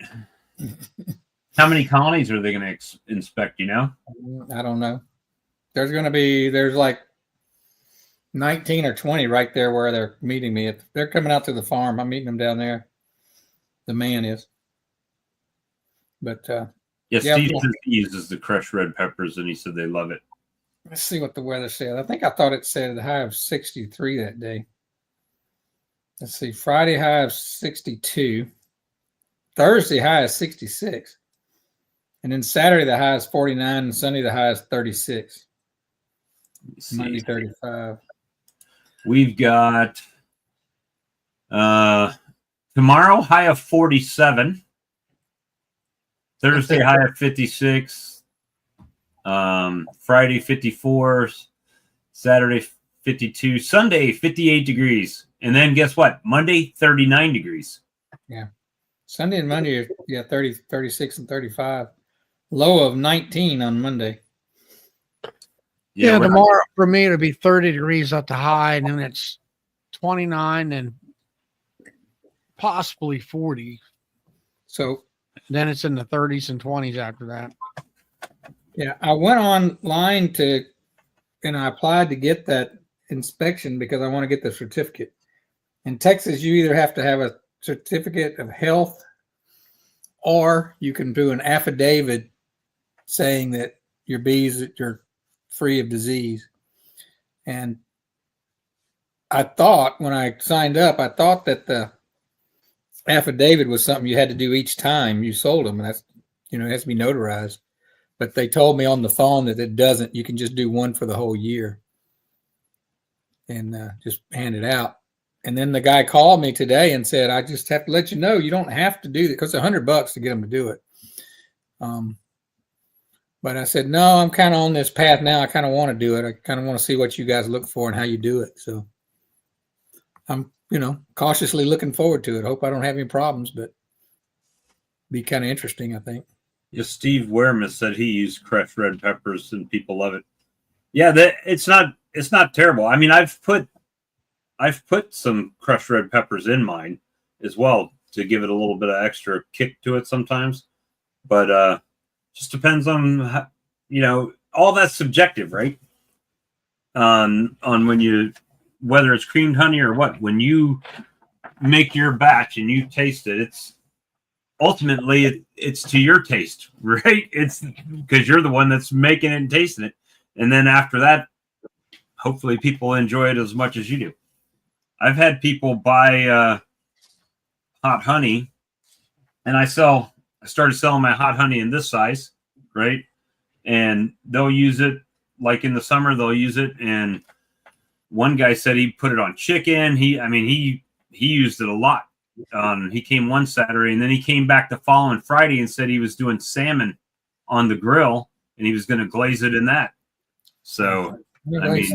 How many colonies are they going to inspect, you know? I don't know. There's like 19 or 20 right there where they're meeting me. If they're coming out to the farm, I'm meeting them down there. The man is. But Steve says he uses the crushed red peppers, and he said they love it. Let's see what the weather said. I think I thought it said a high of 63 that day. Let's see. Friday high of 62. Thursday high is 66. And then Saturday the high is 49, and Sunday the high is 36. Monday 35. We've got tomorrow high of 47. Thursday high of 56. Friday 54. Saturday 52. Sunday 58 degrees. And then guess what? Monday 39 degrees. Yeah. Sunday and Monday are 30, 36 and 35. Low of 19 on Monday. Yeah, tomorrow for me it'll be 30 degrees at the high, and then it's 29 and possibly 40. So Then it's in the 30s and 20s after that. yeah, I went online and I applied to get that inspection because I want to get the certificate. In Texas, you either have to have a certificate of health or you can do an affidavit saying that your bees you're free of disease. And I thought when I signed up, I thought that the affidavit was something you had to do each time you sold them. And that's, it has to be notarized. But they told me on the phone that it doesn't. You can just do one for the whole year and just hand it out. And then the guy called me today and said, I just have to let you know, you don't have to do that because it's $100 to get them to do it. But I said, no, I'm kind of on this path now. I kind of want to do it. I kind of want to see what you guys look for and how you do it. So I'm, cautiously looking forward to it. Hope I don't have any problems, but be kind of interesting, I think. Yeah, Steve Wehrman said he used crushed red peppers and people love it. Yeah, it's not terrible. I mean, I've put some crushed red peppers in mine as well to give it a little bit of extra kick to it sometimes. But just depends on how, all that's subjective, right? On whether it's creamed honey or what. When you make your batch and you taste it, it's ultimately it's to your taste, right? It's because you're the one that's making it and tasting it. And then after that, hopefully people enjoy it as much as you do. I've had people buy hot honey, and I started selling my hot honey in this size, right? And they'll use it like in the summer, they'll use it. And one guy said he put it on chicken. He used it a lot. He came one Saturday and then he came back the following Friday and said he was doing salmon on the grill and he was going to glaze it in that. So, there's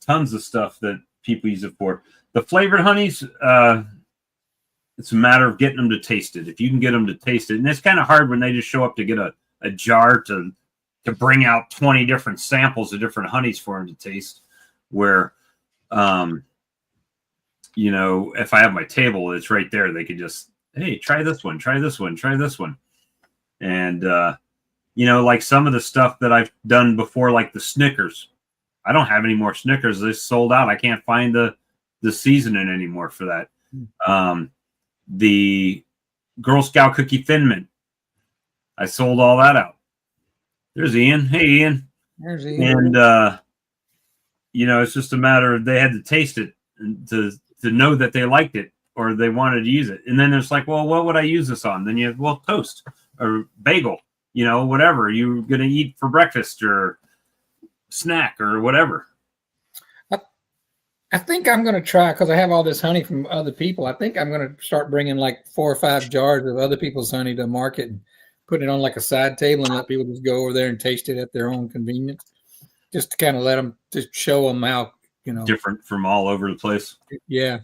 tons of stuff that people use it for. The flavored honeys, it's a matter of getting them to taste it. If you can get them to taste it, and it's kind of hard when they just show up to get a jar to bring out 20 different samples of different honeys for them to taste. Where, if I have my table, it's right there. They could just, hey, try this one, try this one, try this one. And, like some of the stuff that I've done before, like the Snickers, I don't have any more Snickers. They sold out. I can't find the seasoning anymore for that. The Girl Scout cookie Thin Mint, I sold all that out. There's Ian. Hey, Ian. There's Ian. And, it's just a matter of they had to taste it and to know that they liked it or they wanted to use it. And then it's like, well, what would I use this on? Then you have, toast or bagel, whatever you're going to eat for breakfast or snack or whatever. I think I'm going to try, because I have all this honey from other people. I think I'm going to start bringing like 4 or 5 jars of other people's honey to market and put it on like a side table and let people just go over there and taste it at their own convenience. Just to kind of let them, just show them how, different from all over the place. Yeah.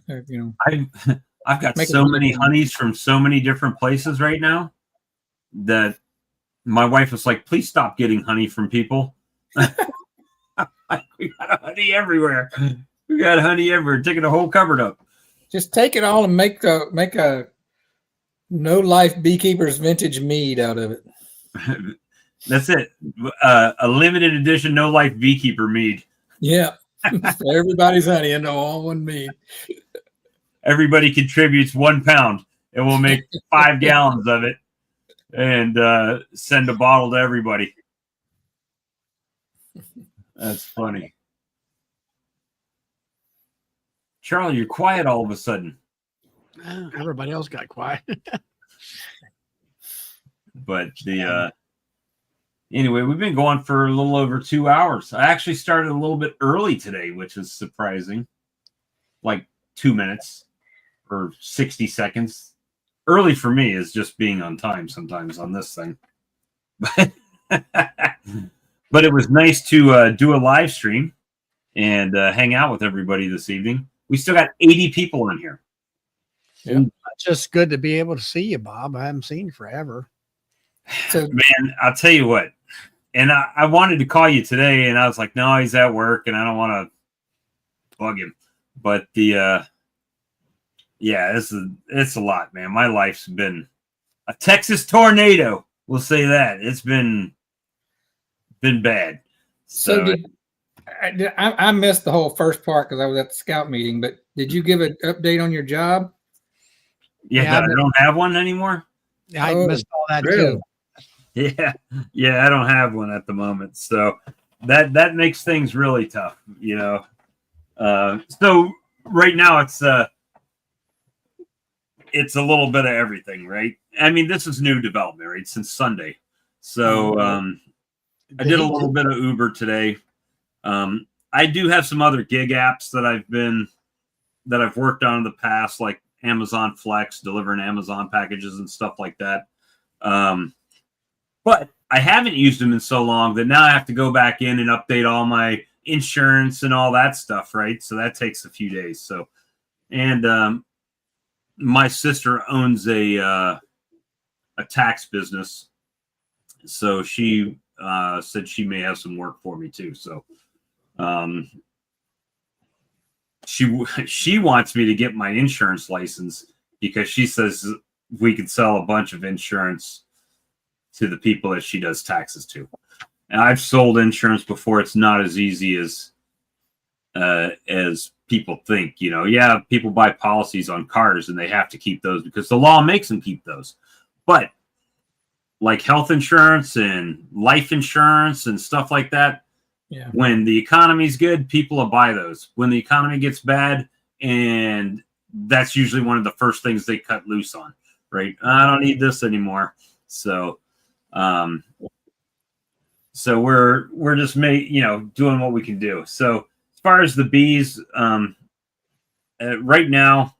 I've got so many honeys from so many different places right now that my wife was like, please stop getting honey from people. We got honey everywhere. We got honey everywhere, taking the whole cupboard up. Just take it all and make a No Life Beekeepers vintage mead out of it. That's it. A limited edition No Life Beekeeper mead. Yeah. For everybody's honey into all one mead. Everybody contributes 1 pound and we'll make 5 gallons of it and send a bottle to everybody. That's funny. Charlie, you're quiet all of a sudden. Everybody else got quiet. But anyway, we've been going for a little over 2 hours. I actually started a little bit early today, which is surprising. Like 2 minutes or 60 seconds. Early for me is just being on time sometimes on this thing. But it was nice to do a live stream and hang out with everybody this evening. We still got 80 people on here. Yeah. It's just good to be able to see you, Bob. I haven't seen you forever. So, man, I'll tell you what. And I wanted to call you today, and I was like, no, he's at work, and I don't want to bug him. But the yeah, it's a lot, man. My life's been a Texas tornado. We'll say that. It's been bad. So I missed the whole first part because I was at the scout meeting, but did you give an update on your job? yeah, that I don't have one anymore. I missed all that really? too. Yeah, I don't have one at the moment. So that makes things really tough, you know. So right now it's a little bit of everything, right? I mean, this is new development, right? Since Sunday. So I did a little bit of Uber today. I do have some other gig apps that I've worked on in the past, like Amazon Flex, delivering Amazon packages and stuff like that. But I haven't used them in so long that now I have to go back in and update all my insurance and all that stuff, right? So that takes a few days. So, and my sister owns a tax business, so she said she may have some work for me too. So, she wants me to get my insurance license because she says we could sell a bunch of insurance to the people that she does taxes to. And I've sold insurance before. It's not as easy as people think. You know, yeah, people buy policies on cars and they have to keep those because the law makes them keep those. But like health insurance and life insurance and stuff like that, Yeah. when the economy's good, people will buy those. When the economy gets bad, and that's usually one of the first things they cut loose on, right? I don't need this anymore. So, so we're just doing what we can do. So as far as the bees, right now,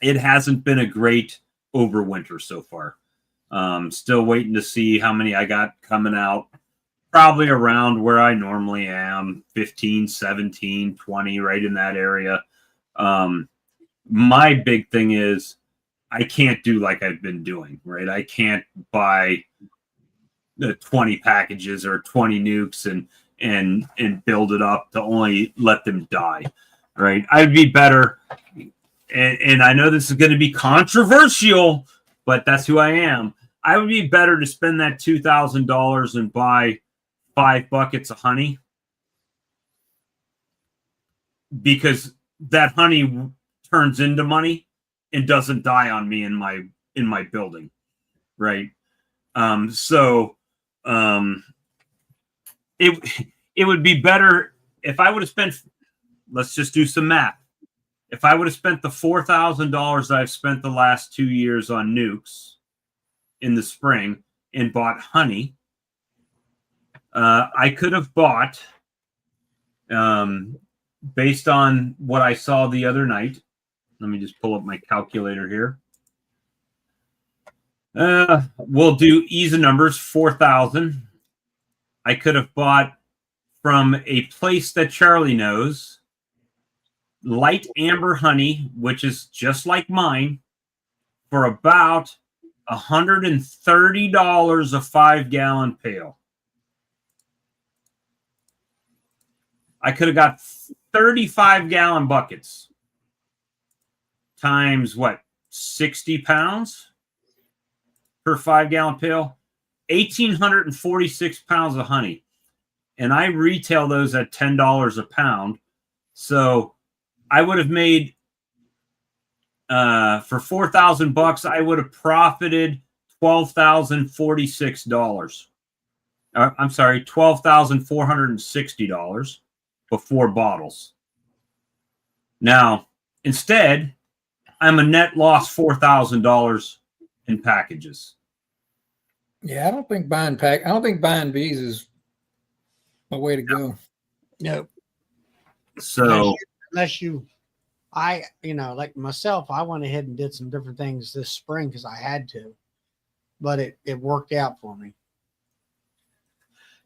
it hasn't been a great overwinter so far. Still waiting to see how many I got coming out. Probably around where I normally am, 15, 17, 20, right in that area. My big thing is I can't do like I've been doing, right? I can't buy the 20 packages or 20 nukes and build it up to only let them die, right? I'd be better. And I know this is going to be controversial, but that's who I am. I would be better to spend that $2,000 and buy 5 buckets of honey, because that honey turns into money and doesn't die on me in my building, right? It would be better if I would have spent, let's just do some math. If I would have spent the $4,000 that I've spent the last 2 years on nukes in the spring and bought honey, I could have bought, based on what I saw the other night. Let me just pull up my calculator here. We'll do easy numbers, 4,000. I could have bought from a place that Charlie knows, light amber honey, which is just like mine, for about $130 a 5-gallon pail. I could have got 35-gallon buckets times what, 60 pounds per 5-gallon pail, 1,846 pounds of honey. And I retail those at $10 a pound. So I would have made, for $4,000, I would have profited $12,046. I'm sorry, $12,460 before bottles. Now, instead, I'm a net loss $4,000 in packages. Yeah, I don't think buying bees is a way to go. No. So Unless you, like myself, I went ahead and did some different things this spring because I had to, but it worked out for me.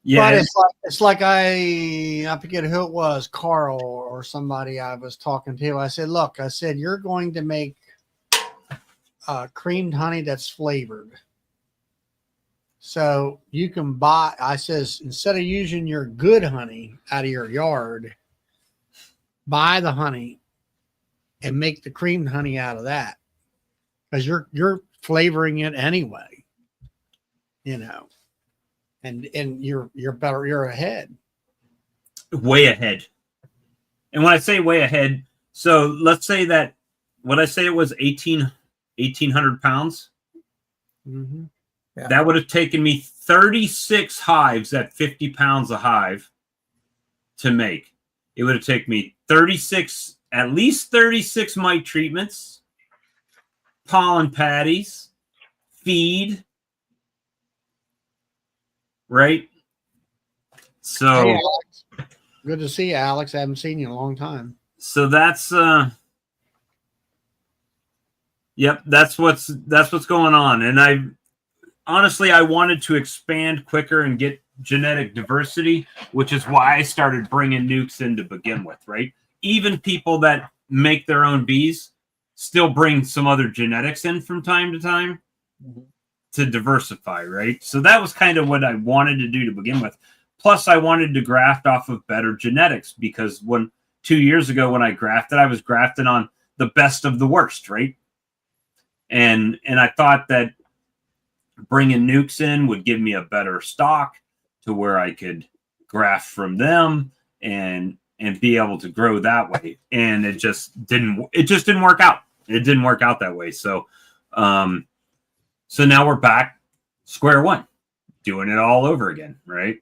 yeah, But it's like I forget who it was, Carl or somebody I was talking to. I said, look, you're going to make creamed honey that's flavored. So you can buy, I says, instead of using your good honey out of your yard, buy the honey and make the cream honey out of that, because you're flavoring it anyway, you know, and you're better, you're ahead. Way ahead. And when I say way ahead, so let's say that what I say it was 1,800 pounds. Mm-hmm. Yeah. That would have taken me 36 hives at 50 pounds a hive to make. It would have taken me at least 36 mite treatments, pollen patties, feed, right? So, Hey, Alex. Good to see you, Alex. I haven't seen you in a long time. so that's yep, that's what's going on. And I wanted to expand quicker and get genetic diversity, which is why I started bringing nukes in to begin with, right? Even people that make their own bees still bring some other genetics in from time to time to diversify, right? So that was kind of what I wanted to do to begin with. Plus, I wanted to graft off of better genetics, because 2 years ago when I grafted, I was grafting on the best of the worst, right? And I thought that bringing nukes in would give me a better stock to where I could graft from them and be able to grow that way. And it just didn't work out. It didn't work out that way. So now we're back square one, doing it all over again, right?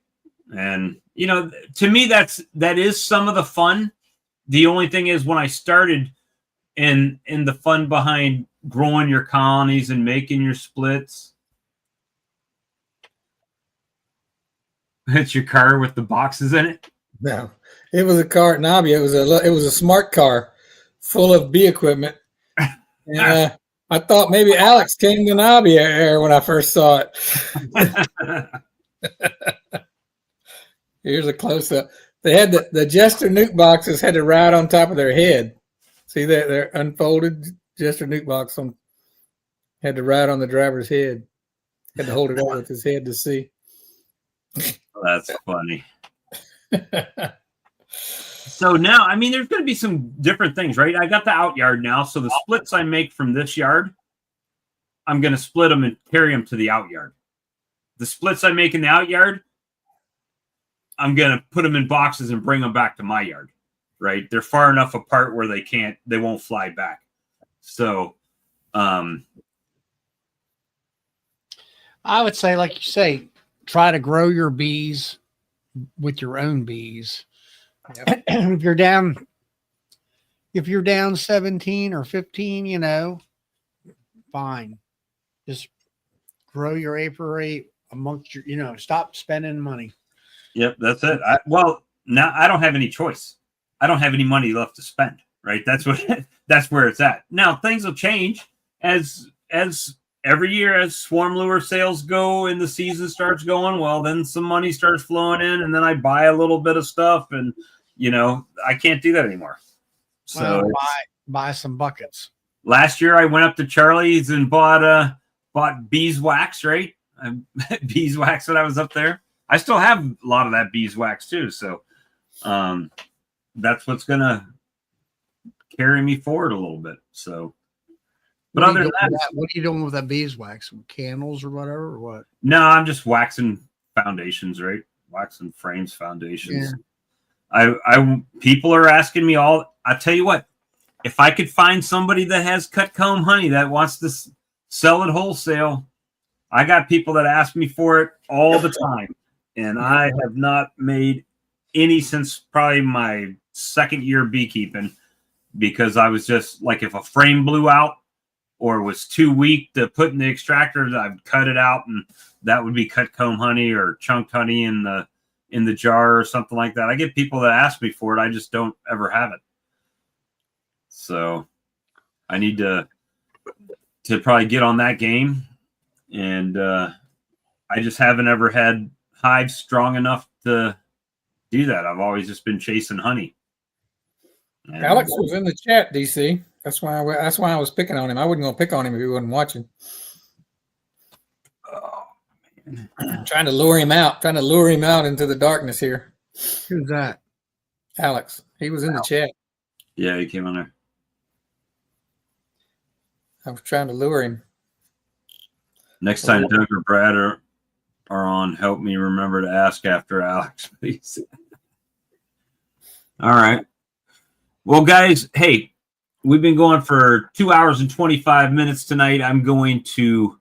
And you know, to me, that is some of the fun. The only thing is, when I started, and the fun behind growing your colonies and making your splits. It's your car with the boxes in it. No, it was a car at Nobby. It was a smart car full of bee equipment. And I thought maybe Alex came to Nobby here when I first saw it. Here's a close up. They had the Jester nuke boxes had to ride on top of their head. See that they're unfolded Jester nuke box had to ride on the driver's head. Had to hold it up with his head to see. That's funny. So now, I mean, there's going to be some different things, right? I got the out yard now. So the splits I make from this yard, I'm going to split them and carry them to the out yard. The splits I make in the out yard, I'm going to put them in boxes and bring them back to my yard, right? They're far enough apart where they won't fly back. So, I would say, like you say, try to grow your bees with your own bees. Yep. If you're down 17 or 15, you know, fine. Just grow your apiary amongst your, you know, stop spending money. Yep, that's it. Well, now I don't have any choice. I don't have any money left to spend, right? That's where it's at. Now things will change as every year, as swarm lure sales go and the season starts going, well, then some money starts flowing in, and then I buy a little bit of stuff, and you know, I can't do that anymore. So buy some buckets. Last year I went up to Charlie's and bought beeswax, right? Beeswax when I was up there. I still have a lot of that beeswax too. So that's what's gonna carry me forward a little bit. So but other than that, what are you doing with that beeswax? Some candles or whatever, or what? No, I'm just waxing foundations, right? Waxing frames, foundations. Yeah. People are asking me all. I tell you what, if I could find somebody that has cut comb honey that wants to sell it wholesale, I got people that ask me for it all the time, and I have not made any since probably my second year beekeeping, because I was just like, if a frame blew out or was too weak to put in the extractors, I'd cut it out, and that would be cut comb honey or chunked honey in the jar or something like that. I get people that ask me for it. I just don't ever have it. So I need to probably get on that game. And I just haven't ever had hives strong enough to do that. I've always just been chasing honey. And Alex was in the chat, DC. That's why I was picking on him. I wasn't going to pick on him if he wasn't watching. I'm trying to lure him out into the darkness here. Who's that? Alex. He was in the chat. Yeah, he came on there. I was trying to lure him. Next time Doug or Brad are on, help me remember to ask after Alex, please. All right. Well, guys, hey, we've been going for 2 hours and 25 minutes tonight. I'm going to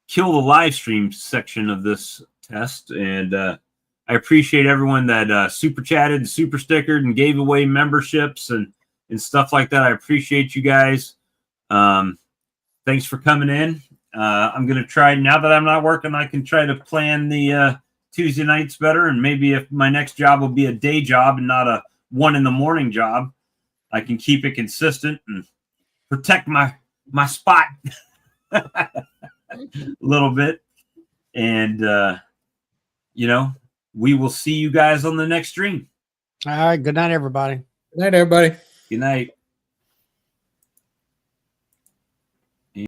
kill the live stream section of this test, and I appreciate everyone that super chatted, super stickered, and gave away memberships and stuff like that. I appreciate you guys. Thanks for coming in. I'm going to try, now that I'm not working, I can try to plan the Tuesday nights better. And maybe if my next job will be a day job and not a 1 a.m. job, I can keep it consistent and protect my spot a little bit. And, you know, we will see you guys on the next stream. All right. Good night, everybody. Good night, everybody. Good night.